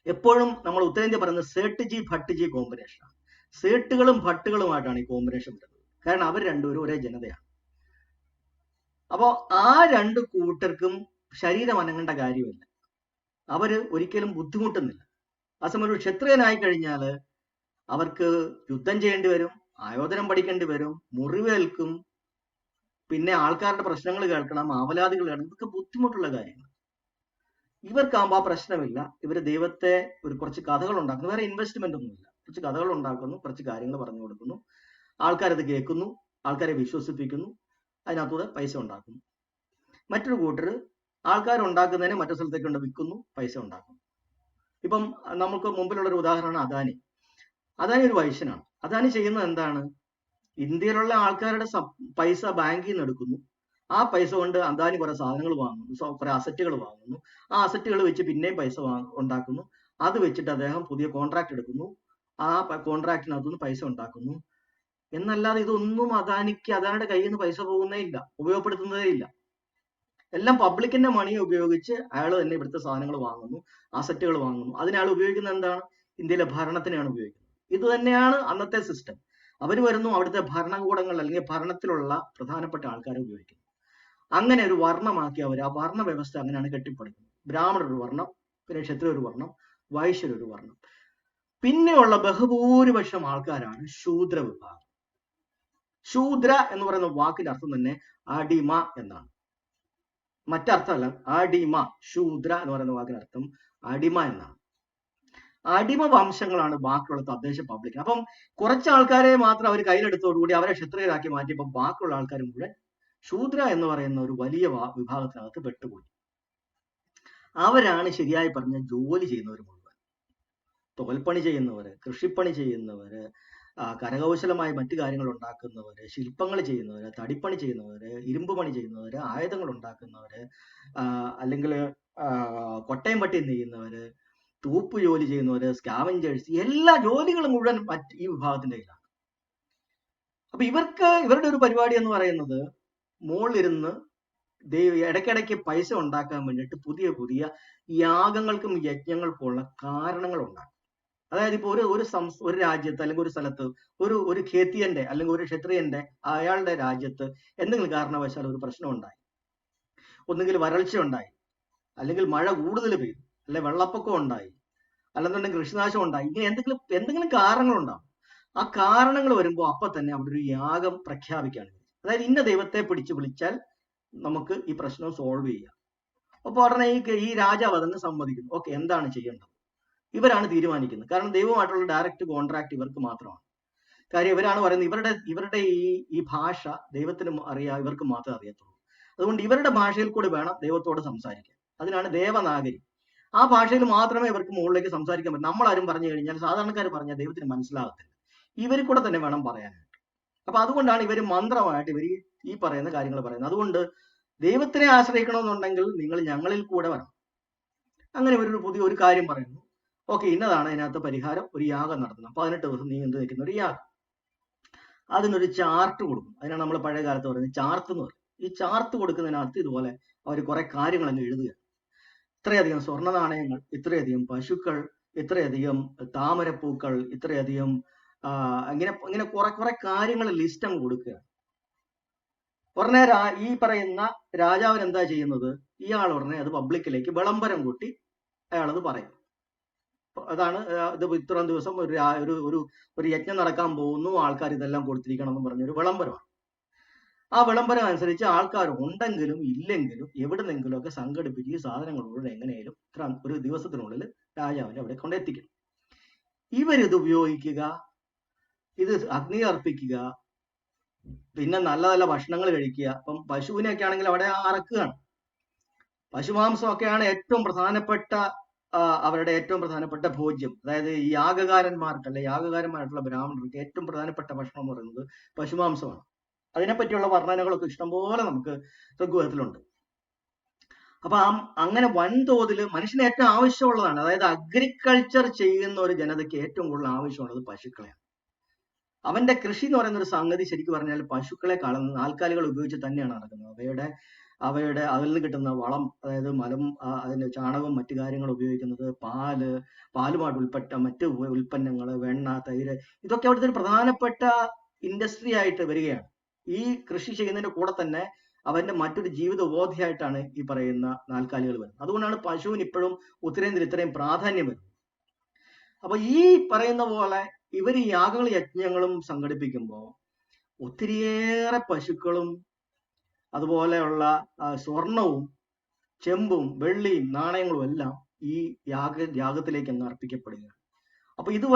എപ്പോഴും നമ്മൾ ഉത്തരേന്ത്യ പറയുന്നത് സേട്ടുജി ഭട്ടുജി കോമ്പിനേഷനാണ്. സേട്ടുകളും ഭട്ടുകളുമായിട്ടാണ് ഈ കോമ്പിനേഷൻ വരുന്നത്. കാരണം അവർ രണ്ടുപേരും ഒരേ ജനതയാണ്. അപ്പോ ആ രണ്ട് കൂട്ടർക്കും ശരീരം അനങ്ങേണ്ട കാര്യമില്ല, അവര് ഒരിക്കലും ബുദ്ധിമുട്ടുന്നില്ല. ആ സമയം ഒരു ക്ഷത്രിയനായി കഴിഞ്ഞാൽ അവർക്ക് യുദ്ധം ചെയ്യേണ്ടി വരും, ആയോധനം പഠിക്കേണ്ടി വരും, മുറിവേൽക്കും, പിന്നെ ആൾക്കാരുടെ പ്രശ്നങ്ങൾ കേൾക്കണം, ആവലാതികൾ കേൾക്കണം. ഇതൊക്കെ ബുദ്ധിമുട്ടുള്ള കാര്യങ്ങൾ. ഇവർക്കാകുമ്പോൾ ആ പ്രശ്നമില്ല. ഇവര് ദൈവത്തെ കുറച്ച് കഥകൾ ഉണ്ടാക്കുന്നു, വേറെ ഇൻവെസ്റ്റ്മെന്റ് ഒന്നുമില്ല. കുറച്ച് കഥകൾ ഉണ്ടാക്കുന്നു, കുറച്ച് കാര്യങ്ങൾ പറഞ്ഞു കൊടുക്കുന്നു, ആൾക്കാരത് കേൾക്കുന്നു, ആൾക്കാരെ വിശ്വസിപ്പിക്കുന്നു, അതിനകത്തൂടെ പൈസ ഉണ്ടാക്കുന്നു. മറ്റൊരു കൂട്ടർ ആൾക്കാർ ഉണ്ടാക്കുന്നതിനെ മറ്റു സ്ഥലത്തേക്ക് കൊണ്ട് വിൽക്കുന്നു, പൈസ ഉണ്ടാക്കുന്നു. ഇപ്പം നമുക്ക് മുമ്പിലുള്ള ഒരു ഉദാഹരണമാണ് അദാനി. അദാനി ഒരു വൈശ്യനാണ്. അദാനി ചെയ്യുന്നത് എന്താണ്? ഇന്ത്യയിലുള്ള ആൾക്കാരുടെ പൈസ ബാങ്കിൽ നിന്ന് എടുക്കുന്നു, ആ പൈസ കൊണ്ട് അദാനി കുറെ സാധനങ്ങൾ വാങ്ങുന്നു, കുറെ അസറ്റുകൾ വാങ്ങുന്നു, ആ അസറ്റുകൾ വെച്ച് പിന്നെയും പൈസ ഉണ്ടാക്കുന്നു. അത് വെച്ചിട്ട് അദ്ദേഹം പുതിയ കോൺട്രാക്ട് എടുക്കുന്നു, ആ കോൺട്രാക്റ്റിനകത്തുനിന്ന് പൈസ ഉണ്ടാക്കുന്നു. എന്നല്ലാതെ ഇതൊന്നും അദാനിയുടെ കയ്യിൽ നിന്ന് പൈസ പോകുന്നേ ഇല്ല, ഉപയോഗപ്പെടുത്തുന്നതേ ഇല്ല. എല്ലാം പബ്ലിക്കിന്റെ മണി ഉപയോഗിച്ച് അയാൾ തന്നെ ഇവിടുത്തെ സാധനങ്ങൾ വാങ്ങുന്നു, അസറ്റുകൾ വാങ്ങുന്നു. അതിനയാൾ ഉപയോഗിക്കുന്നത് എന്താണ്? ഇന്ത്യയിലെ ഭരണത്തിനെയാണ് ഉപയോഗിക്കുന്നത്. ഇത് തന്നെയാണ് അന്നത്തെ സിസ്റ്റം. അവർ വരുന്നു, അവിടുത്തെ ഭരണകൂടങ്ങൾ അല്ലെങ്കിൽ ഭരണത്തിലുള്ള പ്രധാനപ്പെട്ട ആൾക്കാരെ ഉപയോഗിക്കുന്നു. അങ്ങനെ ഒരു വർണ്ണമാക്കി അവർ ആ വർണ്ണ വ്യവസ്ഥ അങ്ങനെയാണ് കെട്ടിപ്പടുക്കുന്നത്. ബ്രാഹ്മണർ ഒരു വർണ്ണം, പിന്നെ ക്ഷത്രിയ ഒരു വർണ്ണം, വൈശ്യർ ഒരു വർണ്ണം. പിന്നെയുള്ള ബഹുഭൂരിപക്ഷം ആൾക്കാരാണ് ശൂദ്ര വിഭാഗം. ശൂദ്ര എന്ന് പറയുന്ന വാക്കിന്റെ അർത്ഥം തന്നെ അടിമ എന്നാണ്, മറ്റർത്ഥമല്ല. അടിമ, ശൂദ്ര എന്ന് പറയുന്ന വാക്കിനർത്ഥം അടിമ എന്നാണ്. അടിമ വംശങ്ങളാണ് ബാക്കിയുള്ള തദ്ദേശ പബ്ലിക്. അപ്പം കുറച്ച് ആൾക്കാരെ മാത്രം അവർ കയ്യിലെടുത്തോടുകൂടി അവരെ ക്ഷത്രിയരാക്കി മാറ്റിയപ്പോൾ ബാക്കിയുള്ള ആൾക്കാർ മുഴുവൻ ശൂദ്ര എന്ന് പറയുന്ന ഒരു വലിയ വിഭാഗത്തിനകത്ത് പെട്ടുപോയി. അവരാണ് ശരിയായി പറഞ്ഞ ജോലി ചെയ്യുന്നവർ മുഴുവൻ. തോൽപ്പണി ചെയ്യുന്നവര്, കൃഷിപ്പണി ചെയ്യുന്നവര്, കരകൗശലമായി മറ്റു കാര്യങ്ങൾ ഉണ്ടാക്കുന്നവര്, ശില്പങ്ങൾ ചെയ്യുന്നവര്, തടിപ്പണി ചെയ്യുന്നവര്, ഇരുമ്പ് പണി ചെയ്യുന്നവര്, ആയുധങ്ങൾ ഉണ്ടാക്കുന്നവര്, അല്ലെങ്കിൽ കൊട്ടയം പട്ടി നെയ്യുന്നവര്, തൂപ്പ് ജോലി ചെയ്യുന്നവര്, സ്കാവഞ്ചേഴ്സ്, എല്ലാ ജോലികളും മുഴുവൻ ഈ വിഭാഗത്തിന്റെ കയ്യിലാണ്. അപ്പൊ ഇവരുടെ ഒരു പരിപാടി എന്ന് പറയുന്നത് മുകളിലിരുന്ന് ഇടയ്ക്കിടയ്ക്ക് പൈസ ഉണ്ടാക്കാൻ വേണ്ടിയിട്ട് പുതിയ പുതിയ യാഗങ്ങൾക്കും യജ്ഞങ്ങൾക്കുമുള്ള കാരണങ്ങൾ ഉണ്ടാക്കും. അതായത് ഇപ്പൊ ഒരു രാജ്യത്ത് അല്ലെങ്കിൽ ഒരു സ്ഥലത്ത് ഒരു ഖേത്തിയന്റെ അല്ലെങ്കിൽ ഒരു ക്ഷത്രിയന്റെ അയാളുടെ രാജ്യത്ത് എന്തെങ്കിലും കാരണവശാൽ ഒരു പ്രശ്നം ഉണ്ടായി, ഒന്നുകിൽ വരൾച്ച ഉണ്ടായി, അല്ലെങ്കിൽ മഴ കൂടുതൽ പെയ്തു, അല്ലെ വെള്ളപ്പൊക്കം ഉണ്ടായി, അല്ലെന്നുണ്ടെങ്കിൽ കൃഷിനാശം ഉണ്ടായി, ഇങ്ങനെ എന്തെങ്കിലും കാരണങ്ങളുണ്ടാവും. ആ കാരണങ്ങൾ വരുമ്പോൾ അപ്പൊ തന്നെ അവിടെ ഒരു യാഗം പ്രഖ്യാപിക്കുകയാണ്. അതായത് ഇന്ന ദൈവത്തെ പിടിച്ചു വിളിച്ചാൽ നമുക്ക് ഈ പ്രശ്നം സോൾവ് ചെയ്യാം. അപ്പൊ ഉടനെ ഈ രാജാവ് അതിന് സമ്മതിക്കുന്നു. ഓക്കെ, എന്താണ് ചെയ്യേണ്ടത്? ഇവരാണ് തീരുമാനിക്കുന്നത്. കാരണം ദൈവമായിട്ടുള്ള ഡയറക്റ്റ് കോൺട്രാക്ട് ഇവർക്ക് മാത്രമാണ്. കാര്യം ഇവരാണ് പറയുന്നത്, ഇവരുടെ ഈ ഭാഷ ദൈവത്തിന് ഇവർക്ക് മാത്രമേ അറിയത്തുള്ളൂ. അതുകൊണ്ട് ഇവരുടെ ഭാഷയിൽ കൂടി വേണം ദൈവത്തോട് സംസാരിക്കാൻ. അതിനാണ് ദേവനാഗരി. ആ ഭാഷയിൽ മാത്രമേ ഇവർക്ക് മുകളിലേക്ക് സംസാരിക്കാൻ പറ്റും. നമ്മളാരും പറഞ്ഞു കഴിഞ്ഞാൽ, സാധാരണക്കാർ പറഞ്ഞാൽ ദൈവത്തിന് മനസ്സിലാകത്തില്ല. ഇവരിൽ കൂടെ തന്നെ വേണം പറയാനായിട്ട്. അപ്പൊ അതുകൊണ്ടാണ് ഇവർ മന്ത്രമായിട്ട് ഇവർ ഈ പറയുന്ന കാര്യങ്ങൾ പറയുന്നത്. അതുകൊണ്ട് ദൈവത്തിനെ ആശ്രയിക്കണമെന്നുണ്ടെങ്കിൽ നിങ്ങൾ ഞങ്ങളിൽ കൂടെ വരണം. അങ്ങനെ പുതിയ ഒരു കാര്യം പറയുന്നു. ഓക്കെ, ഇന്നതാണ് അതിനകത്ത് പരിഹാരം. ഒരു യാഗം നടത്തണം, 18 ദിവസം നീ എന്ത് നിൽക്കുന്ന ഒരു യാഗം. അതിനൊരു ചാർട്ട് കൊടുക്കും. അതിനാണ് നമ്മൾ പഴയ കാലത്ത് പറയുന്നത് ചാർട്ട് എന്ന് പറയും. ഈ ചാർട്ട് കൊടുക്കുന്നതിനകത്ത് ഇതുപോലെ അവർ കുറെ കാര്യങ്ങൾ അങ്ങ് എഴുതുക. ഇത്രയധികം സ്വർണ്ണ നാണയങ്ങൾ, ഇത്രയധികം പശുക്കൾ, ഇത്രയധികം താമരപ്പൂക്കൾ, ഇത്രയധികം ഇങ്ങനെ കുറെ കാര്യങ്ങൾ ലിസ്റ്റ് അങ്ങ് കൊടുക്കുക. ഉടനെ ഈ പറയുന്ന രാജാവിന് എന്താ ചെയ്യുന്നത്? ഇയാൾ ഉടനെ അത് പബ്ലിക്കിലേക്ക് വിളംബരം കൂട്ടി അയാളത് പറയും. അതാണ് ഇത് ഇത്രയും ദിവസം ഒരു യജ്ഞം നടക്കാൻ പോകുന്നു, ആൾക്കാർ ഇതെല്ലാം കൊടുത്തിരിക്കണം എന്ന് പറഞ്ഞൊരു വിളംബരമാണ്. ആ വിളംബരം അനുസരിച്ച് ആൾക്കാർ ഉണ്ടെങ്കിലും ഇല്ലെങ്കിലും എവിടുന്നെങ്കിലും ഒക്കെ സംഘടിപ്പിച്ച് ഈ സാധനങ്ങളോട് എങ്ങനെയും ഒരു ദിവസത്തിനുള്ളിൽ രാജാവിന്റെ അവിടെ കൊണ്ടെത്തിക്കണം. ഇവരിത് ഉപയോഗിക്കുക, ഇത് അഗ്നി അർപ്പിക്കുക, പിന്നെ നല്ല നല്ല ഭക്ഷണങ്ങൾ കഴിക്കുക. ഇപ്പം പശുവിനെയൊക്കെ ആണെങ്കിൽ അവിടെ അറക്കുകയാണ്. പശുമാംസമൊക്കെയാണ് ഏറ്റവും പ്രധാനപ്പെട്ട അവരുടെ ഏറ്റവും പ്രധാനപ്പെട്ട ഭോജ്യം. അതായത് ഈ യാഗകാരന്മാരായിട്ടുള്ള ബ്രാഹ്മണർക്ക് ഏറ്റവും പ്രധാനപ്പെട്ട ഭക്ഷണം എന്ന് പറയുന്നത് പശുമാംസമാണ്. അതിനെപ്പറ്റിയുള്ള വർണ്ണനകളൊക്കെ ഇഷ്ടംപോലെ നമുക്ക് ഋഗ്വേദത്തിലുണ്ട്. അപ്പൊ അങ്ങനെ വൻതോതിൽ മനുഷ്യന് ഏറ്റവും ആവശ്യമുള്ളതാണ്. അതായത് അഗ്രികൾച്ചർ ചെയ്യുന്ന ഒരു ജനതയ്ക്ക് ഏറ്റവും കൂടുതൽ ആവശ്യമുള്ളത് പശുക്കളെയാണ്. അവന്റെ കൃഷി എന്ന് പറയുന്ന ഒരു സംഗതി ശരിക്കും പറഞ്ഞാൽ പശുക്കളെ നാൽക്കാലികൾ ഉപയോഗിച്ച് തന്നെയാണ് നടക്കുന്നത്. അതിൽ നിന്ന് കിട്ടുന്ന വളം, അതായത് അതിന്റെ ചാണകവും മറ്റു കാര്യങ്ങളും ഉപയോഗിക്കുന്നത്, പാലുമായിട്ട് മറ്റ് ഉൽപ്പന്നങ്ങൾ, വെണ്ണ, തൈര്, ഇതൊക്കെ അവിടുത്തെ ഒരു പ്രധാനപ്പെട്ട ഇൻഡസ്ട്രി ആയിട്ട് വരികയാണ്. ഈ കൃഷി ചെയ്യുന്നതിന്റെ കൂടെ തന്നെ അവന്റെ മറ്റൊരു ജീവിത ഉപാധിയായിട്ടാണ് ഈ പറയുന്ന നാൽക്കാലികൾ വരുന്നത്. അതുകൊണ്ടാണ് പശുവിന് ഇപ്പോഴും ഉത്തരേന്ത്യയിൽ ഇത്രയും പ്രാധാന്യം വരുന്നത്. അപ്പൊ ഈ പറയുന്ന പോലെ ഇവർ ഈ യജ്ഞങ്ങളും സംഘടിപ്പിക്കുമ്പോൾ ഒത്തിരിയേറെ പശുക്കളും അതുപോലെയുള്ള സ്വർണവും ചെമ്പും വെള്ളിയും നാണയങ്ങളും എല്ലാം ഈ യാഗത്തിലേക്ക് അങ്ങ് അർപ്പിക്കപ്പെടുകയാണ്. അപ്പൊ ഇത്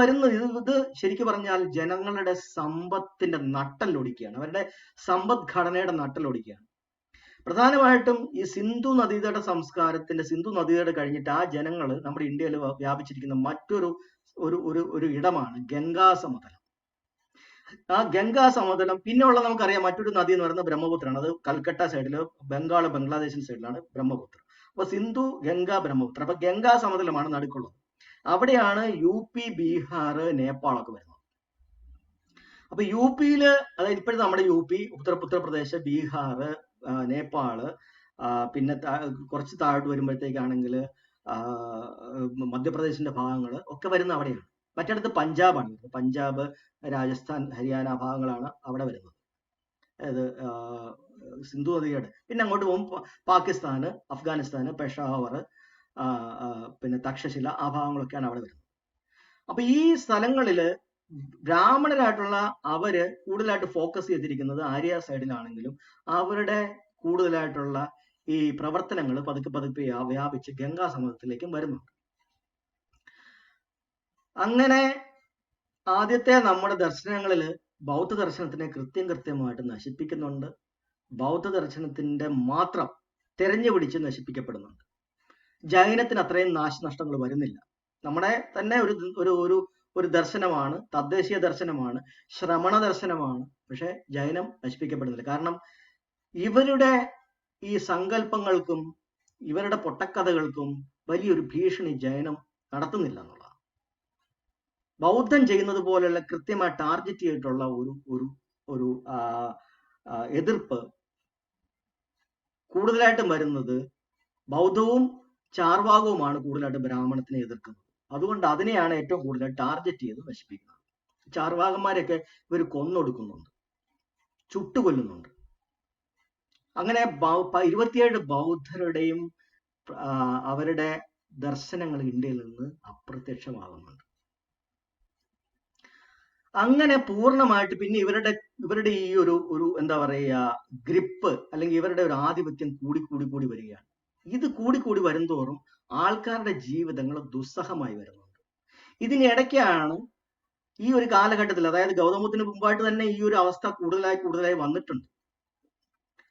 ശരിക്കും പറഞ്ഞാൽ ജനങ്ങളുടെ സമ്പത്തിന്റെ നട്ടലൊടിക്കുകയാണ്, അവരുടെ സമ്പദ്ഘടനയുടെ നട്ടലൊടിക്കുകയാണ്. പ്രധാനമായിട്ടും ഈ സിന്ധു നദീതട കഴിഞ്ഞിട്ട് ആ ജനങ്ങൾ നമ്മുടെ ഇന്ത്യയിൽ വ്യാപിച്ചിരിക്കുന്ന മറ്റൊരു ഒരു ഇടമാണ് ഗംഗാസമതലം. ആ ഗംഗാസമതലം പിന്നെയുള്ള നമുക്കറിയാം മറ്റൊരു നദി എന്ന് പറയുന്നത് ബ്രഹ്മപുത്രമാണ്. അത് കൽക്കട്ട സൈഡില് ബംഗ്ലാദേശിന്റെ സൈഡിലാണ് ബ്രഹ്മപുത്ര. അപ്പൊ സിന്ധു, ഗംഗ, ബ്രഹ്മപുത്ര. അപ്പൊ ഗംഗാസമതലമാണ് നടുക്കുള്ളത്. അവിടെയാണ് UP, ബീഹാർ, നേപ്പാളൊക്കെ വരുന്നത്. അപ്പൊ UPയില്, അതായത് ഇപ്പോഴത്തെ നമ്മുടെ UP, ഉത്തർപ്രദേശ്, ബീഹാർ, നേപ്പാള്, പിന്നെ കുറച്ച് താഴോട്ട് വരുമ്പോഴത്തേക്കാണെങ്കിൽ മധ്യപ്രദേശിന്റെ ഭാഗങ്ങൾ ഒക്കെ വരുന്ന അവിടെയാണ്. മറ്റിടത്ത് പഞ്ചാബാണ്. പഞ്ചാബ്, രാജസ്ഥാൻ, ഹരിയാന ഭാഗങ്ങളാണ് അവിടെ വരുന്നത്. അതായത് സിന്ധു നദിയുടെ പിന്നെ അങ്ങോട്ട് പോകുമ്പോൾ പാകിസ്ഥാന്, അഫ്ഗാനിസ്ഥാന്, പെഷാവർ, പിന്നെ തക്ഷശില, ആ ഭാഗങ്ങളൊക്കെയാണ് അവിടെ വരുന്നത്. അപ്പൊ ഈ സ്ഥലങ്ങളില് ബ്രാഹ്മണരായിട്ടുള്ള അവര് കൂടുതലായിട്ട് ഫോക്കസ് ചെയ്തിരിക്കുന്നത് ആര്യ സൈഡിലാണെങ്കിലും അവരുടെ കൂടുതലായിട്ടുള്ള ഈ പ്രവർത്തനങ്ങൾ പതുക്കെ വ്യാപിച്ച് ഗംഗാ സമതലത്തിലേക്കും വരുന്നുണ്ട്. അങ്ങനെ ആദ്യത്തെ നമ്മുടെ ദർശനങ്ങളിൽ ബൗദ്ധ ദർശനത്തിനെ കൃത്യമായിട്ട് നശിപ്പിക്കുന്നുണ്ട്. ബൗദ്ധ ദർശനത്തിന്റെ മാത്രം തെരഞ്ഞു പിടിച്ച് നശിപ്പിക്കപ്പെടുന്നുണ്ട്. ജൈനത്തിന് അത്രയും നാശനഷ്ടങ്ങൾ വരുന്നില്ല. നമ്മുടെ തന്നെ ഒരു ദർശനമാണ്, തദ്ദേശീയ ദർശനമാണ്, ശ്രമണ ദർശനമാണ്. പക്ഷെ ജൈനം നശിപ്പിക്കപ്പെടുന്നില്ല. കാരണം ഇവരുടെ ഈ സങ്കല്പങ്ങൾക്കും ഇവരുടെ പൊട്ടക്കഥകൾക്കും വലിയൊരു ഭീഷണി ജൈനം നടത്തുന്നില്ല എന്നുള്ളതാണ്. ബൗദ്ധം ചെയ്യുന്നത് പോലെയുള്ള കൃത്യമായി ടാർഗറ്റ് ചെയ്തിട്ടുള്ള ഒരു എതിർപ്പ് കൂടുതലായിട്ടും വരുന്നത് ബൗദ്ധവും ചാർവാകവുമാണ് കൂടുതലായിട്ട് ബ്രാഹ്മണത്തിനെ എതിർക്കുന്നത്. അതുകൊണ്ട് അതിനെയാണ് ഏറ്റവും കൂടുതൽ ടാർഗറ്റ് ചെയ്ത് നശിപ്പിക്കുന്നത്. ചാർവാകന്മാരെയൊക്കെ ഇവർ കൊന്നൊടുക്കുന്നുണ്ട്, ചുട്ടുകൊല്ലുന്നുണ്ട്. അങ്ങനെ 27 ബൗദ്ധരുടെയും അവരുടെ ദർശനങ്ങൾ ഇന്ത്യയിൽ നിന്ന് അപ്രത്യക്ഷമാകുന്നുണ്ട്. അങ്ങനെ പൂർണ്ണമായിട്ട് പിന്നെ ഇവരുടെ ഈ ഒരു എന്താ പറയുക ഗ്രിപ്പ്, അല്ലെങ്കിൽ ഇവരുടെ ഒരു ആധിപത്യം കൂടി വരികയാണ്. ഇത് കൂടി വരുംതോറും ആൾക്കാരുടെ ജീവിതങ്ങൾ ദുസ്സഹമായി വരുന്നുണ്ട്. ഇതിനിടയ്ക്കാണ് ഈ ഒരു കാലഘട്ടത്തിൽ, അതായത് ഗൗതമബുദ്ധന് മുമ്പായിട്ട് തന്നെ ഈ ഒരു അവസ്ഥ കൂടുതലായി വന്നിട്ടുണ്ട്.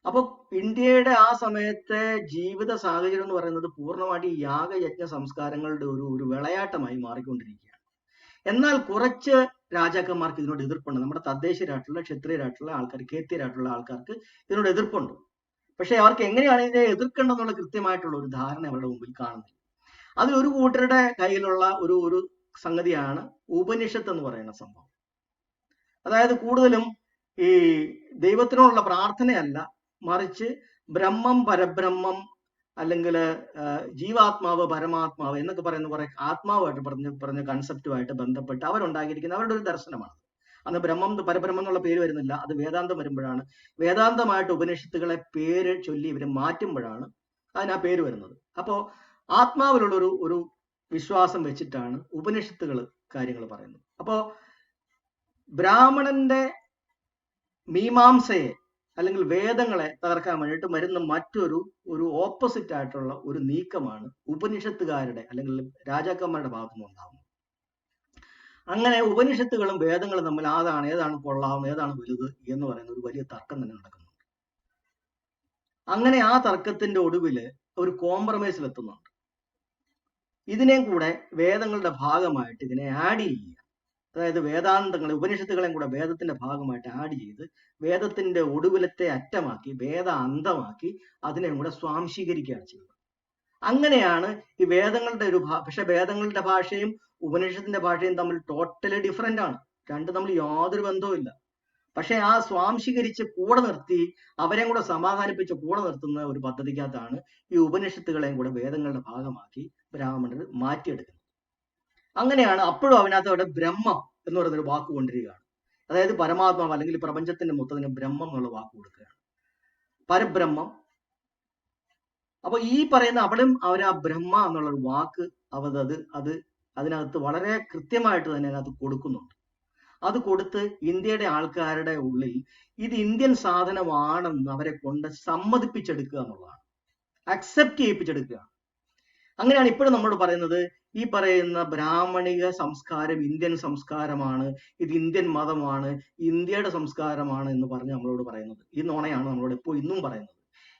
അപ്പൊ ഇന്ത്യയുടെ ആ സമയത്തെ ജീവിത സാഹചര്യം എന്ന് പറയുന്നത് പൂർണ്ണമായിട്ട് ഈ യാഗയജ്ഞ സംസ്കാരങ്ങളുടെ ഒരു വിളയാട്ടമായി മാറിക്കൊണ്ടിരിക്കുകയാണ്. എന്നാൽ കുറച്ച് രാജാക്കന്മാർക്ക് ഇതിനോട് എതിർപ്പുണ്ട്. നമ്മുടെ തദ്ദേശീയരായിട്ടുള്ള, ക്ഷത്രിയരായിട്ടുള്ള ആൾക്കാർ, കേത്യരായിട്ടുള്ള ആൾക്കാർക്ക് ഇതിനോട് എതിർപ്പുണ്ട്. പക്ഷെ അവർക്ക് എങ്ങനെയാണ് ഇതിനെ എതിർക്കേണ്ടതെന്നുള്ള കൃത്യമായിട്ടുള്ള ഒരു ധാരണ അവരുടെ മുമ്പിൽ കാണുന്നില്ല. അതിലൊരു കൂട്ടരുടെ കയ്യിലുള്ള ഒരു സംഗതിയാണ് ഉപനിഷത്ത് എന്ന് പറയുന്ന സംഭവം. അതായത് കൂടുതലും ഈ ദൈവത്തിനോടുള്ള പ്രാർത്ഥനയല്ല, മറിച്ച് ബ്രഹ്മം, പരബ്രഹ്മം, അല്ലെങ്കിൽ ജീവാത്മാവ്, പരമാത്മാവ് എന്നൊക്കെ പറയുന്ന കുറെ ആത്മാവായിട്ട് പറഞ്ഞ കൺസെപ്റ്റുമായിട്ട് ബന്ധപ്പെട്ട് അവരുണ്ടാക്കിയിരിക്കുന്ന അവരുടെ ഒരു ദർശനമാണ്. അന്ന് പരബ്രഹ്മം എന്നുള്ള പേര് വരുന്നില്ല. അത് വേദാന്തം വരുമ്പോഴാണ്, വേദാന്തമായിട്ട് ഉപനിഷത്തുകളെ പേര് ചൊല്ലി ഇവർ മാറ്റുമ്പോഴാണ് അതിന് ആ പേര് വരുന്നത്. അപ്പോ ആത്മാവിലുള്ള ഒരു വിശ്വാസം വെച്ചിട്ടാണ് ഉപനിഷത്തുകൾ കാര്യങ്ങൾ പറയുന്നത്. അപ്പോ ബ്രാഹ്മണന്റെ മീമാംസയെ അല്ലെങ്കിൽ വേദങ്ങളെ തകർക്കാൻ വേണ്ടിയിട്ട് വരുന്ന മറ്റൊരു ഓപ്പോസിറ്റ് ആയിട്ടുള്ള ഒരു നീക്കമാണ് ഉപനിഷത്തുകാരുടെ അല്ലെങ്കിൽ രാജാക്കന്മാരുടെ ഭാഗത്തു നിന്ന് ഉണ്ടാകുന്നത്. അങ്ങനെ ഉപനിഷത്തുകളും വേദങ്ങളും തമ്മിൽ ഏതാണ് കൊള്ളാവുന്നത്, ഏതാണ് വലുത് എന്ന് പറയുന്ന ഒരു വലിയ തർക്കം തന്നെ നടക്കുന്നുണ്ട്. അങ്ങനെ ആ തർക്കത്തിന്റെ ഒടുവില് ഒരു കോംപ്രമൈസിലെത്തുന്നുണ്ട്. ഇതിനെയും കൂടെ വേദങ്ങളുടെ ഭാഗമായിട്ട് ഇതിനെ ആഡ് ചെയ്യുക, അതായത് വേദാന്തങ്ങളെ ഉപനിഷത്തുകളെയും കൂടെ വേദത്തിന്റെ ഭാഗമായിട്ട് ആഡ് ചെയ്ത് വേദത്തിന്റെ ഒടുവിലത്തെ അറ്റമാക്കി വേദാന്തമാക്കി അതിനെയും കൂടെ സ്വാംശീകരിക്കുകയാണ് ചെയ്യുന്നത്. അങ്ങനെയാണ് ഈ വേദങ്ങളുടെ പക്ഷെ വേദങ്ങളുടെ ഭാഷയും ഉപനിഷത്തിന്റെ ഭാഷയും തമ്മിൽ ടോട്ടലി ഡിഫറെന്റ് ആണ്. രണ്ടും തമ്മിൽ യാതൊരു ബന്ധവുമില്ല. പക്ഷെ ആ സ്വാംശീകരിച്ച് കൂടെ നിർത്തി അവരെയും കൂടെ സമാധാനിപ്പിച്ച് കൂടെ നിർത്തുന്ന ഒരു പദ്ധതിക്കകത്താണ് ഈ ഉപനിഷത്തുകളെയും കൂടെ വേദങ്ങളുടെ ഭാഗമാക്കി ബ്രാഹ്മണർ മാറ്റിയെടുക്കുന്നത്. അങ്ങനെയാണ് അപ്പോഴും അതിനകത്ത് അവിടെ ബ്രഹ്മം എന്ന് പറയുന്നൊരു വാക്ക് കൊണ്ടിരിക്കുകയാണ്. അതായത് പരമാത്മാവ് അല്ലെങ്കിൽ പ്രപഞ്ചത്തിന്റെ മൊത്തത്തിന് ബ്രഹ്മം എന്നുള്ള വാക്ക് കൊടുക്കുകയാണ്, പരബ്രഹ്മം. അപ്പൊ ഈ പറയുന്ന അവിടെയും അവർ ആ ബ്രഹ്മ എന്നുള്ളൊരു വാക്ക് അതിനകത്ത് വളരെ കൃത്യമായിട്ട് തന്നെ അതിനകത്ത് കൊടുക്കുന്നുണ്ട്. അത് കൊടുത്ത് ഇന്ത്യയുടെ ആൾക്കാരുടെ ഉള്ളിൽ ഇത് ഇന്ത്യൻ സാധനമാണെന്ന് അവരെ കൊണ്ട് സമ്മതിപ്പിച്ചെടുക്കുക എന്നുള്ളതാണ്, അക്സെപ്റ്റ് ചെയ്യിപ്പിച്ചെടുക്കുക. അങ്ങനെയാണ് ഇപ്പോഴും നമ്മളോട് പറയുന്നത് ഈ പറയുന്ന ബ്രാഹ്മണിക സംസ്കാരം ഇന്ത്യൻ സംസ്കാരമാണ്, ഇത് ഇന്ത്യൻ മതമാണ്, ഇന്ത്യയുടെ സംസ്കാരമാണ് എന്ന് പറഞ്ഞ് നമ്മളോട് പറയുന്നത്. ഈ നോണയാണ് നമ്മളോട് ഇപ്പോൾ ഇന്നും പറയുന്നത്.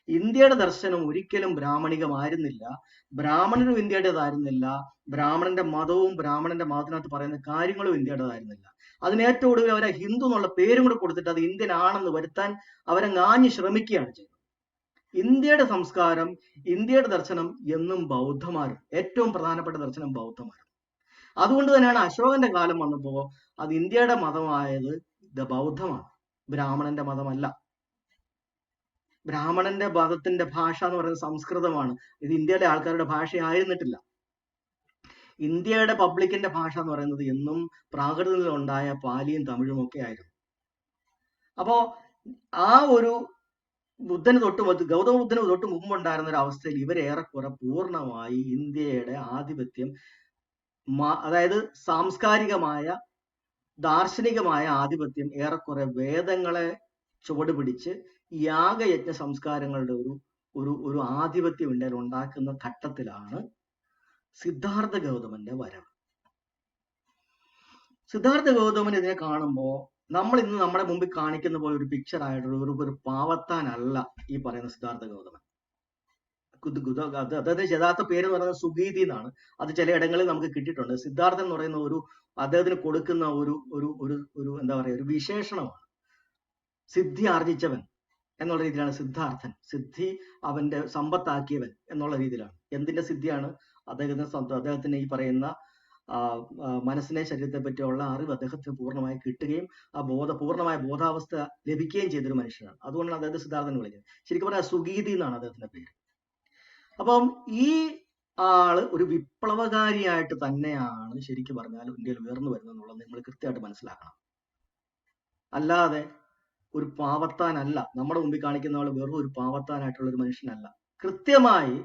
ഇന്ത്യയുടെ ദർശനം ഒരിക്കലും ബ്രാഹ്മണികമായിരുന്നില്ല, ബ്രാഹ്മണനും ഇന്ത്യയുടേതായിരുന്നില്ല, ബ്രാഹ്മണന്റെ മതവും ബ്രാഹ്മണന്റെ മതത്തിനകത്ത് പറയുന്ന കാര്യങ്ങളും ഇന്ത്യയുടേതായിരുന്നില്ല. അതിനേറ്റവും ഒടുവിൽ അവരെ ഹിന്ദു എന്നുള്ള പേരും കൂടെ കൊടുത്തിട്ട് അത് ഇന്ത്യൻ ആണെന്ന് വരുത്താൻ അവരെ ങ്ങാഞ്ഞ് ശ്രമിക്കുകയാണ് ചെയ്തത്. ഇന്ത്യയുടെ സംസ്കാരം, ഇന്ത്യയുടെ ദർശനം എന്നും ബൗദ്ധമാരും, ഏറ്റവും പ്രധാനപ്പെട്ട ദർശനം ബൗദ്ധമാരും. അതുകൊണ്ട് തന്നെയാണ് അശോകന്റെ കാലം വന്നപ്പോ അത് ഇന്ത്യയുടെ മതമായത് ബൗദ്ധമാണ്, ബ്രാഹ്മണന്റെ മതമല്ല. ബ്രാഹ്മണന്റെ മതത്തിന്റെ ഭാഷ എന്ന് പറയുന്നത് സംസ്കൃതമാണ്. ഇത് ഇന്ത്യയിലെ ആൾക്കാരുടെ ഭാഷയായിരുന്നിട്ടില്ല. ഇന്ത്യയുടെ പബ്ലിക്കിന്റെ ഭാഷ എന്ന് പറയുന്നത് എന്നും പ്രാകൃതത്തിലുണ്ടായ പാലിയും തമിഴും ഒക്കെ ആയിരുന്നു. അപ്പോ ആ ഒരു ഗൗതമ ബുദ്ധന് തൊട്ട് മുമ്പുണ്ടായിരുന്ന ഒരു അവസ്ഥയിൽ ഇവരേറെക്കുറെ പൂർണ്ണമായി ഇന്ത്യയുടെ ആധിപത്യം, അതായത് സാംസ്കാരികമായ ദാർശനികമായ ആധിപത്യം ഏറെക്കുറെ വേദങ്ങളെ ചുവടുപിടിച്ച് യാഗയജ്ഞ സംസ്കാരങ്ങളുടെ ഒരു ആധിപത്യം ഇന്ത്യയിൽ ഉണ്ടാക്കുന്ന ഘട്ടത്തിലാണ് സിദ്ധാർത്ഥ ഗൗതമന്റെ വരവ്. സിദ്ധാർത്ഥ ഗൗതമൻ ഇതിനെ കാണുമ്പോൾ നമ്മൾ ഇന്ന് നമ്മുടെ മുമ്പിൽ കാണിക്കുന്ന പോലെ ഒരു പിക്ചർ ആയിട്ടുള്ള ഒരു പാവത്താനല്ല ഈ പറയുന്ന സിദ്ധാർത്ഥ ഗൗതമൻ. അദ്ദേഹത്തിന്റെ യഥാർത്ഥ പേര് എന്ന് പറയുന്നത് സുഗീതി എന്നാണ്. അത് ചില ഇടങ്ങളിൽ നമുക്ക് കിട്ടിയിട്ടുണ്ട്. സിദ്ധാർത്ഥൻ എന്ന് പറയുന്ന അദ്ദേഹത്തിന് കൊടുക്കുന്ന ഒരു എന്താ പറയുക, ഒരു വിശേഷണമാണ്. സിദ്ധി ആർജിച്ചവൻ എന്നുള്ള രീതിയിലാണ് സിദ്ധാർത്ഥൻ. സിദ്ധി അവന്റെ സമ്പത്താക്കിയവൻ എന്നുള്ള രീതിയിലാണ്. എന്തിന്റെ സിദ്ധിയാണ്? അദ്ദേഹത്തിന് ഈ പറയുന്ന മനസ്സിനെ ശരീരത്തെ പറ്റിയുള്ള അറിവ് അദ്ദേഹത്തിന് പൂർണ്ണമായി കിട്ടുകയും ആ പൂർണ്ണമായ ബോധാവസ്ഥ ലഭിക്കുകയും ചെയ്തൊരു മനുഷ്യനാണ്. അതുകൊണ്ടാണ് അദ്ദേഹത്തെ സിദ്ധാർത്ഥൻ വിളിക്കുന്നത്. ശരിക്കും പറഞ്ഞാൽ സുഗീതി എന്നാണ് അദ്ദേഹത്തിന്റെ പേര്. അപ്പം ഈ ആള് ഒരു വിപ്ലവകാരിയായിട്ട് തന്നെയാണ് ശരിക്കും പറഞ്ഞാൽ ഇന്ത്യയിൽ ഉയർന്നു വരുന്നത് എന്നുള്ളത് നമ്മൾ കൃത്യമായിട്ട് മനസ്സിലാക്കണം. അല്ലാതെ ഒരു പാവത്താനല്ല. നമ്മുടെ മുമ്പിൽ കാണിക്കുന്ന ആൾ വെറും ഒരു പാവത്താനായിട്ടുള്ള ഒരു മനുഷ്യനല്ല. കൃത്യമായി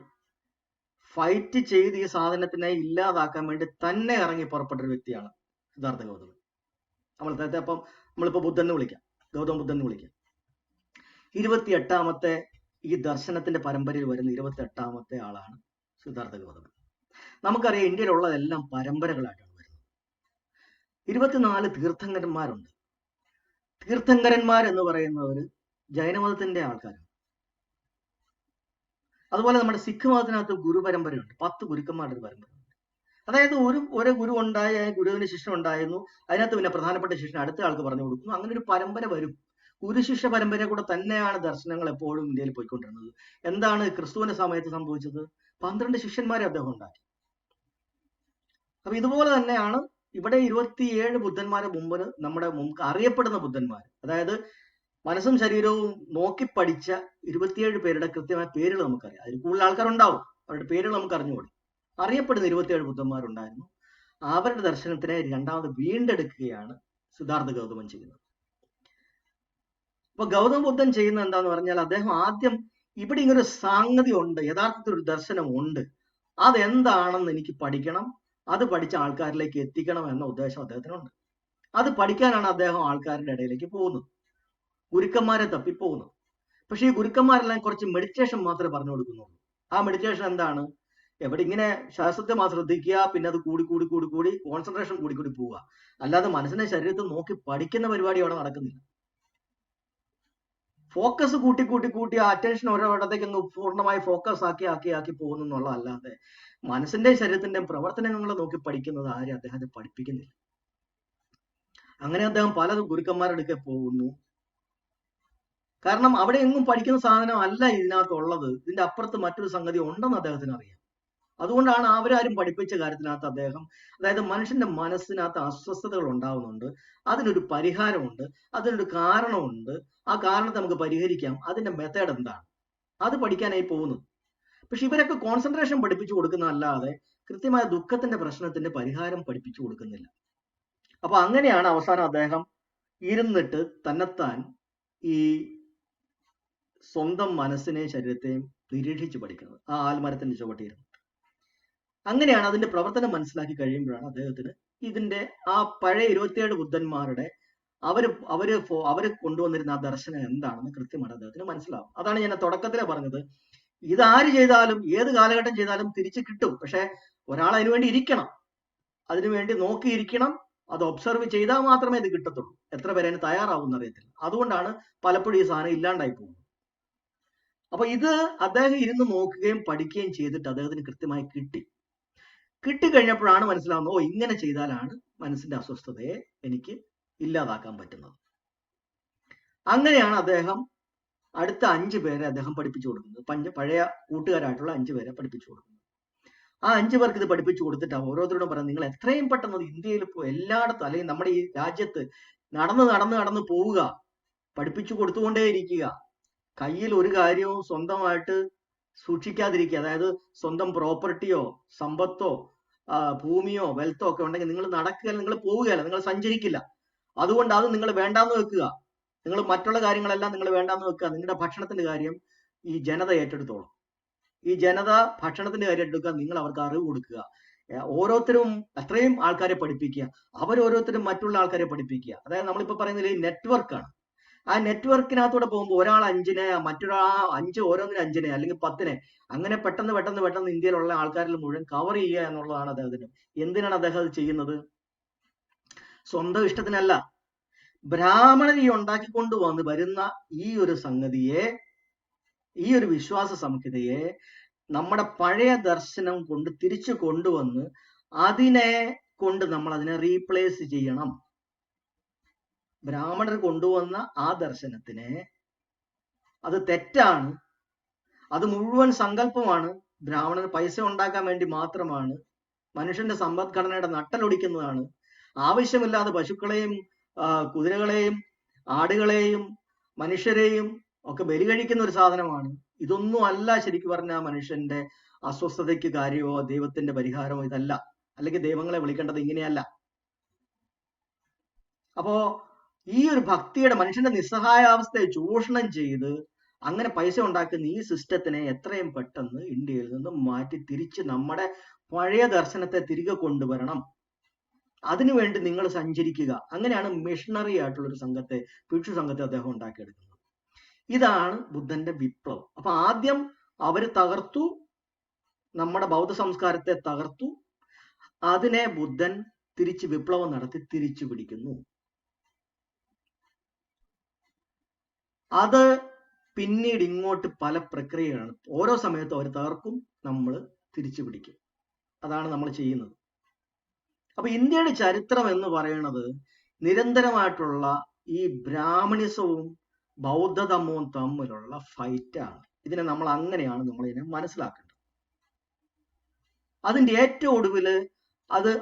ഫൈറ്റ് ചെയ്ത് ഈ സാധനത്തിനെ ഇല്ലാതാക്കാൻ വേണ്ടി തന്നെ ഇറങ്ങി പുറപ്പെട്ട ഒരു വ്യക്തിയാണ് സിദ്ധാർത്ഥ ഗൗതമൻ. നമ്മളിപ്പോ ബുദ്ധനെ വിളിക്കാം, ഗൗതമ ബുദ്ധനെ വിളിക്കാം. 28ാമത്തെ ഈ ദർശനത്തിന്റെ പരമ്പരയിൽ വരുന്ന 28ാമത്തെ ആളാണ് സിദ്ധാർത്ഥ ഗൗതമൻ. നമുക്കറിയാം ഇന്ത്യയിലുള്ളതെല്ലാം പരമ്പരകളായിട്ടാണ് വരുന്നത്. 24 തീർത്ഥങ്കരന്മാരുണ്ട്. തീർത്ഥങ്കരന്മാർ എന്ന് പറയുന്നവര് ജൈനമതത്തിന്റെ ആൾക്കാരാണ്. അതുപോലെ നമ്മുടെ സിഖ് മതത്തിനകത്ത് ഗുരു പരമ്പരയുണ്ട്. 10 ഗുരുക്കന്മാരുടെ ഒരു പരമ്പരയുണ്ട്. അതായത് ഒരു ഗുരു ഉണ്ടായ ഗുരുവിന് ശിഷ്യൻ ഉണ്ടായിരുന്നു, അതിനകത്ത് പിന്നെ പ്രധാനപ്പെട്ട ശിഷ്യൻ അടുത്ത ആൾക്ക് പറഞ്ഞു കൊടുക്കുന്നു. അങ്ങനെ ഒരു പരമ്പര വരും. ഗുരുശിഷ്യ പരമ്പര കൂടെ തന്നെയാണ് ദർശനങ്ങൾ എപ്പോഴും ഇന്ത്യയിൽ പോയിക്കൊണ്ടിരുന്നത്. എന്താണ് ക്രിസ്തുവിന്റെ സമയത്ത് സംഭവിച്ചത്? 12 ശിഷ്യന്മാരെ അദ്ദേഹം ഉണ്ടാക്കി. അപ്പൊ ഇതുപോലെ തന്നെയാണ് ഇവിടെ 27 ബുദ്ധന്മാരെ നമുക്ക് അറിയപ്പെടുന്ന ബുദ്ധന്മാർ, അതായത് മനസ്സും ശരീരവും നോക്കി പഠിച്ച 27 പേരുടെ കൃത്യമായ പേരുകൾ നമുക്കറിയാം. അതിൽ കൂടുതൽ ആൾക്കാരുണ്ടാവും, അവരുടെ പേരുകൾ നമുക്ക് അറിഞ്ഞുകൂടി. അറിയപ്പെടുന്ന 27 ബുദ്ധന്മാരുണ്ടായിരുന്നു. അവരുടെ ദർശനത്തിനെ രണ്ടാമത് വീണ്ടെടുക്കുകയാണ് സിദ്ധാർത്ഥ ഗൗതമൻ ചെയ്യുന്നത്. അപ്പൊ ഗൗതമ ബുദ്ധൻ ചെയ്യുന്നത് എന്താന്ന് പറഞ്ഞാൽ അദ്ദേഹം ആദ്യം ഇവിടെ ഇങ്ങനൊരു സംഗതി ഉണ്ട്, യഥാർത്ഥത്തിൽ ഒരു ദർശനം ഉണ്ട്, അതെന്താണെന്ന് എനിക്ക് പഠിക്കണം, അത് പഠിച്ച ആൾക്കാരിലേക്ക് എത്തിക്കണം എന്ന ഉദ്ദേശം അദ്ദേഹത്തിനുണ്ട്. അത് പഠിക്കാനാണ് അദ്ദേഹം ആൾക്കാരുടെ ഇടയിലേക്ക് പോകുന്നത്, ഗുരുക്കന്മാരെ തപ്പിപ്പോകുന്നത്. പക്ഷെ ഈ ഗുരുക്കന്മാരെല്ലാം കുറച്ച് മെഡിറ്റേഷൻ മാത്രമേ പറഞ്ഞു കൊടുക്കുന്നുള്ളൂ. ആ മെഡിറ്റേഷൻ എന്താണ്? എവിടെ ഇങ്ങനെ ശ്വാസത്തെ മാത്രം ശ്രദ്ധിക്കുക, പിന്നെ അത് കൂടി കൂടി കൂടി കൂടി കോൺസെൻട്രേഷൻ കൂടി കൂടി പോവുക, അല്ലാതെ മനസ്സിനെ ശരീരത്തിൽ നോക്കി പഠിക്കുന്ന പരിപാടി അവിടെ നടക്കുന്നില്ല. ഫോക്കസ് കൂട്ടി കൂട്ടി കൂട്ടി ആ അറ്റൻഷൻ ഓരോയിടത്തേക്ക് ഒന്ന് പൂർണ്ണമായി ഫോക്കസ് ആക്കി ആക്കി ആക്കി പോകുന്നു എന്നുള്ളതല്ലാതെ മനസ്സിന്റെ ശരീരത്തിന്റെ പ്രവർത്തനങ്ങളെ നോക്കി പഠിക്കുന്നത് ആരും അദ്ദേഹത്തെ പഠിപ്പിക്കുന്നില്ല. അങ്ങനെ അദ്ദേഹം പല ഗുരുക്കന്മാരുടെ അടുക്കെ പോകുന്നു. കാരണം അവിടെ എങ്ങും പഠിക്കുന്ന സാധനം അല്ല ഇതിനകത്തുള്ളത്, ഇതിന്റെ അപ്പുറത്ത് മറ്റൊരു സംഗതി ഉണ്ടെന്ന് അദ്ദേഹത്തിന് അറിയാം. അതുകൊണ്ടാണ് അവരാരും പഠിപ്പിച്ച കാര്യത്തിനകത്ത് അദ്ദേഹം, അതായത് മനുഷ്യന്റെ മനസ്സിനകത്ത് അസ്വസ്ഥതകൾ ഉണ്ടാവുന്നുണ്ട്, അതിനൊരു പരിഹാരമുണ്ട്, അതിനൊരു കാരണമുണ്ട്, ആ കാരണത്തെ നമുക്ക് പരിഹരിക്കാം, അതിന്റെ മെത്തേഡ് എന്താണ്, അത് പഠിക്കാനായി പോകുന്നത്. പക്ഷെ ഇവരൊക്കെ കോൺസെൻട്രേഷൻ പഠിപ്പിച്ചു കൊടുക്കുന്നതല്ലാതെ കൃത്യമായ ദുഃഖത്തിന്റെ പ്രശ്നത്തിന്റെ പരിഹാരം പഠിപ്പിച്ചു കൊടുക്കുന്നില്ല. അപ്പൊ അങ്ങനെയാണ് അവസാനം അദ്ദേഹം ഇരുന്നിട്ട് തന്നെത്താൻ ഈ സ്വന്തം മനസ്സിനെയും ശരീരത്തെയും നിരീക്ഷിച്ച് പഠിക്കുന്നത്, ആ ആൽമരത്തിന്റെ ചുവട്ടിയിരുന്നു. അങ്ങനെയാണ് അതിന്റെ പ്രവർത്തനം മനസ്സിലാക്കി കഴിയുമ്പോഴാണ് അദ്ദേഹത്തിന് ഇതിന്റെ ആ പഴയ 27 ബുദ്ധന്മാരുടെ അവര് കൊണ്ടുവന്നിരുന്ന ആ ദർശനം എന്താണെന്ന് കൃത്യമായിട്ട് അദ്ദേഹത്തിന് മനസ്സിലാവും. അതാണ് ഞാൻ തുടക്കത്തിലെ പറഞ്ഞത്, ഇതാര് ചെയ്താലും ഏത് കാലഘട്ടം ചെയ്താലും തിരിച്ചു കിട്ടും. പക്ഷെ ഒരാൾ അതിനുവേണ്ടി ഇരിക്കണം, അതിനുവേണ്ടി നോക്കിയിരിക്കണം, അത് ഒബ്സർവ് ചെയ്താൽ മാത്രമേ ഇത് കിട്ടത്തുള്ളൂ. എത്ര പേര് അതിന് തയ്യാറാവും അറിയത്തില്ല. അതുകൊണ്ടാണ് പലപ്പോഴും ഈ സാധനം ഇല്ലാണ്ടായി പോകുന്നത്. അപ്പൊ ഇത് അദ്ദേഹം ഇരുന്ന് നോക്കുകയും പഠിക്കുകയും ചെയ്തിട്ട് അദ്ദേഹത്തിന് കൃത്യമായി കിട്ടിക്കഴിഞ്ഞപ്പോഴാണ് മനസ്സിലാവുന്നത്, ഓ ഇങ്ങനെ ചെയ്താലാണ് മനസ്സിന്റെ അസ്വസ്ഥതയെ എനിക്ക് ഇല്ലാതാക്കാൻ പറ്റുന്നത്. അങ്ങനെയാണ് അദ്ദേഹം അടുത്ത 5 പേരെ അദ്ദേഹം പഠിപ്പിച്ചു കൊടുക്കുന്നത്, പഴയ കൂട്ടുകാരായിട്ടുള്ള 5 പേരെ പഠിപ്പിച്ചു കൊടുക്കുന്നത്. ആ 5 പേർക്ക് ഇത് പഠിപ്പിച്ചു കൊടുത്തിട്ട് ഓരോരുത്തരോടും പറയുന്നത്, നിങ്ങൾ എത്രയും പെട്ടെന്ന് ഇന്ത്യയിൽ എല്ലായിടത്തും അല്ലെങ്കിൽ നമ്മുടെ ഈ രാജ്യത്ത് നടന്ന് പോവുക, പഠിപ്പിച്ചു കൊടുത്തുകൊണ്ടേയിരിക്കുക, കയ്യിൽ ഒരു കാര്യവും സ്വന്തമായിട്ട് സൂക്ഷിക്കാതിരിക്കുക. അതായത് സ്വന്തം പ്രോപ്പർട്ടിയോ സമ്പത്തോ ഭൂമിയോ വെൽത്തോ ഒക്കെ ഉണ്ടെങ്കിൽ നിങ്ങൾ നടക്കുകയല്ല, നിങ്ങൾ പോവുകയല്ല, നിങ്ങൾ സഞ്ചരിക്കില്ല. അതുകൊണ്ട് അത് നിങ്ങൾ വേണ്ടാന്ന് വെക്കുക. നിങ്ങൾ മറ്റുള്ള കാര്യങ്ങളെല്ലാം നിങ്ങൾ വേണ്ടാന്ന് വെക്കുക. നിങ്ങളുടെ ഭക്ഷണത്തിന്റെ കാര്യം ഈ ജനത ഏറ്റെടുത്തോളും. ഈ ജനത ഭക്ഷണത്തിന്റെ കാര്യം എടുക്കുക, നിങ്ങൾ അവർക്ക് അറിവ് കൊടുക്കുക. ഓരോരുത്തരും അത്രയും ആൾക്കാരെ പഠിപ്പിക്കുക, അവരോരോരുത്തരും മറ്റുള്ള ആൾക്കാരെ പഠിപ്പിക്കുക. അതായത് നമ്മളിപ്പോ പറയുന്നത് ഈ നെറ്റ്വർക്കാണ്. ആ നെറ്റ്വർക്കിനകത്തൂടെ പോകുമ്പോൾ ഒരാൾ 5നെ, മറ്റൊരാൾ 5, ഓരോന്നിനും 5നെ അല്ലെങ്കിൽ 10നെ, അങ്ങനെ പെട്ടെന്ന് ഇന്ത്യയിലുള്ള ആൾക്കാരിൽ മുഴുവൻ കവർ ചെയ്യുക എന്നുള്ളതാണ് അദ്ദേഹത്തിന്. എന്തിനാണ് അദ്ദേഹം അത് ചെയ്യുന്നത്? സ്വന്തം ഇഷ്ടത്തിനല്ല. ബ്രാഹ്മണർ ഈ ഉണ്ടാക്കിക്കൊണ്ട് വരുന്ന ഈ ഒരു സംഗതിയെ, ഈ ഒരു വിശ്വാസ സംഹിതയെ നമ്മുടെ പഴയ ദർശനം കൊണ്ട് തിരിച്ചു കൊണ്ടുവന്ന് അതിനെ കൊണ്ട് നമ്മൾ അതിനെ റീപ്ലേസ് ചെയ്യണം. ബ്രാഹ്മണർ കൊണ്ടുവന്ന ആ ദർശനത്തിനെ, അത് തെറ്റാണ്, അത് മുഴുവൻ സങ്കല്പമാണ്, ബ്രാഹ്മണർ പൈസ ഉണ്ടാക്കാൻ വേണ്ടി മാത്രമാണ്, മനുഷ്യന്റെ സമ്പദ്ഘടനയുടെ നട്ടലൊടിക്കുന്നതാണ്, ആവശ്യമില്ലാതെ പശുക്കളെയും കുതിരകളെയും ആടുകളെയും മനുഷ്യരെയും ഒക്കെ ബലി കഴിക്കുന്ന ഒരു സാധനമാണ്. ഇതൊന്നും അല്ല ശരിക്കും പറഞ്ഞാൽ മനുഷ്യന്റെ അസ്വസ്ഥതയ്ക്ക് കാര്യമോ ദൈവത്തിന്റെ പരിഹാരമോ ഇതല്ല. അല്ലെങ്കിൽ ദൈവങ്ങളെ വിളിക്കേണ്ടത് ഇങ്ങനെയല്ല. അപ്പോ ഈ ഒരു ഭക്തിയുടെ, മനുഷ്യന്റെ നിസ്സഹായാവസ്ഥയെ ചൂഷണം ചെയ്ത് അങ്ങനെ പൈസ ഉണ്ടാക്കുന്ന ഈ സിസ്റ്റത്തിനെ എത്രയും പെട്ടെന്ന് ഇന്ത്യയിൽ നിന്ന് മാറ്റി തിരിച്ച് നമ്മുടെ പഴയ ദർശനത്തെ തിരികെ കൊണ്ടുവരണം. അതിനുവേണ്ടി നിങ്ങൾ സഞ്ചരിക്കുക. അങ്ങനെയാണ് മിഷണറി ആയിട്ടുള്ള ഒരു സംഘത്തെ, ഭിക്ഷു സംഘത്തെ അദ്ദേഹം ഉണ്ടാക്കിയെടുക്കുന്നത്. ഇതാണ് ബുദ്ധന്റെ വിപ്ലവം. അപ്പൊ ആദ്യം അവര് തകർത്തു, നമ്മുടെ ബൗദ്ധ സംസ്കാരത്തെ തകർത്തു. അതിനെ ബുദ്ധൻ തിരിച്ച് വിപ്ലവം നടത്തി തിരിച്ചു പിടിക്കുന്നു. അത് പിന്നീട് ഇങ്ങോട്ട് പല പ്രക്രിയകളാണ്. ഓരോ സമയത്തും അവർ തകർക്കും, നമ്മൾ തിരിച്ചു പിടിക്കും. അതാണ് നമ്മൾ ചെയ്യുന്നത്. അപ്പൊ ഇന്ത്യയുടെ ചരിത്രം എന്ന് പറയുന്നത് നിരന്തരമായിട്ടുള്ള ഈ ബ്രാഹ്മണിസവും ബൗദ്ധധർമ്മവും തമ്മിലുള്ള ഫൈറ്റാണ്. ഇതിനെ നമ്മൾ അങ്ങനെയാണ് നമ്മളിതിനെ മനസ്സിലാക്കേണ്ടത്. അതിന്റെ ഏറ്റവും ഒടുവില്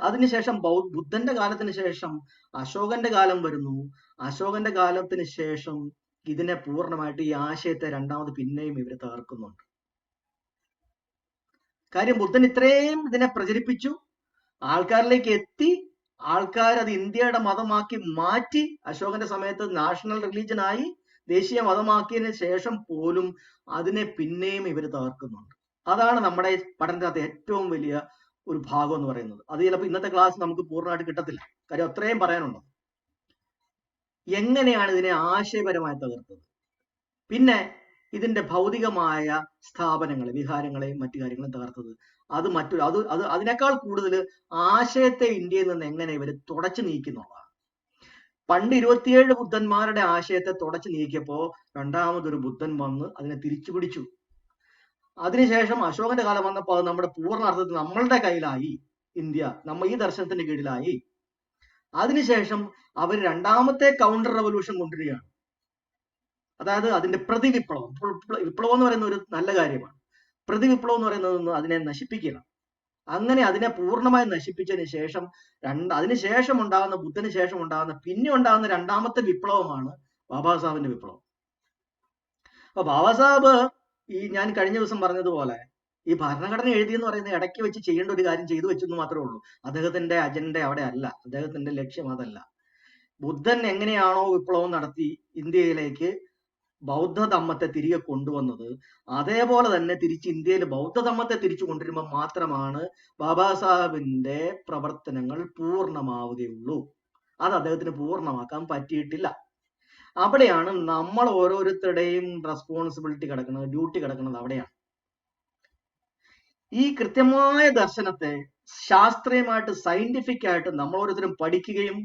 അതിനുശേഷം ബുദ്ധന്റെ കാലത്തിന് ശേഷം അശോകന്റെ കാലം വരുന്നു. അശോകന്റെ കാലത്തിന് ശേഷം ഇതിനെ പൂർണ്ണമായിട്ട്, ഈ ആശയത്തെ രണ്ടാമത് പിന്നെയും ഇവര് തകർക്കുന്നുണ്ട്. കാര്യം ബുദ്ധൻ ഇത്രയും ഇതിനെ പ്രചരിപ്പിച്ചു, ആൾക്കാരിലേക്ക് എത്തി, ആൾക്കാർ അത് ഇന്ത്യയുടെ മതമാക്കി മാറ്റി. അശോകന്റെ സമയത്ത് നാഷണൽ റിലീജനായി, ദേശീയ മതമാക്കിയതിനു ശേഷം പോലും അതിനെ പിന്നെയും ഇവർ തകർക്കുന്നുണ്ട്. അതാണ് നമ്മുടെ പഠനത്തിനകത്ത് ഏറ്റവും വലിയ ഒരു ഭാഗം എന്ന് പറയുന്നത്. അത് ചിലപ്പോൾ ഇന്നത്തെ ക്ലാസ് നമുക്ക് പൂർണ്ണമായിട്ട് കിട്ടത്തില്ല, കാര്യം അത്രയും പറയാനുണ്ട്. എങ്ങനെയാണ് ഇതിനെ ആശയപരമായി തകർത്തത്, പിന്നെ ഇതിന്റെ ഭൗതികമായ സ്ഥാപനങ്ങളെ, വിഹാരങ്ങളെയും മറ്റു കാര്യങ്ങളെയും തകർത്തത്, അത് മറ്റൊരു അത് അതിനേക്കാൾ കൂടുതൽ ആശയത്തെ ഇന്ത്യയിൽ നിന്ന് എങ്ങനെ ഇവർ തുടച്ചു നീക്കുന്നുള്ളതാണ്. പണ്ട് 27 ബുദ്ധന്മാരുടെ ആശയത്തെ തുടച്ചു നീക്കിയപ്പോ രണ്ടാമതൊരു ബുദ്ധൻ വന്ന് അതിനെ തിരിച്ചു പിടിച്ചു. അതിനുശേഷം അശോകന്റെ കാലം വന്നപ്പോൾ അത് നമ്മുടെ പൂർണ്ണ അർത്ഥത്തിൽ നമ്മളുടെ കയ്യിലായി, ഇന്ത്യ ഈ ദർശനത്തിന്റെ കീഴിലായി. അതിനുശേഷം അവർ രണ്ടാമത്തെ കൗണ്ടർ റവല്യൂഷൻ കൊണ്ടുവരികയാണ്. അതായത് അതിന്റെ പ്രതിവിപ്ലവം. വിപ്ലവം എന്ന് പറയുന്ന ഒരു നല്ല കാര്യമാണ്. പ്രതിവിപ്ലവം എന്ന് പറയുന്നത് അതിനെ നശിപ്പിക്കുക. അങ്ങനെ അതിനെ പൂർണ്ണമായി നശിപ്പിച്ചതിന് ശേഷം അതിനുശേഷം ഉണ്ടാകുന്ന, ബുദ്ധന് ശേഷം ഉണ്ടാകുന്ന, പിന്നെ ഉണ്ടാകുന്ന രണ്ടാമത്തെ വിപ്ലവമാണ് ബാബാ സാഹിബിന്റെ വിപ്ലവം. അപ്പൊ ബാബാ സാഹിബ് ഞാൻ കഴിഞ്ഞ ദിവസം പറഞ്ഞതുപോലെ ഈ ഭരണഘടന എഴുതിയെന്ന് പറയുന്നത് ഇടയ്ക്ക് വെച്ച് ചെയ്യേണ്ട ഒരു കാര്യം ചെയ്തു വെച്ചെന്ന് മാത്രമേ ഉള്ളൂ. അദ്ദേഹത്തിന്റെ അജണ്ട അവിടെ അല്ല, അദ്ദേഹത്തിന്റെ ലക്ഷ്യം അതല്ല. ബുദ്ധൻ എങ്ങനെയാണോ വിപ്ലവം നടത്തി ഇന്ത്യയിലേക്ക് ബൗദ്ധധമ്മത്തെ തിരികെ കൊണ്ടുവന്നത്, അതേപോലെ തന്നെ തിരിച്ച് ഇന്ത്യയിൽ ബൗദ്ധധമ്മത്തെ തിരിച്ചു കൊണ്ടുവരുമ്പോൾ മാത്രമാണ് ബാബാ സാഹിബിന്റെ പ്രവർത്തനങ്ങൾ പൂർണ്ണമാവുകയുള്ളൂ. അത് അദ്ദേഹത്തിന് പൂർണ്ണമാക്കാൻ പറ്റിയിട്ടില്ല. അവിടെയാണ് നമ്മൾ ഓരോരുത്തരുടെയും റെസ്പോൺസിബിലിറ്റി കിടക്കുന്നത്, ഡ്യൂട്ടി കിടക്കുന്നത് അവിടെയാണ്. ഈ കൃത്യമായ ദർശനത്തെ ശാസ്ത്രീയമായിട്ട്, സയന്റിഫിക് ആയിട്ട് നമ്മൾ ഓരോരുത്തരും പഠിക്കുകയും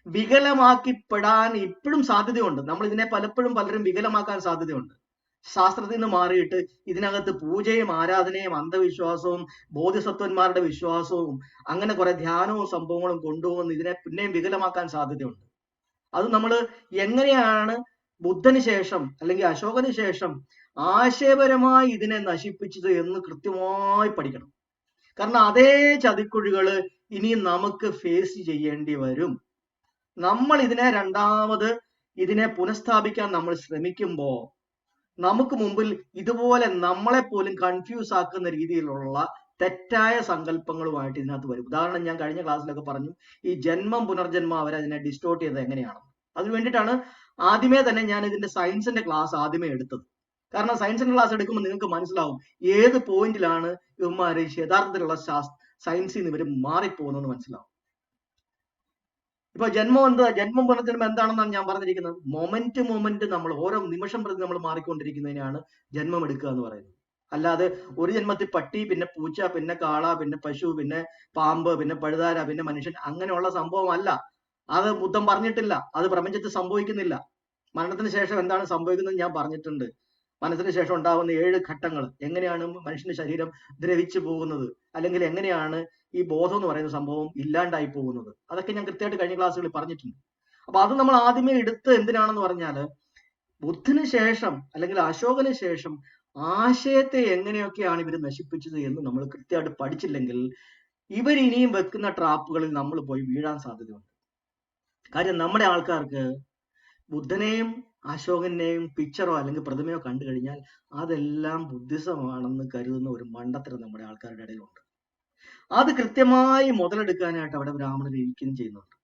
വികലമാക്കിപ്പെടാൻ ഇപ്പോഴും സാധ്യതയുണ്ട്. നമ്മൾ ഇതിനെ പലരും വികലമാക്കാൻ സാധ്യതയുണ്ട്. ശാസ്ത്രത്തിൽ നിന്ന് മാറിയിട്ട് ഇതിനകത്ത് പൂജയും ആരാധനയും അന്ധവിശ്വാസവും ബോധിസത്വന്മാരുടെ വിശ്വാസവും അങ്ങനെ കുറെ ധ്യാനവും സംഭവങ്ങളും കൊണ്ടുപോകുന്ന ഇതിനെ പിന്നെയും വികലമാക്കാൻ സാധ്യതയുണ്ട്. അത് നമ്മൾ എങ്ങനെയാണ് ബുദ്ധന് ശേഷം അല്ലെങ്കിൽ അശോകന് ശേഷം ആശയപരമായി ഇതിനെ നശിപ്പിച്ചത് എന്ന് കൃത്യമായി പഠിക്കണം. കാരണം അതേ ചതിക്കുഴികള് ഇനിയും നമുക്ക് ഫേസ് ചെയ്യേണ്ടി വരും. നമ്മൾ ഇതിനെ പുനഃസ്ഥാപിക്കാൻ നമ്മൾ ശ്രമിക്കുമ്പോൾ നമുക്ക് മുമ്പിൽ ഇതുപോലെ നമ്മളെ പോലും കൺഫ്യൂസ് ആക്കുന്ന രീതിയിലുള്ള തെറ്റായ സങ്കല്പങ്ങളുമായിട്ട് ഇതിനകത്ത് വരും. ഉദാഹരണം ഞാൻ കഴിഞ്ഞ ക്ലാസ്സിലൊക്കെ പറഞ്ഞു, ഈ ജന്മം പുനർജന്മം അവരതിനെ ഡിസ്റ്റോർട്ട് ചെയ്തത് എങ്ങനെയാണ്. അതിനു വേണ്ടിയിട്ടാണ് ആദ്യമേ തന്നെ ഞാൻ ഇതിന്റെ സയൻസിന്റെ ക്ലാസ് ആദ്യമേ എടുത്തത്. കാരണം സയൻസിന്റെ ക്ലാസ് എടുക്കുമ്പോൾ നിങ്ങൾക്ക് മനസ്സിലാവും ഏത് പോയിന്റിലാണ് ഇവന്മാര് യഥാർത്ഥത്തിലുള്ള സയൻസിൽ നിന്ന് ഇവർ മാറിപ്പോകുന്നത് മനസ്സിലാവും. ഇപ്പൊ ജന്മം പുനർജന്മം എന്താണെന്നാണ് ഞാൻ പറഞ്ഞിരിക്കുന്നത്. മൊമെന്റ് നമ്മൾ ഓരോ നിമിഷം പ്രതി നമ്മൾ മാറിക്കൊണ്ടിരിക്കുന്നതിനാണ് ജന്മം എടുക്കുക എന്ന് പറയുന്നത്. അല്ലാതെ ഒരു ജന്മത്തിൽ പട്ടി, പിന്നെ പൂച്ച, പിന്നെ കാള, പിന്നെ പശു, പിന്നെ പാമ്പ്, പിന്നെ പഴുതാര, പിന്നെ മനുഷ്യൻ, അങ്ങനെയുള്ള സംഭവമല്ല. അത് ബുദ്ധൻ പറഞ്ഞിട്ടില്ല, അത് പ്രപഞ്ചത്തിൽ സംഭവിക്കുന്നില്ല. മരണത്തിന് ശേഷം എന്താണ് സംഭവിക്കുന്നത് ഞാൻ പറഞ്ഞിട്ടുണ്ട്. മനസ്സിന് ശേഷം ഉണ്ടാകുന്ന 7 ഘട്ടങ്ങൾ, എങ്ങനെയാണ് മനുഷ്യന്റെ ശരീരം ദ്രവിച്ചു പോകുന്നത്, അല്ലെങ്കിൽ എങ്ങനെയാണ് ഈ ബോധം എന്ന് പറയുന്ന സംഭവം ഇല്ലാണ്ടായി പോകുന്നത്, അതൊക്കെ ഞാൻ കൃത്യമായിട്ട് കഴിഞ്ഞ ക്ലാസ്സുകളിൽ പറഞ്ഞിട്ടുണ്ട്. അപ്പൊ അത് നമ്മൾ ആദ്യമേ എടുത്ത് എന്തിനാണെന്ന് പറഞ്ഞാല് ബുദ്ധന് ശേഷം അല്ലെങ്കിൽ അശോകന് ശേഷം ആശയത്തെ എങ്ങനെയൊക്കെയാണ് ഇവർ നശിപ്പിച്ചത് എന്ന് നമ്മൾ കൃത്യമായിട്ട് പഠിച്ചില്ലെങ്കിൽ ഇവരിനിയും വെക്കുന്ന ട്രാപ്പുകളിൽ നമ്മൾ പോയി വീഴാൻ സാധ്യതയുണ്ട്. കാര്യം നമ്മുടെ ആൾക്കാർക്ക് ബുദ്ധനെയും അശോകനെയും പിക്ചറോ അല്ലെങ്കിൽ പ്രതിമയോ കണ്ടു കഴിഞ്ഞാൽ അതെല്ലാം ബുദ്ധിസമാണെന്ന് കരുതുന്ന ഒരു മണ്ടത്തരം നമ്മുടെ ആൾക്കാരുടെ ഇടയിലുണ്ട്. അത് കൃത്യമായി മുതലെടുക്കാനായിട്ട് അവിടെ ബ്രാഹ്മണർ ഇരിക്കുകയും ചെയ്യുന്നുണ്ട്.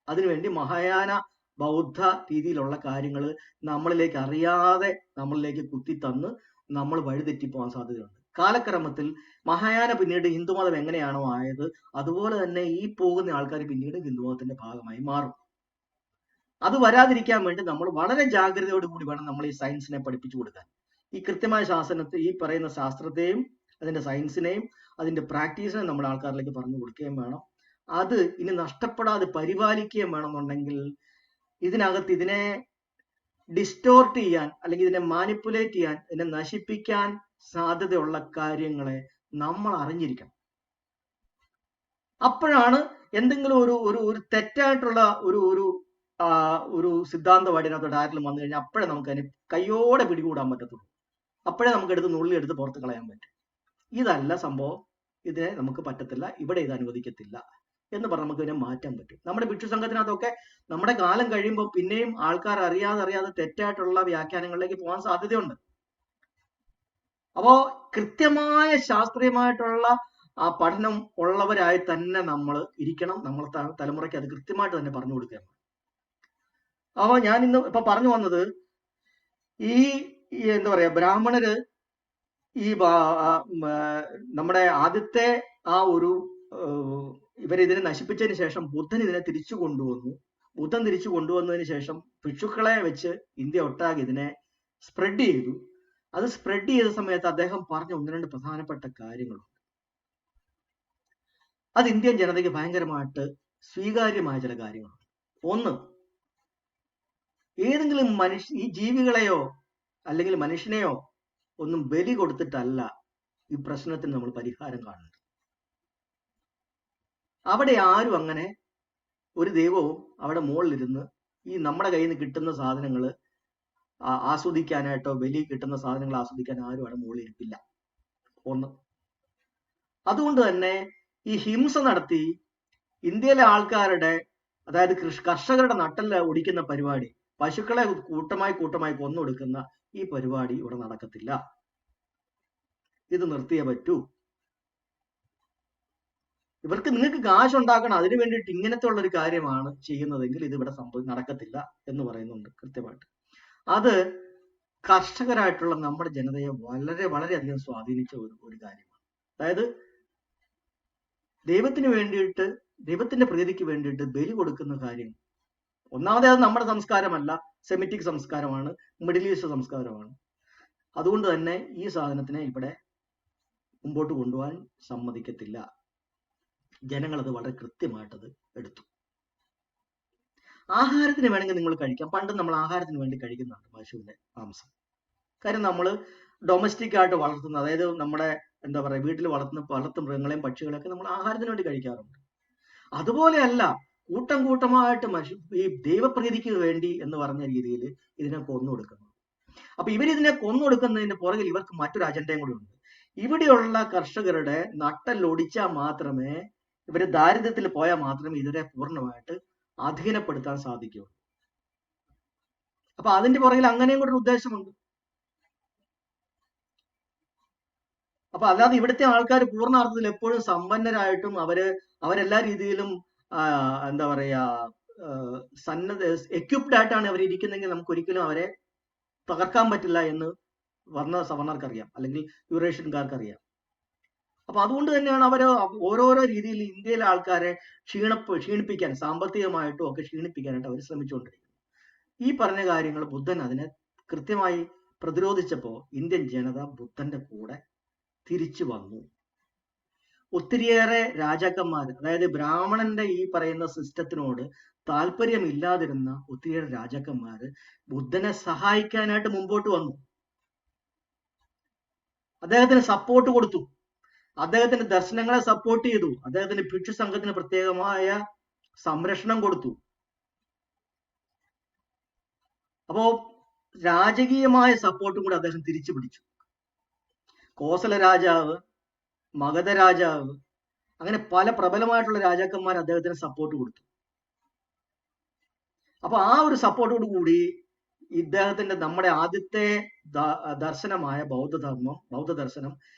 അതിനുവേണ്ടി മഹായാന ബൗദ്ധ രീതിയിലുള്ള കാര്യങ്ങൾ നമ്മളിലേക്ക് അറിയാതെ നമ്മളിലേക്ക് കുത്തി തന്ന് നമ്മൾ വഴിതെറ്റിപ്പോകാൻ സാധ്യതയുണ്ട്. കാലക്രമത്തിൽ മഹായാന പിന്നീട് ഹിന്ദുമതം എങ്ങനെയാണോ ആയത് അതുപോലെ തന്നെ ഈ പോകുന്ന ആൾക്കാർ പിന്നീട് ഹിന്ദുമതത്തിന്റെ ഭാഗമായി മാറും. അത് വരാതിരിക്കാൻ വേണ്ടി നമ്മൾ വളരെ ജാഗ്രതയോടുകൂടി വേണം നമ്മൾ ഈ സയൻസിനെ പഠിപ്പിച്ചു കൊടുക്കാൻ. ഈ കൃത്യമായ ശാസ്ത്രത്തെ, ഈ പറയുന്ന ശാസ്ത്രത്തെയും അതിന്റെ സയൻസിനെയും അതിന്റെ പ്രാക്ടീസിനെയും നമ്മൾ ആൾക്കാരിലേക്ക് പറഞ്ഞു കൊടുക്കുകയും വേണം. അത് ഇനി നഷ്ടപ്പെടാതെ പരിപാലിക്കുകയും വേണമെന്നുണ്ടെങ്കിൽ ഇതിനെ ഡിസ്റ്റോർട്ട് ചെയ്യാൻ അല്ലെങ്കിൽ ഇതിനെ മാനിപ്പുലേറ്റ് ചെയ്യാൻ, ഇതിനെ നശിപ്പിക്കാൻ സാധ്യതയുള്ള കാര്യങ്ങളെ നമ്മൾ അറിഞ്ഞിരിക്കണം. അപ്പോഴാണ് എന്തെങ്കിലും ഒരു തെറ്റായിട്ടുള്ള ഒരു സിദ്ധാന്തമായിട്ട് ഇതിനകത്തോട്ട് ആരെങ്കിലും വന്നു കഴിഞ്ഞാൽ അപ്പോഴേ നമുക്ക് അതിന് കയ്യോടെ പിടികൂടാൻ പറ്റത്തുള്ളൂ. അപ്പോഴേ നമുക്ക് നുള്ളിയെടുത്ത് പുറത്ത് കളയാൻ പറ്റും. ഇതല്ല സംഭവം, ഇതിനെ നമുക്ക് പറ്റത്തില്ല, ഇവിടെ ഇത് അനുവദിക്കത്തില്ല എന്ന് പറഞ്ഞ് നമുക്ക് ഇതിനെ മാറ്റാൻ പറ്റും. നമ്മുടെ ഭിക്ഷു സംഘത്തിനകത്തൊക്കെ നമ്മുടെ കാലം കഴിയുമ്പോൾ പിന്നെയും ആൾക്കാർ അറിയാതെ തെറ്റായിട്ടുള്ള വ്യാഖ്യാനങ്ങളിലേക്ക് പോകാൻ സാധ്യതയുണ്ട്. അപ്പോ കൃത്യമായ ശാസ്ത്രീയമായിട്ടുള്ള ആ പഠനം ഉള്ളവരായി തന്നെ നമ്മൾ ഇരിക്കണം. നമ്മൾ തലമുറയ്ക്ക് അത് കൃത്യമായിട്ട് തന്നെ പറഞ്ഞു കൊടുക്കണം. അപ്പൊ ഞാൻ ഇന്ന് ഇപ്പൊ പറഞ്ഞു വന്നത് ഈ എന്താ പറയാ, ബ്രാഹ്മണര് ഈ നമ്മുടെ ആദ്യത്തെ ആ ഒരു ഇവരിതിനെ നശിപ്പിച്ചതിന് ശേഷം ബുദ്ധൻ ഇതിനെ തിരിച്ചു കൊണ്ടുവന്നു. ബുദ്ധൻ തിരിച്ചു കൊണ്ടുവന്നതിന് ശേഷം ഭിക്ഷുക്കളെ വെച്ച് ഇന്ത്യ ഒട്ടാകെ ഇതിനെ സ്പ്രെഡ് ചെയ്തു. അത് സ്പ്രെഡ് ചെയ്ത സമയത്ത് അദ്ദേഹം പറഞ്ഞ ഒന്ന് രണ്ട് പ്രധാനപ്പെട്ട കാര്യങ്ങളുണ്ട്. അത് ഇന്ത്യൻ ജനതയ്ക്ക് ഭയങ്കരമായിട്ട് സ്വീകാര്യമായ ചില കാര്യങ്ങളുണ്ട്. ഒന്ന്, ഏതെങ്കിലും ഈ ജീവികളെയോ അല്ലെങ്കിൽ മനുഷ്യനെയോ ഒന്നും ബലി കൊടുത്തിട്ടല്ല ഈ പ്രശ്നത്തിന് നമ്മൾ പരിഹാരം കാണുന്നത്. അവിടെ ആരും അങ്ങനെ ഒരു ദൈവവും അവിടെ മുകളിലിരുന്ന് ഈ നമ്മുടെ കയ്യിൽ നിന്ന് കിട്ടുന്ന സാധനങ്ങൾ ആസ്വദിക്കാനായിട്ടോ ബലി കിട്ടുന്ന സാധനങ്ങൾ ആസ്വദിക്കാൻ ആരും അവിടെ മുകളിൽ ഇരിപ്പില്ല. ഒന്ന്. അതുകൊണ്ട് തന്നെ ഈ ഹിംസ നടത്തി ഇന്ത്യയിലെ ആൾക്കാരുടെ, അതായത് കർഷകരുടെ നട്ടല് ഒടിക്കുന്ന പരിപാടി, പശുക്കളെ കൂട്ടമായി കൊന്നൊടുക്കുന്ന ഈ പരിപാടി ഇവിടെ നടക്കത്തില്ല. ഇത് നിർത്തിയേ പറ്റൂ. ഇവർക്ക് നിങ്ങൾക്ക് കാശുണ്ടാക്കണം, അതിനു വേണ്ടിയിട്ട് ഇങ്ങനത്തെ ഉള്ളൊരു കാര്യമാണ് ചെയ്യുന്നതെങ്കിൽ ഇത് ഇവിടെ നടക്കത്തില്ല എന്ന് പറയുന്നുണ്ട് കൃത്യമായിട്ട്. അത് കർഷകരായിട്ടുള്ള നമ്മുടെ ജനതയെ വളരെയധികം സ്വാധീനിച്ച ഒരു കാര്യമാണ്. അതായത് ദൈവത്തിന് വേണ്ടിയിട്ട്, ദൈവത്തിന്റെ പ്രീതിക്ക് വേണ്ടിയിട്ട് ബലി കൊടുക്കുന്ന കാര്യം, ഒന്നാമതേ അത് നമ്മുടെ സംസ്കാരമല്ല, സെമിറ്റിക് സംസ്കാരമാണ്, മിഡിൽ ഈസ്റ്റ് സംസ്കാരമാണ്. അതുകൊണ്ട് തന്നെ ഈ സാധനത്തിനെ ഇവിടെ മുമ്പോട്ട് കൊണ്ടുപോകാൻ സമ്മതിക്കത്തില്ല. ജനങ്ങൾ അത് വളരെ കൃത്യമായിട്ടത് എടുത്തു. ആഹാരത്തിന് വേണമെങ്കിൽ നിങ്ങൾ കഴിക്കാം. പണ്ട് നമ്മൾ ആഹാരത്തിന് വേണ്ടി കഴിക്കുന്നുണ്ട് പശുവിന്റെ മാംസം. കാര്യം നമ്മൾ ഡൊമസ്റ്റിക് ആയിട്ട് വളർത്തുന്ന, അതായത് നമ്മുടെ എന്താ പറയുക, വീട്ടിൽ വളർത്തുന്ന മൃഗങ്ങളെയും പക്ഷികളെയൊക്കെ നമ്മൾ ആഹാരത്തിന് വേണ്ടി കഴിക്കാറുണ്ട്. അതുപോലെയല്ല കൂട്ടമായിട്ട് ഈ ദൈവപ്രീതിക്ക് വേണ്ടി എന്ന് പറഞ്ഞ രീതിയിൽ ഇതിനെ കൊന്നൊടുക്കുന്നു. അപ്പൊ ഇവരിതിനെ കൊന്നൊടുക്കുന്നതിന് പുറകിൽ ഇവർക്ക് മറ്റൊരു അജണ്ടയും കൂടി ഉണ്ട്. ഇവിടെയുള്ള കർഷകരുടെ നട്ടലൊടിച്ചാൽ മാത്രമേ, ഇവര് ദാരിദ്ര്യത്തിൽ പോയാൽ മാത്രമേ ഇതിനെ പൂർണ്ണമായിട്ട് അധീനപ്പെടുത്താൻ സാധിക്കൂ. അപ്പൊ അതിന്റെ പുറകിൽ അങ്ങനെയും കൂടെ ഒരു ഉദ്ദേശമുണ്ട്. അപ്പൊ അല്ലാതെ ഇവിടുത്തെ ആൾക്കാർ പൂർണ്ണാർത്ഥത്തിൽ എപ്പോഴും സമ്പന്നരായിട്ടും അവരെല്ലാ രീതിയിലും എന്താ പറയാ എക്യുപ്ഡ് ആയിട്ടാണ് അവർ ഇരിക്കുന്നെങ്കിൽ നമുക്ക് ഒരിക്കലും അവരെ തകർക്കാൻ പറ്റില്ല എന്ന് വർണ്ണ സവർണർക്കറിയാം, അല്ലെങ്കിൽ യൂറേഷ്യൻകാർക്ക് അറിയാം. അപ്പൊ അതുകൊണ്ട് തന്നെയാണ് അവർ ഓരോരോ രീതിയിൽ ഇന്ത്യയിലെ ആൾക്കാരെ ക്ഷീണിപ്പിക്കാൻ, സാമ്പത്തികമായിട്ടും ഒക്കെ ക്ഷീണിപ്പിക്കാനായിട്ട് അവർ ശ്രമിച്ചുകൊണ്ടിരിക്കുന്നു. ഈ പറഞ്ഞ കാര്യങ്ങൾ ബുദ്ധൻ അതിനെ കൃത്യമായി പ്രതിരോധിച്ചപ്പോൾ ഇന്ത്യൻ ജനത ബുദ്ധന്റെ കൂടെ തിരിച്ചു വന്നു. ഒത്തിരിയേറെ രാജാക്കന്മാർ, അതായത് ബ്രാഹ്മണന്റെ ഈ പറയുന്ന സിസ്റ്റത്തിനോട് താല്പര്യമില്ലാതിരുന്ന ഒത്തിരിയേറെ രാജാക്കന്മാര് ബുദ്ധനെ സഹായിക്കാനായിട്ട് മുമ്പോട്ട് വന്നു. അദ്ദേഹത്തിന് സപ്പോർട്ട് കൊടുത്തു, അദ്ദേഹത്തിന്റെ ദർശനങ്ങളെ സപ്പോർട്ട് ചെയ്തു, അദ്ദേഹത്തിന്റെ ഭിക്ഷു സംഘത്തിന് പ്രത്യേകമായ സംരക്ഷണം കൊടുത്തു. അപ്പോ രാജകീയമായ സപ്പോർട്ടും കൂടെ അദ്ദേഹം തിരിച്ചു പിടിച്ചു. കോസല രാജാവ്, മഗധ രാജാവ്, അങ്ങനെ പല പ്രബലമായിട്ടുള്ള രാജാക്കന്മാർ അദ്ദേഹത്തിന് സപ്പോർട്ട് കൊടുത്തു. അപ്പൊ ആ ഒരു സപ്പോർട്ടോട് കൂടി ഇദ്ദേഹത്തിന്റെ നമ്മുടെ ആദ്യത്തെ ദർശനമായ ബൗദ്ധ ദർശനം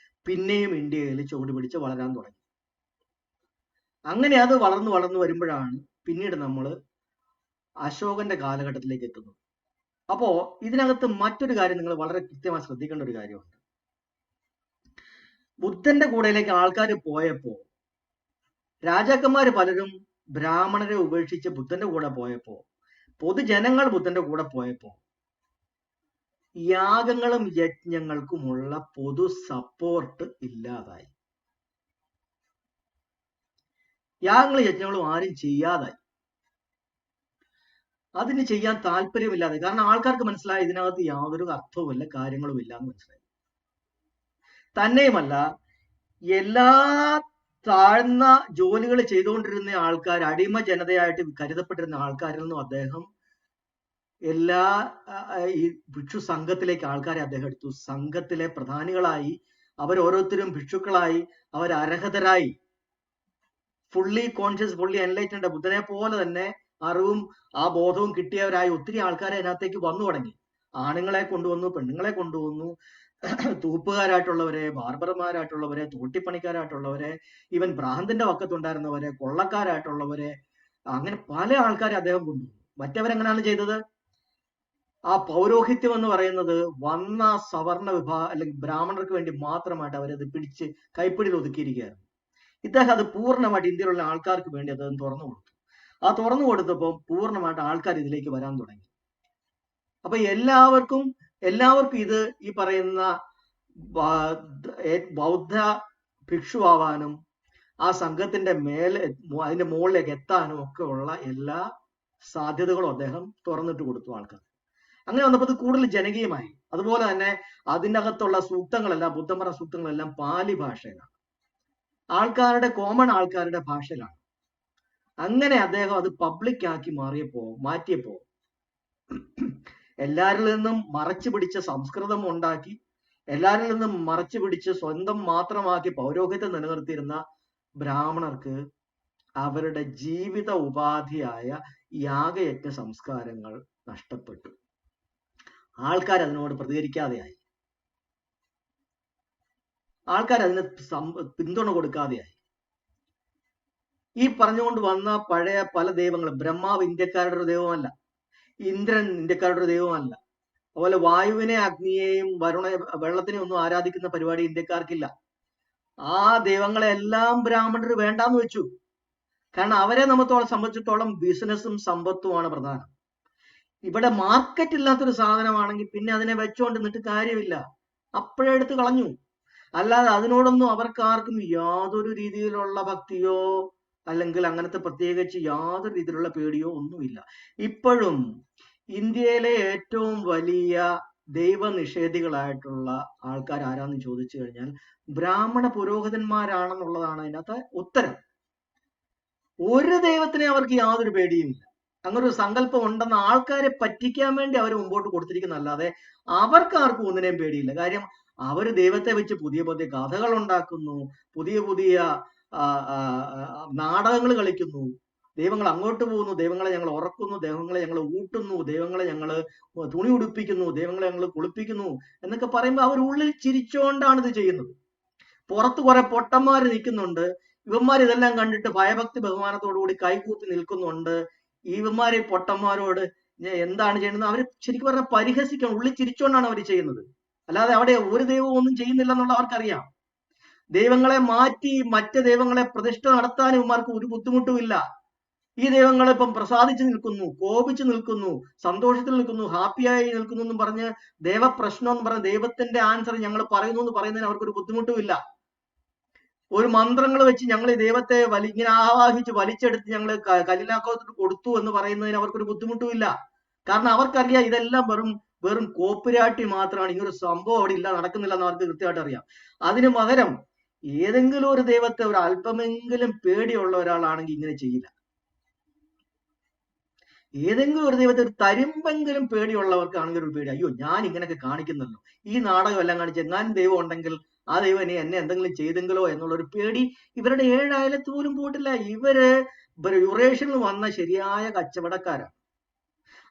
പിന്നെയും ഇന്ത്യയിൽ ചുവട് പിടിച്ച് വളരാൻ തുടങ്ങി. അങ്ങനെ അത് വളർന്നു വരുമ്പോഴാണ് പിന്നീട് നമ്മൾ അശോകന്റെ കാലഘട്ടത്തിലേക്ക് എത്തുന്നത്. അപ്പോ ഇതിനകത്ത് മറ്റൊരു കാര്യം നിങ്ങൾ വളരെ കൃത്യമായി ശ്രദ്ധിക്കേണ്ട ഒരു കാര്യമുണ്ട്. ബുദ്ധന്റെ കൂടെയിലേക്ക് ആൾക്കാർ പോയപ്പോ, രാജാക്കന്മാർ പലരും ബ്രാഹ്മണരെ ഉപേക്ഷിച്ച് ബുദ്ധന്റെ കൂടെ പോയപ്പോ, പൊതുജനങ്ങൾ ബുദ്ധന്റെ കൂടെ പോയപ്പോ യാഗങ്ങളും യജ്ഞങ്ങൾക്കുമുള്ള പൊതു സപ്പോർട്ട് ഇല്ലാതായി. യാഗങ്ങളും യജ്ഞങ്ങളും ആരും ചെയ്യാതായി, അതിന് ചെയ്യാൻ താല്പര്യമില്ലാതെ. കാരണം ആൾക്കാർക്ക് മനസ്സിലായി ഇതിനകത്ത് യാതൊരു അർത്ഥവുമില്ല, കാര്യങ്ങളും ഇല്ല എന്ന് മനസ്സിലായി. തന്നെയുമല്ല, എല്ലാ താഴ്ന്ന ജോലികൾ ചെയ്തുകൊണ്ടിരുന്ന ആൾക്കാർ, അടിമ ജനതയായിട്ട് കരുതപ്പെട്ടിരുന്ന ആൾക്കാരിൽ നിന്നും അദ്ദേഹം എല്ലാ ഈ ഭിക്ഷു സംഘത്തിലേക്ക് ആൾക്കാരെ അദ്ദേഹം എടുത്തു. സംഘത്തിലെ പ്രധാനികളായി, ഓരോരുത്തരും ഭിക്ഷുക്കളായി, അവർ അർഹതരായി, ഫുള്ളി കോൺഷ്യസ്, ഫുള്ളി എൻലൈറ്റൻഡ്, ബുദ്ധനെ പോലെ തന്നെ അറിവും ആ ബോധവും കിട്ടിയവരായി ഒത്തിരി ആൾക്കാരെ അതിനകത്തേക്ക് വന്നു തുടങ്ങി. ആണുങ്ങളെ കൊണ്ടുവന്നു, പെണ്ണുങ്ങളെ കൊണ്ടുവന്നു, തൂപ്പുകാരായിട്ടുള്ളവരെ, ബാർബർമാരായിട്ടുള്ളവരെ, തോട്ടിപ്പണിക്കാരായിട്ടുള്ളവരെ, ഈവൻ ഭ്രാന്തിന്റെ വക്കത്തുണ്ടായിരുന്നവരെ, കൊള്ളക്കാരായിട്ടുള്ളവരെ, അങ്ങനെ പല ആൾക്കാരെ അദ്ദേഹം കൊണ്ടുവന്നു. മറ്റവരെങ്ങനെയാണ് ചെയ്തത്? ആ പൗരോഹിത്യം എന്ന് പറയുന്നത് വന്ന സവർണ അല്ലെങ്കിൽ ബ്രാഹ്മണർക്ക് വേണ്ടി മാത്രമായിട്ട് അവരത് പിടിച്ച് കൈപ്പിടിയിൽ ഒതുക്കിയിരിക്കുകയായിരുന്നു. ഇദ്ദേഹം അത് പൂർണ്ണമായിട്ട് ഇന്ത്യയിലുള്ള ആൾക്കാർക്ക് വേണ്ടി അത് തുറന്നു കൊടുത്തു. ആ തുറന്നു കൊടുത്തപ്പോൾ പൂർണ്ണമായിട്ട് ആൾക്കാർ ഇതിലേക്ക് വരാൻ തുടങ്ങി. അപ്പൊ എല്ലാവർക്കും ഇത് ഈ പറയുന്ന ബൗദ്ധ ഭിക്ഷുവാവാനും ആ സംഘത്തിന്റെ അതിന്റെ മുകളിലേക്ക് എത്താനും ഒക്കെ ഉള്ള എല്ലാ സാധ്യതകളും അദ്ദേഹം തുറന്നിട്ട് കൊടുത്തു ആൾക്കാർ. അങ്ങനെ വന്നപ്പോൾ ഇത് കൂടുതൽ ജനകീയമായി. അതുപോലെ തന്നെ അതിനകത്തുള്ള സൂക്തങ്ങളെല്ലാം, ബുദ്ധൻ പറഞ്ഞ സൂക്തങ്ങളെല്ലാം പാലി ഭാഷയിലാണ്, ആൾക്കാരുടെ കോമൺ ആൾക്കാരുടെ ഭാഷയിലാണ്. അങ്ങനെ അദ്ദേഹം അത് പബ്ലിക് ആക്കി മാറ്റിയപ്പോ എല്ലാരിൽ നിന്നും മറച്ചു പിടിച്ച സംസ്കൃതം ഉണ്ടാക്കി, എല്ലാരിൽ നിന്നും മറച്ചു പിടിച്ച് സ്വന്തം മാത്രമാക്കി പൗരോഹിത്യം നിലനിർത്തിയിരുന്ന ബ്രാഹ്മണർക്ക് അവരുടെ ജീവിത ഉപാധിയായ യാഗയജ്ഞ സംസ്കാരങ്ങൾ നഷ്ടപ്പെട്ടു. ആൾക്കാർ അതിനോട് പ്രതികരിക്കാതെയായി, ആൾക്കാർ അതിന് പിന്തുണ കൊടുക്കാതെയായി. ഈ പറഞ്ഞുകൊണ്ട് വന്ന പഴയ പല ദൈവങ്ങളും, ബ്രഹ്മാവ് ഇന്ത്യക്കാരുടെ ഒരു ദൈവമല്ല, ഇന്ദ്രൻ ഇന്ത്യക്കാരുടെ ഒരു ദൈവമല്ല, അതുപോലെ വായുവിനെ, അഗ്നിയെയും വെള്ളത്തിനെയും ഒന്നും ആരാധിക്കുന്ന പരിപാടി ഇന്ത്യക്കാർക്കില്ല. ആ ദൈവങ്ങളെല്ലാം ബ്രാഹ്മണർ വേണ്ടാന്ന് വെച്ചു. കാരണം അവരെ സംബന്ധിച്ചിടത്തോളം ബിസിനസ്സും സമ്പത്തുമാണ് പ്രധാനം. ഇവിടെ മാർക്കറ്റ് ഇല്ലാത്തൊരു സാധനമാണെങ്കിൽ പിന്നെ അതിനെ വെച്ചോണ്ട് നിന്നിട്ട് കാര്യമില്ല, അപ്പോഴേ എടുത്ത് കളഞ്ഞു. അല്ലാതെ അതിനോടൊന്നും അവർക്കാർക്കും യാതൊരു രീതിയിലുള്ള ഭക്തിയോ അല്ലെങ്കിൽ അങ്ങനത്തെ പ്രത്യേകിച്ച് യാതൊരു രീതിയിലുള്ള പേടിയോ ഒന്നുമില്ല. ഇപ്പോഴും ഇന്ത്യയിലെ ഏറ്റവും വലിയ ദൈവനിഷേധികളായിട്ടുള്ള ആൾക്കാർ ആരാന്ന് ചോദിച്ചു കഴിഞ്ഞാൽ ബ്രാഹ്മണ പുരോഹിതന്മാരാണെന്നുള്ളതാണ് അതിനകത്ത് ഉത്തരം. ഒരു ദൈവത്തിനെ അവർക്ക് യാതൊരു പേടിയുമില്ല. അങ്ങനൊരു സങ്കല്പം ഉണ്ടെന്ന് ആൾക്കാരെ പറ്റിക്കാൻ വേണ്ടി അവർ മുമ്പോട്ട് കൊടുത്തിരിക്കുന്നല്ലാതെ അവർക്കാർക്കും ഒന്നിനെയും പേടിയില്ല. കാര്യം അവർ ദൈവത്തെ വെച്ച് പുതിയ പുതിയ കഥകൾ ഉണ്ടാക്കുന്നു, പുതിയ പുതിയ നാടകങ്ങൾ കളിക്കുന്നു. ദൈവങ്ങൾ അങ്ങോട്ട് പോകുന്നു, ദൈവങ്ങളെ ഞങ്ങൾ ഉറക്കുന്നു, ദൈവങ്ങളെ ഞങ്ങൾ ഊട്ടുന്നു, ദൈവങ്ങളെ ഞങ്ങൾ തുണി ഉടുപ്പിക്കുന്നു, ദൈവങ്ങളെ ഞങ്ങൾ കുളിപ്പിക്കുന്നു എന്നൊക്കെ പറയുമ്പോൾ അവർ ഉള്ളിൽ ചിരിച്ചോണ്ടാണ് ഇത് ചെയ്യുന്നത്. പുറത്ത് കുറെ പൊട്ടന്മാർ നിൽക്കുന്നുണ്ട്, ഇവന്മാർ ഇതെല്ലാം കണ്ടിട്ട് ഭയഭക്തി ബഹുമാനത്തോടുകൂടി കൈകൂപ്പി നിൽക്കുന്നുണ്ട്. ഇവന്മാരെ പൊട്ടന്മാരോട് എന്താണ് ചെയ്യുന്നത് അവർ ശരിക്കും പറഞ്ഞാൽ പരിഹസിക്കണം, ഉള്ളിൽ ചിരിച്ചോണ്ടാണ് അവർ ചെയ്യുന്നത്. അല്ലാതെ അവിടെ ഒരു ദൈവവും ഒന്നും ചെയ്യുന്നില്ല എന്നുള്ള അവർക്കറിയാം. ദൈവങ്ങളെ മാറ്റി മറ്റ് ദൈവങ്ങളെ പ്രതിഷ്ഠ നടത്താൻ ഇവന്മാർക്ക് ഒരു ബുദ്ധിമുട്ടുമില്ല. ഈ ദൈവങ്ങൾ ഇപ്പം പ്രസാദിച്ചു നിൽക്കുന്നു, കോപിച്ചു നിൽക്കുന്നു, സന്തോഷത്തിൽ നിൽക്കുന്നു, ഹാപ്പിയായി നിൽക്കുന്നു എന്നും പറഞ്ഞ് ദൈവപ്രശ്നം എന്ന് പറഞ്ഞ ദൈവത്തിന്റെ ആൻസർ ഞങ്ങൾ പറയുന്നു എന്ന് പറയുന്നതിന് അവർക്കൊരു ബുദ്ധിമുട്ടുമില്ല. ഒരു മന്ത്രങ്ങൾ വെച്ച് ഞങ്ങൾ ഈ ദൈവത്തെ ഇങ്ങനെ ആവാഹിച്ച് വലിച്ചെടുത്ത് ഞങ്ങൾ കല്ലിലാക്കോട്ട് കൊടുത്തു എന്ന് പറയുന്നതിന് അവർക്കൊരു ബുദ്ധിമുട്ടുമില്ല. കാരണം അവർക്കറിയാം ഇതെല്ലാം വെറും കോപ്പിരാട്ടി മാത്രമാണ്, ഇങ്ങനൊരു സംഭവം അവിടെ ഇല്ല, നടക്കുന്നില്ല എന്ന് അവർക്ക് കൃത്യമായിട്ട് അറിയാം. അതിന് പകരം ഏതെങ്കിലും ഒരു ദൈവത്തെ ഒരു അല്പമെങ്കിലും പേടിയുള്ള ഒരാളാണെങ്കിൽ ഇങ്ങനെ ചെയ്യില്ല. ഏതെങ്കിലും ഒരു ദൈവത്തെ ഒരു തരുമ്പെങ്കിലും പേടിയുള്ളവർക്കാണെങ്കിൽ ഒരു പേടി, അയ്യോ ഞാൻ ഇങ്ങനെയൊക്കെ കാണിക്കുന്നല്ലോ, ഈ നാടകം എല്ലാം കാണിച്ച് എങ്ങാനും ദൈവം ഉണ്ടെങ്കിൽ ആ ദൈവം എന്നെ എന്തെങ്കിലും ചെയ്തെങ്കിലോ എന്നുള്ളൊരു പേടി ഇവരുടെ 7 അയലത്ത് പോലും പോയിട്ടില്ല. ഇവര് യുറേഷ്യയിൽ വന്ന ശരിയായ കച്ചവടക്കാരാണ്.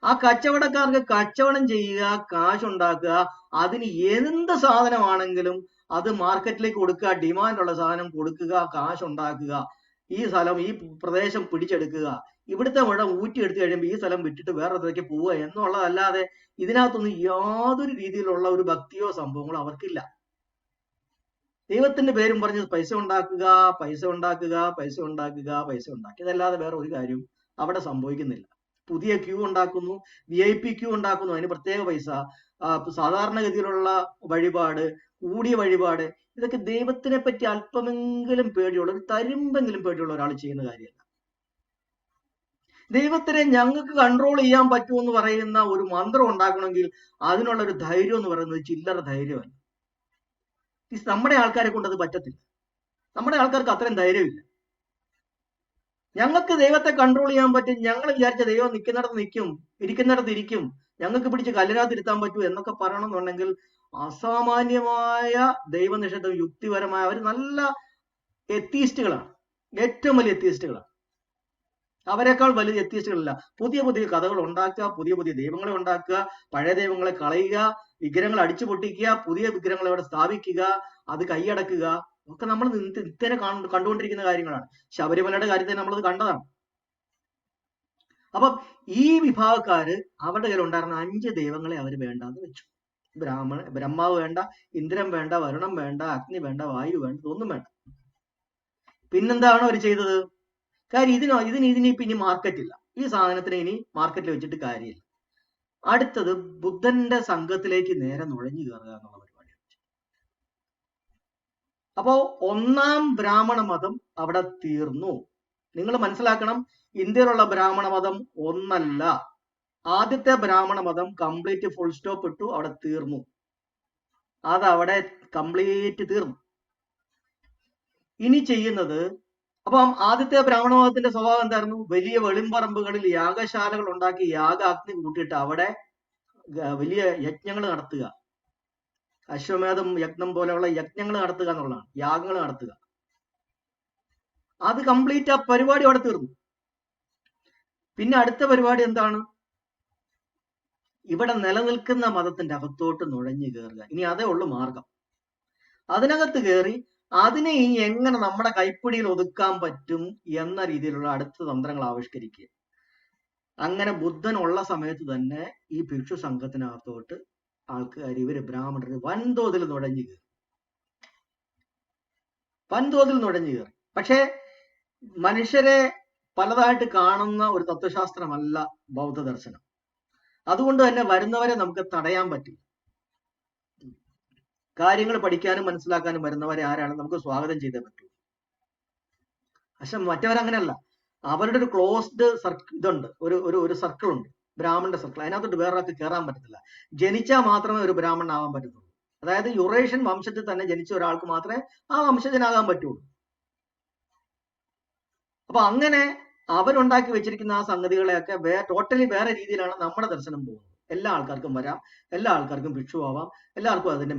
ആ കച്ചവടക്കാർക്ക് കച്ചവടം ചെയ്യുക, കാശുണ്ടാക്കുക, അതിന് എന്ത് സാധനമാണെങ്കിലും അത് മാർക്കറ്റിലേക്ക് കൊടുക്കുക, ഡിമാൻഡുള്ള സാധനം കൊടുക്കുക, കാശുണ്ടാക്കുക, ഈ സ്ഥലം ഈ പ്രദേശം പിടിച്ചെടുക്കുക, ഇവിടുത്തെ വെള്ളം ഊറ്റിയെടുത്ത് കഴിയുമ്പോൾ ഈ സ്ഥലം വിട്ടിട്ട് വേറെ സ്ഥലത്തേക്ക് പോവുക എന്നുള്ളതല്ലാതെ ഇതിനകത്തൊന്നും യാതൊരു രീതിയിലുള്ള ഒരു ഭക്തിയോ സംഭവങ്ങളോ അവർക്കില്ല. ദൈവത്തിന്റെ പേരും പറഞ്ഞ് പൈസ ഉണ്ടാക്കുക, പൈസ ഉണ്ടാക്കുക, പൈസ ഉണ്ടാക്കുക, പൈസ ഉണ്ടാക്കുക, ഇതല്ലാതെ വേറെ ഒരു കാര്യം അവിടെ സംഭവിക്കുന്നില്ല. പുതിയ ക്യൂ ഉണ്ടാക്കുന്നു, VIP ക്യൂ ഉണ്ടാക്കുന്നു, അതിന് പ്രത്യേക പൈസ, സാധാരണഗതിയിലുള്ള വഴിപാട്, കൂടിയ വഴിപാട്, ഇതൊക്കെ ദൈവത്തിനെ പറ്റി അല്പമെങ്കിലും പേടിയുള്ള, ഒരു തരുമ്പെങ്കിലും പേടിയുള്ള ഒരാൾ ചെയ്യുന്ന കാര്യമല്ല. ദൈവത്തിനെ ഞങ്ങൾക്ക് കൺട്രോൾ ചെയ്യാൻ പറ്റുമെന്ന് പറയുന്ന ഒരു മന്ത്രം ഉണ്ടാക്കണമെങ്കിൽ അതിനുള്ള ഒരു ധൈര്യം എന്ന് പറയുന്നത് ചില്ലറ ധൈര്യമല്ല. നമ്മുടെ ആൾക്കാരെ കൊണ്ട് അത് പറ്റത്തില്ല. നമ്മുടെ ആൾക്കാർക്ക് അത്രയും ധൈര്യമില്ല. ഞങ്ങൾക്ക് ദൈവത്തെ കൺട്രോൾ ചെയ്യാൻ പറ്റും, ഞങ്ങൾ വിചാരിച്ച ദൈവം നിൽക്കുന്നിടത്ത് നിൽക്കും, ഇരിക്കുന്നിടത്ത് ഇരിക്കും, ഞങ്ങൾക്ക് പിടിച്ച് കല്ലിനകത്ത് ഇരുത്താൻ പറ്റൂ എന്നൊക്കെ പറയണമെന്നുണ്ടെങ്കിൽ അസാമാന്യമായ ദൈവനിഷേധം, യുക്തിപരമായ അവർ നല്ല എത്തീസ്റ്റുകളാണ്, ഏറ്റവും വലിയ എത്തീസ്റ്റുകളാണ്. അവരെക്കാൾ വലിയ എത്തീസ്റ്റുകളില്ല. പുതിയ പുതിയ കഥകൾ ഉണ്ടാക്കുക, പുതിയ പുതിയ ദൈവങ്ങളെ ഉണ്ടാക്കുക, പഴയ ദൈവങ്ങളെ കളയുക, വിഗ്രഹങ്ങൾ അടിച്ചു പൊട്ടിക്കുക, പുതിയ വിഗ്രഹങ്ങളെ അവിടെ സ്ഥാപിക്കുക, അത് കൈയടക്കുക, ഒക്കെ നമ്മൾ നിത്യേന കണ്ടുകൊണ്ടിരിക്കുന്ന കാര്യങ്ങളാണ്. ശബരിമലയുടെ കാര്യത്തിൽ നമ്മളത് കണ്ടതാണ്. അപ്പം ഈ വിഭാഗക്കാര് അവരുടെ കയ്യിൽ ഉണ്ടായിരുന്ന 5 ദൈവങ്ങളെ അവർ വേണ്ടാന്ന് വെച്ചു. ബ്രഹ്മാവ് വേണ്ട, ഇന്ദ്രൻ വേണ്ട, വരുണം വേണ്ട, അഗ്നി വേണ്ട, വായു വേണ്ട, ഇതൊന്നും വേണ്ട. പിന്നെന്താണ് അവർ ചെയ്തത്? കാര്യം ഇതിനിപ്പോ ഇനി മാർക്കറ്റില്ല, ഈ സാധനത്തിന് ഇനി മാർക്കറ്റിൽ വെച്ചിട്ട് കാര്യമില്ല. അടുത്തത് ബുദ്ധന്റെ സംഘത്തിലേക്ക് നേരെ നുഴഞ്ഞു കയറുക എന്നുള്ള പരിപാടിയാണ്. അപ്പോ ഒന്നാം ബ്രാഹ്മണ മതം അവിടെ തീർന്നു. നിങ്ങൾ മനസ്സിലാക്കണം, ഇന്ത്യയിലുള്ള ബ്രാഹ്മണ മതം ഒന്നല്ല. ആദ്യത്തെ ബ്രാഹ്മണ മതം കംപ്ലീറ്റ് ഫുൾ സ്റ്റോപ്പ് ഇട്ടു, അവിടെ തീർന്നു. അതവിടെ കംപ്ലീറ്റ് തീർന്നു. ഇനി ചെയ്യുന്നത്, അപ്പം ആദ്യത്തെ ബ്രാഹ്മണ മതത്തിന്റെ സ്വഭാവം എന്തായിരുന്നു? വലിയ വെളിമ്പറമ്പുകളിൽ യാഗശാലകൾ ഉണ്ടാക്കി യാഗാഗ്നി കൂട്ടിയിട്ട് അവിടെ വലിയ യജ്ഞങ്ങൾ നടത്തുക, അശ്വമേധം യജ്ഞം പോലെയുള്ള യജ്ഞങ്ങൾ നടത്തുക എന്നുള്ളതാണ്, യാഗങ്ങൾ നടത്തുക. അത് കംപ്ലീറ്റ് ആ പരിപാടി അവിടെ തീർന്നു. പിന്നെ അടുത്ത പരിപാടി എന്താണ്? ഇവിടെ നിലനിൽക്കുന്ന മതത്തിന്റെ അകത്തോട്ട് നുഴഞ്ഞു കയറുക. ഇനി അതേ ഉള്ളു മാർഗം. അതിനകത്ത് കയറി അതിനെ ഇനി എങ്ങനെ നമ്മുടെ കൈപ്പിടിയിൽ ഒതുക്കാൻ പറ്റും എന്ന രീതിയിലുള്ള അടുത്ത തന്ത്രങ്ങൾ ആവിഷ്കരിക്കുക. അങ്ങനെ ബുദ്ധൻ ഉള്ള സമയത്ത് തന്നെ ഈ ഭിക്ഷു സംഘത്തിനകത്തോട്ട് ആൾക്കാർ, ഇവര് ബ്രാഹ്മണർ വൻതോതിൽ നുഴഞ്ഞു കയറി. പക്ഷേ മനുഷ്യരെ പലതായിട്ട് കാണുന്ന ഒരു തത്വശാസ്ത്രമല്ല ബൗദ്ധ ദർശനം. അതുകൊണ്ട് തന്നെ വരുന്നവരെ നമുക്ക് തടയാൻ പറ്റില്ല. കാര്യങ്ങൾ പഠിക്കാനും മനസ്സിലാക്കാനും വരുന്നവരെ ആരാണ് നമുക്ക് സ്വാഗതം ചെയ്തേ പറ്റൂ. പക്ഷെ മറ്റവരങ്ങനെയല്ല. അവരുടെ ഒരു ക്ലോസ്ഡ് ഇതുണ്ട്, ഒരു സർക്കിൾ ഉണ്ട്, ബ്രാഹ്മണന്റെ സർക്കിൾ. അതിനകത്തോട്ട് വേറൊരാൾക്ക് കയറാൻ പറ്റത്തില്ല. ജനിച്ചാൽ മാത്രമേ ഒരു ബ്രാഹ്മണൻ ആവാൻ പറ്റത്തുള്ളൂ. അതായത് യുറേഷ്യൻ വംശത്തിൽ തന്നെ ജനിച്ച ഒരാൾക്ക് മാത്രമേ ആ വംശജനാകാൻ പറ്റുള്ളൂ. അപ്പൊ അങ്ങനെ അവരുണ്ടാക്കി വെച്ചിരിക്കുന്ന ആ സംഗതികളെയൊക്കെ ടോട്ടലി വേറെ രീതിയിലാണ് നമ്മുടെ ദർശനം പോകുന്നത്. എല്ലാ ആൾക്കാർക്കും വരാം, എല്ലാ ആൾക്കാർക്കും ഭിക്ഷു ആവാം, എല്ലാവർക്കും അതിന്റെ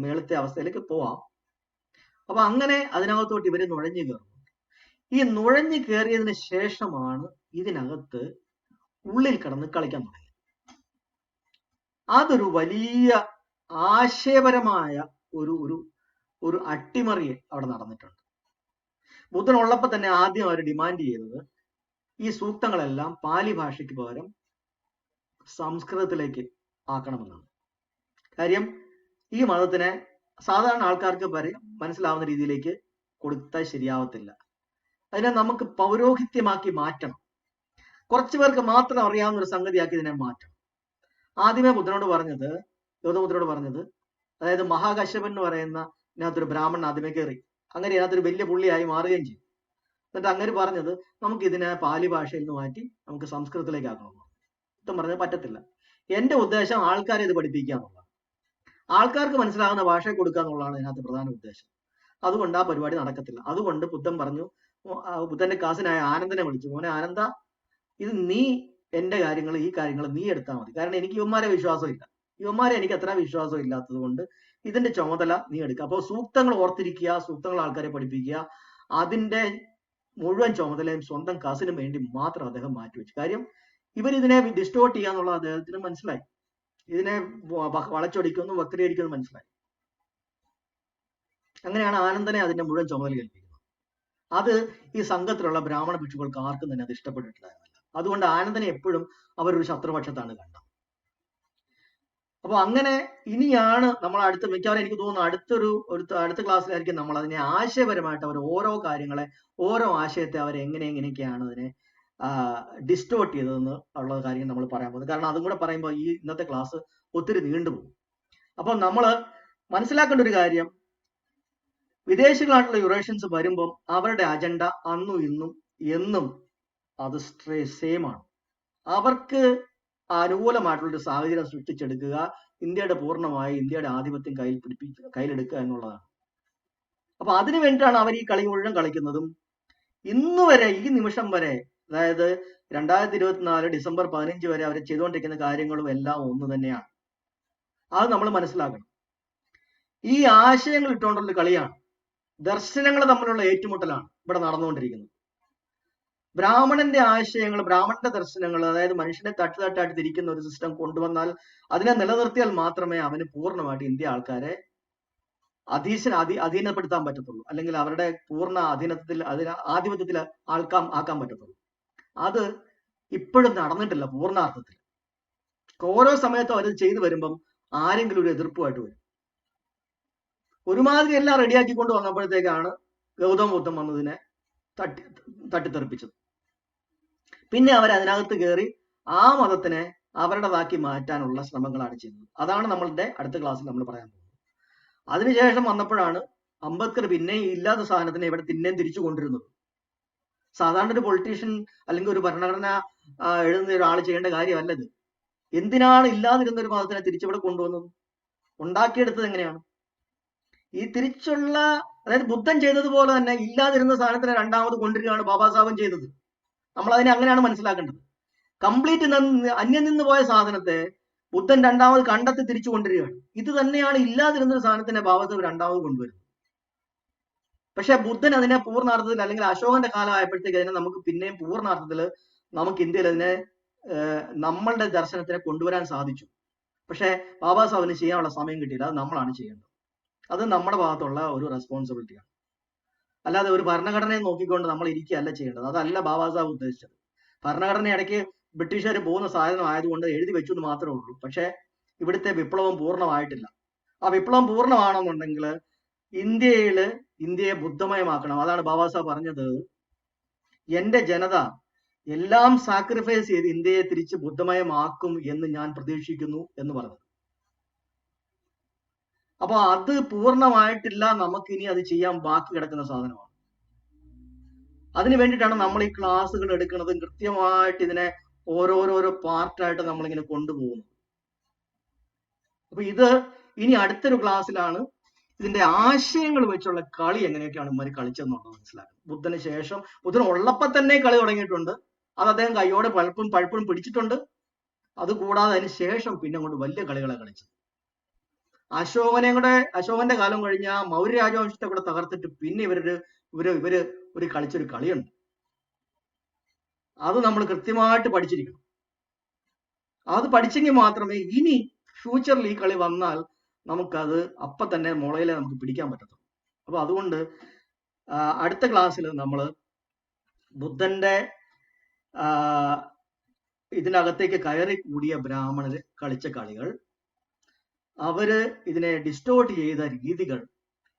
മേളത്തെ അവസ്ഥയിലേക്ക് പോവാം. അപ്പൊ അങ്ങനെ അതിനകത്തോട്ട് ഇവര് നുഴഞ്ഞു കയറും. ഈ നുഴഞ്ഞു കയറിയതിന് ശേഷമാണ് ഇതിനകത്ത് ഉള്ളിൽ കിടന്ന് കളിക്കാൻ തുടങ്ങി. അതൊരു വലിയ ആശയപരമായ ഒരു അട്ടിമറി അവിടെ നടന്നിട്ടുണ്ട്. ബുദ്ധൻ ഉള്ളപ്പോൾ തന്നെ ആദ്യം അവർ ഡിമാൻഡ് ചെയ്തത് ഈ സൂക്തങ്ങളെല്ലാം പാലി ഭാഷയ്ക്ക് പകരം സംസ്കൃതത്തിലേക്ക് ആക്കണമെന്നാണ്. കാര്യം ഈ മതത്തിനെ സാധാരണ ആൾക്കാർക്ക് മനസ്സിലാവുന്ന രീതിയിലേക്ക് കൊടുത്താൽ ശരിയാവത്തില്ല. അതിനെ നമുക്ക് പൗരോഹിത്യമാക്കി മാറ്റണം. കുറച്ചു പേർക്ക് മാത്രം അറിയാവുന്ന ഒരു സംഗതിയാക്കി ഇതിനെ മാറ്റണം. ആദ്യമേ ഗൗതമബുദ്ധനോട് പറഞ്ഞത്, അതായത് മഹാകശ്യപൻ എന്ന് പറയുന്ന ഇതിനകത്തൊരു ബ്രാഹ്മണൻ ആദ്യമേ കയറി. അങ്ങനെ ഇതിനകത്തൊരു വലിയ പുള്ളിയായി മാറുകയും ചെയ്തു. എന്നിട്ട് അങ്ങനെ പറഞ്ഞത്, നമുക്ക് ഇതിനെ പാലി ഭാഷയിൽ നിന്ന് മാറ്റി നമുക്ക് സംസ്കൃതത്തിലേക്ക് ആക്കണമെന്ന്. ഇതും പറഞ്ഞത് പറ്റത്തില്ല. എന്റെ ഉദ്ദേശം ആൾക്കാരെ ഇത് പഠിപ്പിക്കുക എന്നുള്ളതാണ്, ആൾക്കാർക്ക് മനസ്സിലാകുന്ന ഭാഷ കൊടുക്കുക എന്നുള്ളതാണ് ഇതിനകത്ത് പ്രധാന ഉദ്ദേശം. അതുകൊണ്ട് ആ പരിപാടി നടക്കത്തില്ല. അതുകൊണ്ട് ബുദ്ധൻ പറഞ്ഞു, ബുദ്ധന്റെ കാസിനായ ആനന്ദനെ വിളിച്ചു, മോനെ ആനന്ദ, ഇത് നീ എന്റെ കാര്യങ്ങൾ, ഈ കാര്യങ്ങൾ നീ എടുത്താൽ മതി. കാരണം എനിക്ക് ഇവന്മാരെ വിശ്വാസമില്ല, എനിക്ക് അത്ര വിശ്വാസം ഇല്ലാത്തത് കൊണ്ട് ഇതിന്റെ ചുമതല നീ എടുക്കുക. അപ്പോൾ സൂക്തങ്ങൾ ഓർത്തിരിക്കുക, സൂക്തങ്ങൾ ആൾക്കാരെ പഠിപ്പിക്കുക, അതിന്റെ മുഴുവൻ ചുമതലയും സ്വന്തം കാസിനും വേണ്ടി മാത്രം അദ്ദേഹം മാറ്റിവെച്ചു. കാര്യം ഇവരിതിനെ ഡിസ്റ്റോർട്ട് ചെയ്യാന്നുള്ള അദ്ദേഹത്തിന് മനസ്സിലായി. ഇതിനെ വളച്ചൊടിക്കുന്നു, വക്രീകരിക്കുന്നു മനസ്സിലായി. അങ്ങനെയാണ് ആനന്ദനെ അതിന്റെ മുഴുവൻ ചുമതല ഏൽപ്പിക്കുന്നത്. അത് ഈ സംഘത്തിലുള്ള ബ്രാഹ്മണ ഭിക്ഷുക്കൾക്ക് ആർക്കും തന്നെ അത് ഇഷ്ടപ്പെട്ടിട്ടുണ്ടായിരുന്നില്ല. അതുകൊണ്ട് ആനന്ദനെ എപ്പോഴും അവരൊരു ശത്രുപക്ഷത്താണ് കണ്ടത്. അപ്പൊ അങ്ങനെ ഇനിയാണ് നമ്മൾ മിക്കവാറും എനിക്ക് തോന്നുന്നു അടുത്ത ക്ലാസ്സിലായിരിക്കും നമ്മൾ അതിനെ ആശയപരമായിട്ട് അവർ ഓരോ കാര്യങ്ങളെ, ഓരോ ആശയത്തെ അവർ എങ്ങനെയൊക്കെയാണ് അതിനെ ഡിസ്റ്റോർട്ട് ചെയ്തതെന്ന് ഉള്ള കാര്യം നമ്മൾ പറയാൻ പോകുന്നത്. കാരണം അതും കൂടെ പറയുമ്പോൾ ഈ ഇന്നത്തെ ക്ലാസ് ഒത്തിരി നീണ്ടുപോകും. അപ്പൊ നമ്മൾ മനസ്സിലാക്കേണ്ട ഒരു കാര്യം, വിദേശികളായിട്ടുള്ള യുറേഷ്യൻസ് വരുമ്പം അവരുടെ അജണ്ട അന്നും ഇന്നും എന്നും അത് സെയിം ആണ്. അവർക്ക് അനുകൂലമായിട്ടുള്ളൊരു സാഹചര്യം സൃഷ്ടിച്ചെടുക്കുക, ഇന്ത്യയുടെ ആധിപത്യം കയ്യിലെടുക്കുക എന്നുള്ളതാണ്. അപ്പൊ അതിനു വേണ്ടിയിട്ടാണ് അവർ ഈ കളി മുഴുവൻ കളിക്കുന്നതും. ഇന്ന് വരെ, ഈ നിമിഷം വരെ, അതായത് 2024 ഡിസംബർ 15 വരെ അവർ ചെയ്തുകൊണ്ടിരിക്കുന്ന കാര്യങ്ങളും എല്ലാം ഒന്ന് തന്നെയാണ്. അത് നമ്മൾ മനസ്സിലാക്കണം. ഈ ആശയങ്ങൾ ഇട്ടുകൊണ്ടുള്ള കളിയാണ്, ദർശനങ്ങൾ തമ്മിലുള്ള ഏറ്റുമുട്ടലാണ് ഇവിടെ നടന്നുകൊണ്ടിരിക്കുന്നത്. ബ്രാഹ്മണന്റെ ആശയങ്ങൾ, ബ്രാഹ്മണന്റെ ദർശനങ്ങൾ, അതായത് മനുഷ്യനെ തട്ടുതട്ടായിട്ട് തിരിക്കുന്ന ഒരു സിസ്റ്റം കൊണ്ടുവന്നാൽ, അതിനെ നിലനിർത്തിയാൽ മാത്രമേ അവന് പൂർണ്ണമായിട്ട് ഇന്ത്യ ആൾക്കാരെ അധീനപ്പെടുത്താൻ പറ്റത്തുള്ളൂ, അല്ലെങ്കിൽ അവരുടെ പൂർണ്ണ ആധിപത്യത്തിൽ ആക്കാൻ പറ്റത്തുള്ളൂ. അത് ഇപ്പോഴും നടന്നിട്ടില്ല പൂർണ്ണാർത്ഥത്തിൽ. ഓരോ സമയത്തും അവർ ചെയ്തു വരുമ്പം ആരെങ്കിലും ഒരു എതിർപ്പുമായിട്ട് വരും. ഒരുമാതിരി എല്ലാം റെഡിയാക്കിക്കൊണ്ട് വന്നപ്പോഴത്തേക്കാണ് ഗൗതമ ബുദ്ധൻ വന്നതിനെ തട്ടിത്തെറിപ്പിച്ചത്. പിന്നെ അവർ അതിനകത്ത് കയറി ആ മതത്തിനെ അവരുടേതാക്കി മാറ്റാനുള്ള ശ്രമങ്ങളാണ് ചെയ്യുന്നത്. അതാണ് നമ്മളുടെ അടുത്ത ക്ലാസ്സിൽ നമ്മൾ പറയാൻ പോകുന്നത്. അതിനുശേഷം വന്നപ്പോഴാണ് അംബേദ്കർ പിന്നെയും ഇല്ലാത്ത സാധനത്തിനെ ഇവിടെ പിന്നെയും തിരിച്ചു കൊണ്ടിരുന്നത്. സാധാരണ ഒരു പൊളിറ്റീഷ്യൻ അല്ലെങ്കിൽ ഒരു ഭരണഘടന എഴുതുന്ന ഒരാൾ ചെയ്യേണ്ട കാര്യമല്ലത്. എന്തിനാണ് ഇല്ലാതിരുന്ന ഒരു മതത്തിനെ തിരിച്ചിവിടെ കൊണ്ടുവന്നത്? ഉണ്ടാക്കിയെടുത്തത് എങ്ങനെയാണ്? ഈ തിരിച്ചുള്ള, അതായത് ബുദ്ധൻ ചെയ്തതുപോലെ തന്നെ ഇല്ലാതിരുന്ന സാധനത്തിനെ രണ്ടാമത് കൊണ്ടുവരികയാണ് ബാബാ സാഹബൻ ചെയ്തത്. നമ്മൾ അതിനെ അങ്ങനെയാണ് മനസ്സിലാക്കേണ്ടത്. കംപ്ലീറ്റ് അന്യം നിന്ന് പോയ സാധനത്തെ ബുദ്ധൻ രണ്ടാമത് കണ്ടെത്തി തിരിച്ചു കൊണ്ടുവരികയാണ്. ഇത് തന്നെയാണ് ഇല്ലാതിരുന്ന ഒരു സാധനത്തിനെ ബാബാ സാഹബ് രണ്ടാമത് കൊണ്ടുവരുന്നത്. പക്ഷെ ബുദ്ധൻ അതിനെ പൂർണ്ണാർത്ഥത്തിൽ, അല്ലെങ്കിൽ അശോകന്റെ കാലം ആയപ്പോഴത്തേക്ക് അതിനെ നമുക്ക് പിന്നെയും പൂർണ്ണാർത്ഥത്തിൽ നമുക്ക് ഇന്ത്യയിൽ അതിനെ നമ്മളുടെ ദർശനത്തിനെ കൊണ്ടുവരാൻ സാധിച്ചു. പക്ഷെ ബാബാ സാഹബിന് ചെയ്യാനുള്ള സമയം കിട്ടിയില്ല. അത് നമ്മളാണ് ചെയ്യേണ്ടത്. അത് നമ്മുടെ ഭാഗത്തുള്ള ഒരു റെസ്പോൺസിബിലിറ്റിയാണ്. അല്ലാതെ ഒരു ഭരണഘടനയെ നോക്കിക്കൊണ്ട് നമ്മൾ ഇരിക്കുകയല്ല ചെയ്യേണ്ടത്. അതല്ല ബാബാ സാഹബ് ഉദ്ദേശിച്ചത്. ഭരണഘടന ഇടയ്ക്ക് ബ്രിട്ടീഷുകാർ പോകുന്ന സാധനം ആയതുകൊണ്ട് എഴുതി വെച്ചു എന്ന് മാത്രമേ ഉള്ളൂ. പക്ഷെ ഇവിടുത്തെ വിപ്ലവം പൂർണ്ണമായിട്ടില്ല. ആ വിപ്ലവം പൂർണ്ണമാണെന്നുണ്ടെങ്കിൽ ഇന്ത്യയെ ബുദ്ധമയമാക്കണം. അതാണ് ബാബാ സാഹബ് പറഞ്ഞത്, എന്റെ ജനത എല്ലാം സാക്രിഫൈസ് ചെയ്ത് ഇന്ത്യയെ തിരിച്ച് ബുദ്ധമയമാക്കും എന്ന് ഞാൻ പ്രതീക്ഷിക്കുന്നു എന്ന് പറഞ്ഞത്. അപ്പൊ അത് പൂർണ്ണമായിട്ടില്ല. നമുക്കിനി അത് ചെയ്യാൻ ബാക്കി കിടക്കുന്ന സാധനമാണ്. അതിനു വേണ്ടിയിട്ടാണ് നമ്മൾ ഈ ക്ലാസ്സുകൾ എടുക്കുന്നതും കൃത്യമായിട്ട് ഇതിനെ ഓരോരോരോ പാർട്ടായിട്ട് നമ്മളിങ്ങനെ കൊണ്ടുപോകുന്നത്. അപ്പൊ ഇത് ഇനി അടുത്തൊരു ക്ലാസ്സിലാണ് ഇതിന്റെ ആശയങ്ങൾ വെച്ചുള്ള കളി എങ്ങനെയൊക്കെയാണ് ഇവർ കളിച്ചതെന്നുള്ളത് മനസ്സിലാക്കുന്നത്. ബുദ്ധന് ശേഷം, ബുദ്ധൻ ഉള്ളപ്പോൾ തന്നെ കളി തുടങ്ങിയിട്ടുണ്ട്. അത് അദ്ദേഹം കൈയോടെ പഴുപ്പും പിടിച്ചിട്ടുണ്ട്. അതുകൂടാതെ അതിന് ശേഷം പിന്നെ കൊണ്ട് വലിയ കളികളെ കളിച്ചത്. അശോകന്റെ കാലം കഴിഞ്ഞ മൗര്യ രാജവംശത്തെ കൂടെ തകർത്തിട്ട് പിന്നെ ഇവര് കളിച്ചൊരു കളിയുണ്ട്. അത് നമ്മൾ കൃത്യമായിട്ട് പഠിച്ചിരിക്കണം. അത് പഠിച്ചെങ്കിൽ മാത്രമേ ഇനി ഫ്യൂച്ചറിൽ ഈ കളി വന്നാൽ നമുക്കത് അപ്പൊ തന്നെ മുളയിലെ നമുക്ക് പിടിക്കാൻ പറ്റത്തുള്ളൂ. അപ്പൊ അതുകൊണ്ട് അടുത്ത ക്ലാസ്സിൽ നമ്മൾ ബുദ്ധന്റെ ഇതിനകത്തേക്ക് കയറി കൂടിയ ബ്രാഹ്മണര് കളിച്ച കളികൾ, അവര് ഇതിനെ ഡിസ്റ്റോർട്ട് ചെയ്ത രീതികൾ,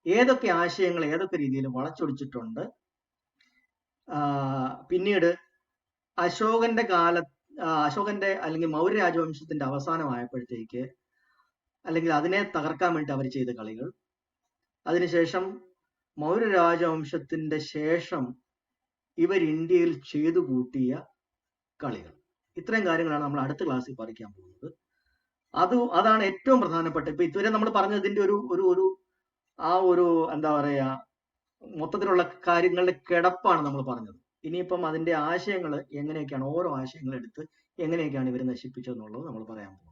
ഏതൊക്കെ ആശയങ്ങൾ ഏതൊക്കെ രീതിയിൽ വളച്ചൊടിച്ചിട്ടുണ്ട്, പിന്നീട് അശോകന്റെ അല്ലെങ്കിൽ മൗര്യ രാജവംശത്തിന്റെ അവസാനമായപ്പോഴത്തേക്ക്, അല്ലെങ്കിൽ അതിനെ തകർക്കാൻ വേണ്ടി അവർ ചെയ്ത കളികൾ, അതിനുശേഷം മൗര്യ രാജവംശത്തിന്റെ ശേഷം ഇവർ ഇന്ത്യയിൽ ചെയ്തു കൂട്ടിയ കളികൾ, ഇത്രയും കാര്യങ്ങളാണ് നമ്മൾ അടുത്ത ക്ലാസ്സിൽ പഠിക്കാൻ പോകുന്നത്. അതാണ് ഏറ്റവും പ്രധാനപ്പെട്ട. ഇപ്പൊ ഇതുവരെ നമ്മൾ പറഞ്ഞതിന്റെ ഒരു എന്താ പറയാ, മൊത്തത്തിലുള്ള കാര്യങ്ങളുടെ കിടപ്പാണ് നമ്മൾ പറഞ്ഞത്. ഇനിയിപ്പം അതിന്റെ ആശയങ്ങൾ എങ്ങനെയൊക്കെയാണ്, ഓരോ ആശയങ്ങൾ എടുത്ത് എങ്ങനെയൊക്കെയാണ് ഇവർ നശിപ്പിച്ചതെന്നുള്ളത് നമ്മൾ പറയാൻ പോകുന്നത്.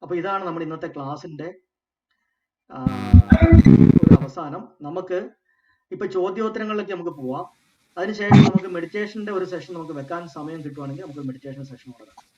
അപ്പൊ ഇതാണ് നമ്മുടെ ഇന്നത്തെ ക്ലാസ്സിന്റെ ഒരു അവസാനം. നമുക്ക് ഇപ്പൊ ചോദ്യോത്തരങ്ങളിലേക്ക് നമുക്ക് പോവാം. അതിനുശേഷം നമുക്ക് മെഡിറ്റേഷന്റെ ഒരു സെഷൻ നമുക്ക് വെക്കാൻ സമയം കിട്ടുവാണെങ്കിൽ നമുക്ക് മെഡിറ്റേഷൻ സെഷൻ തുടങ്ങാം.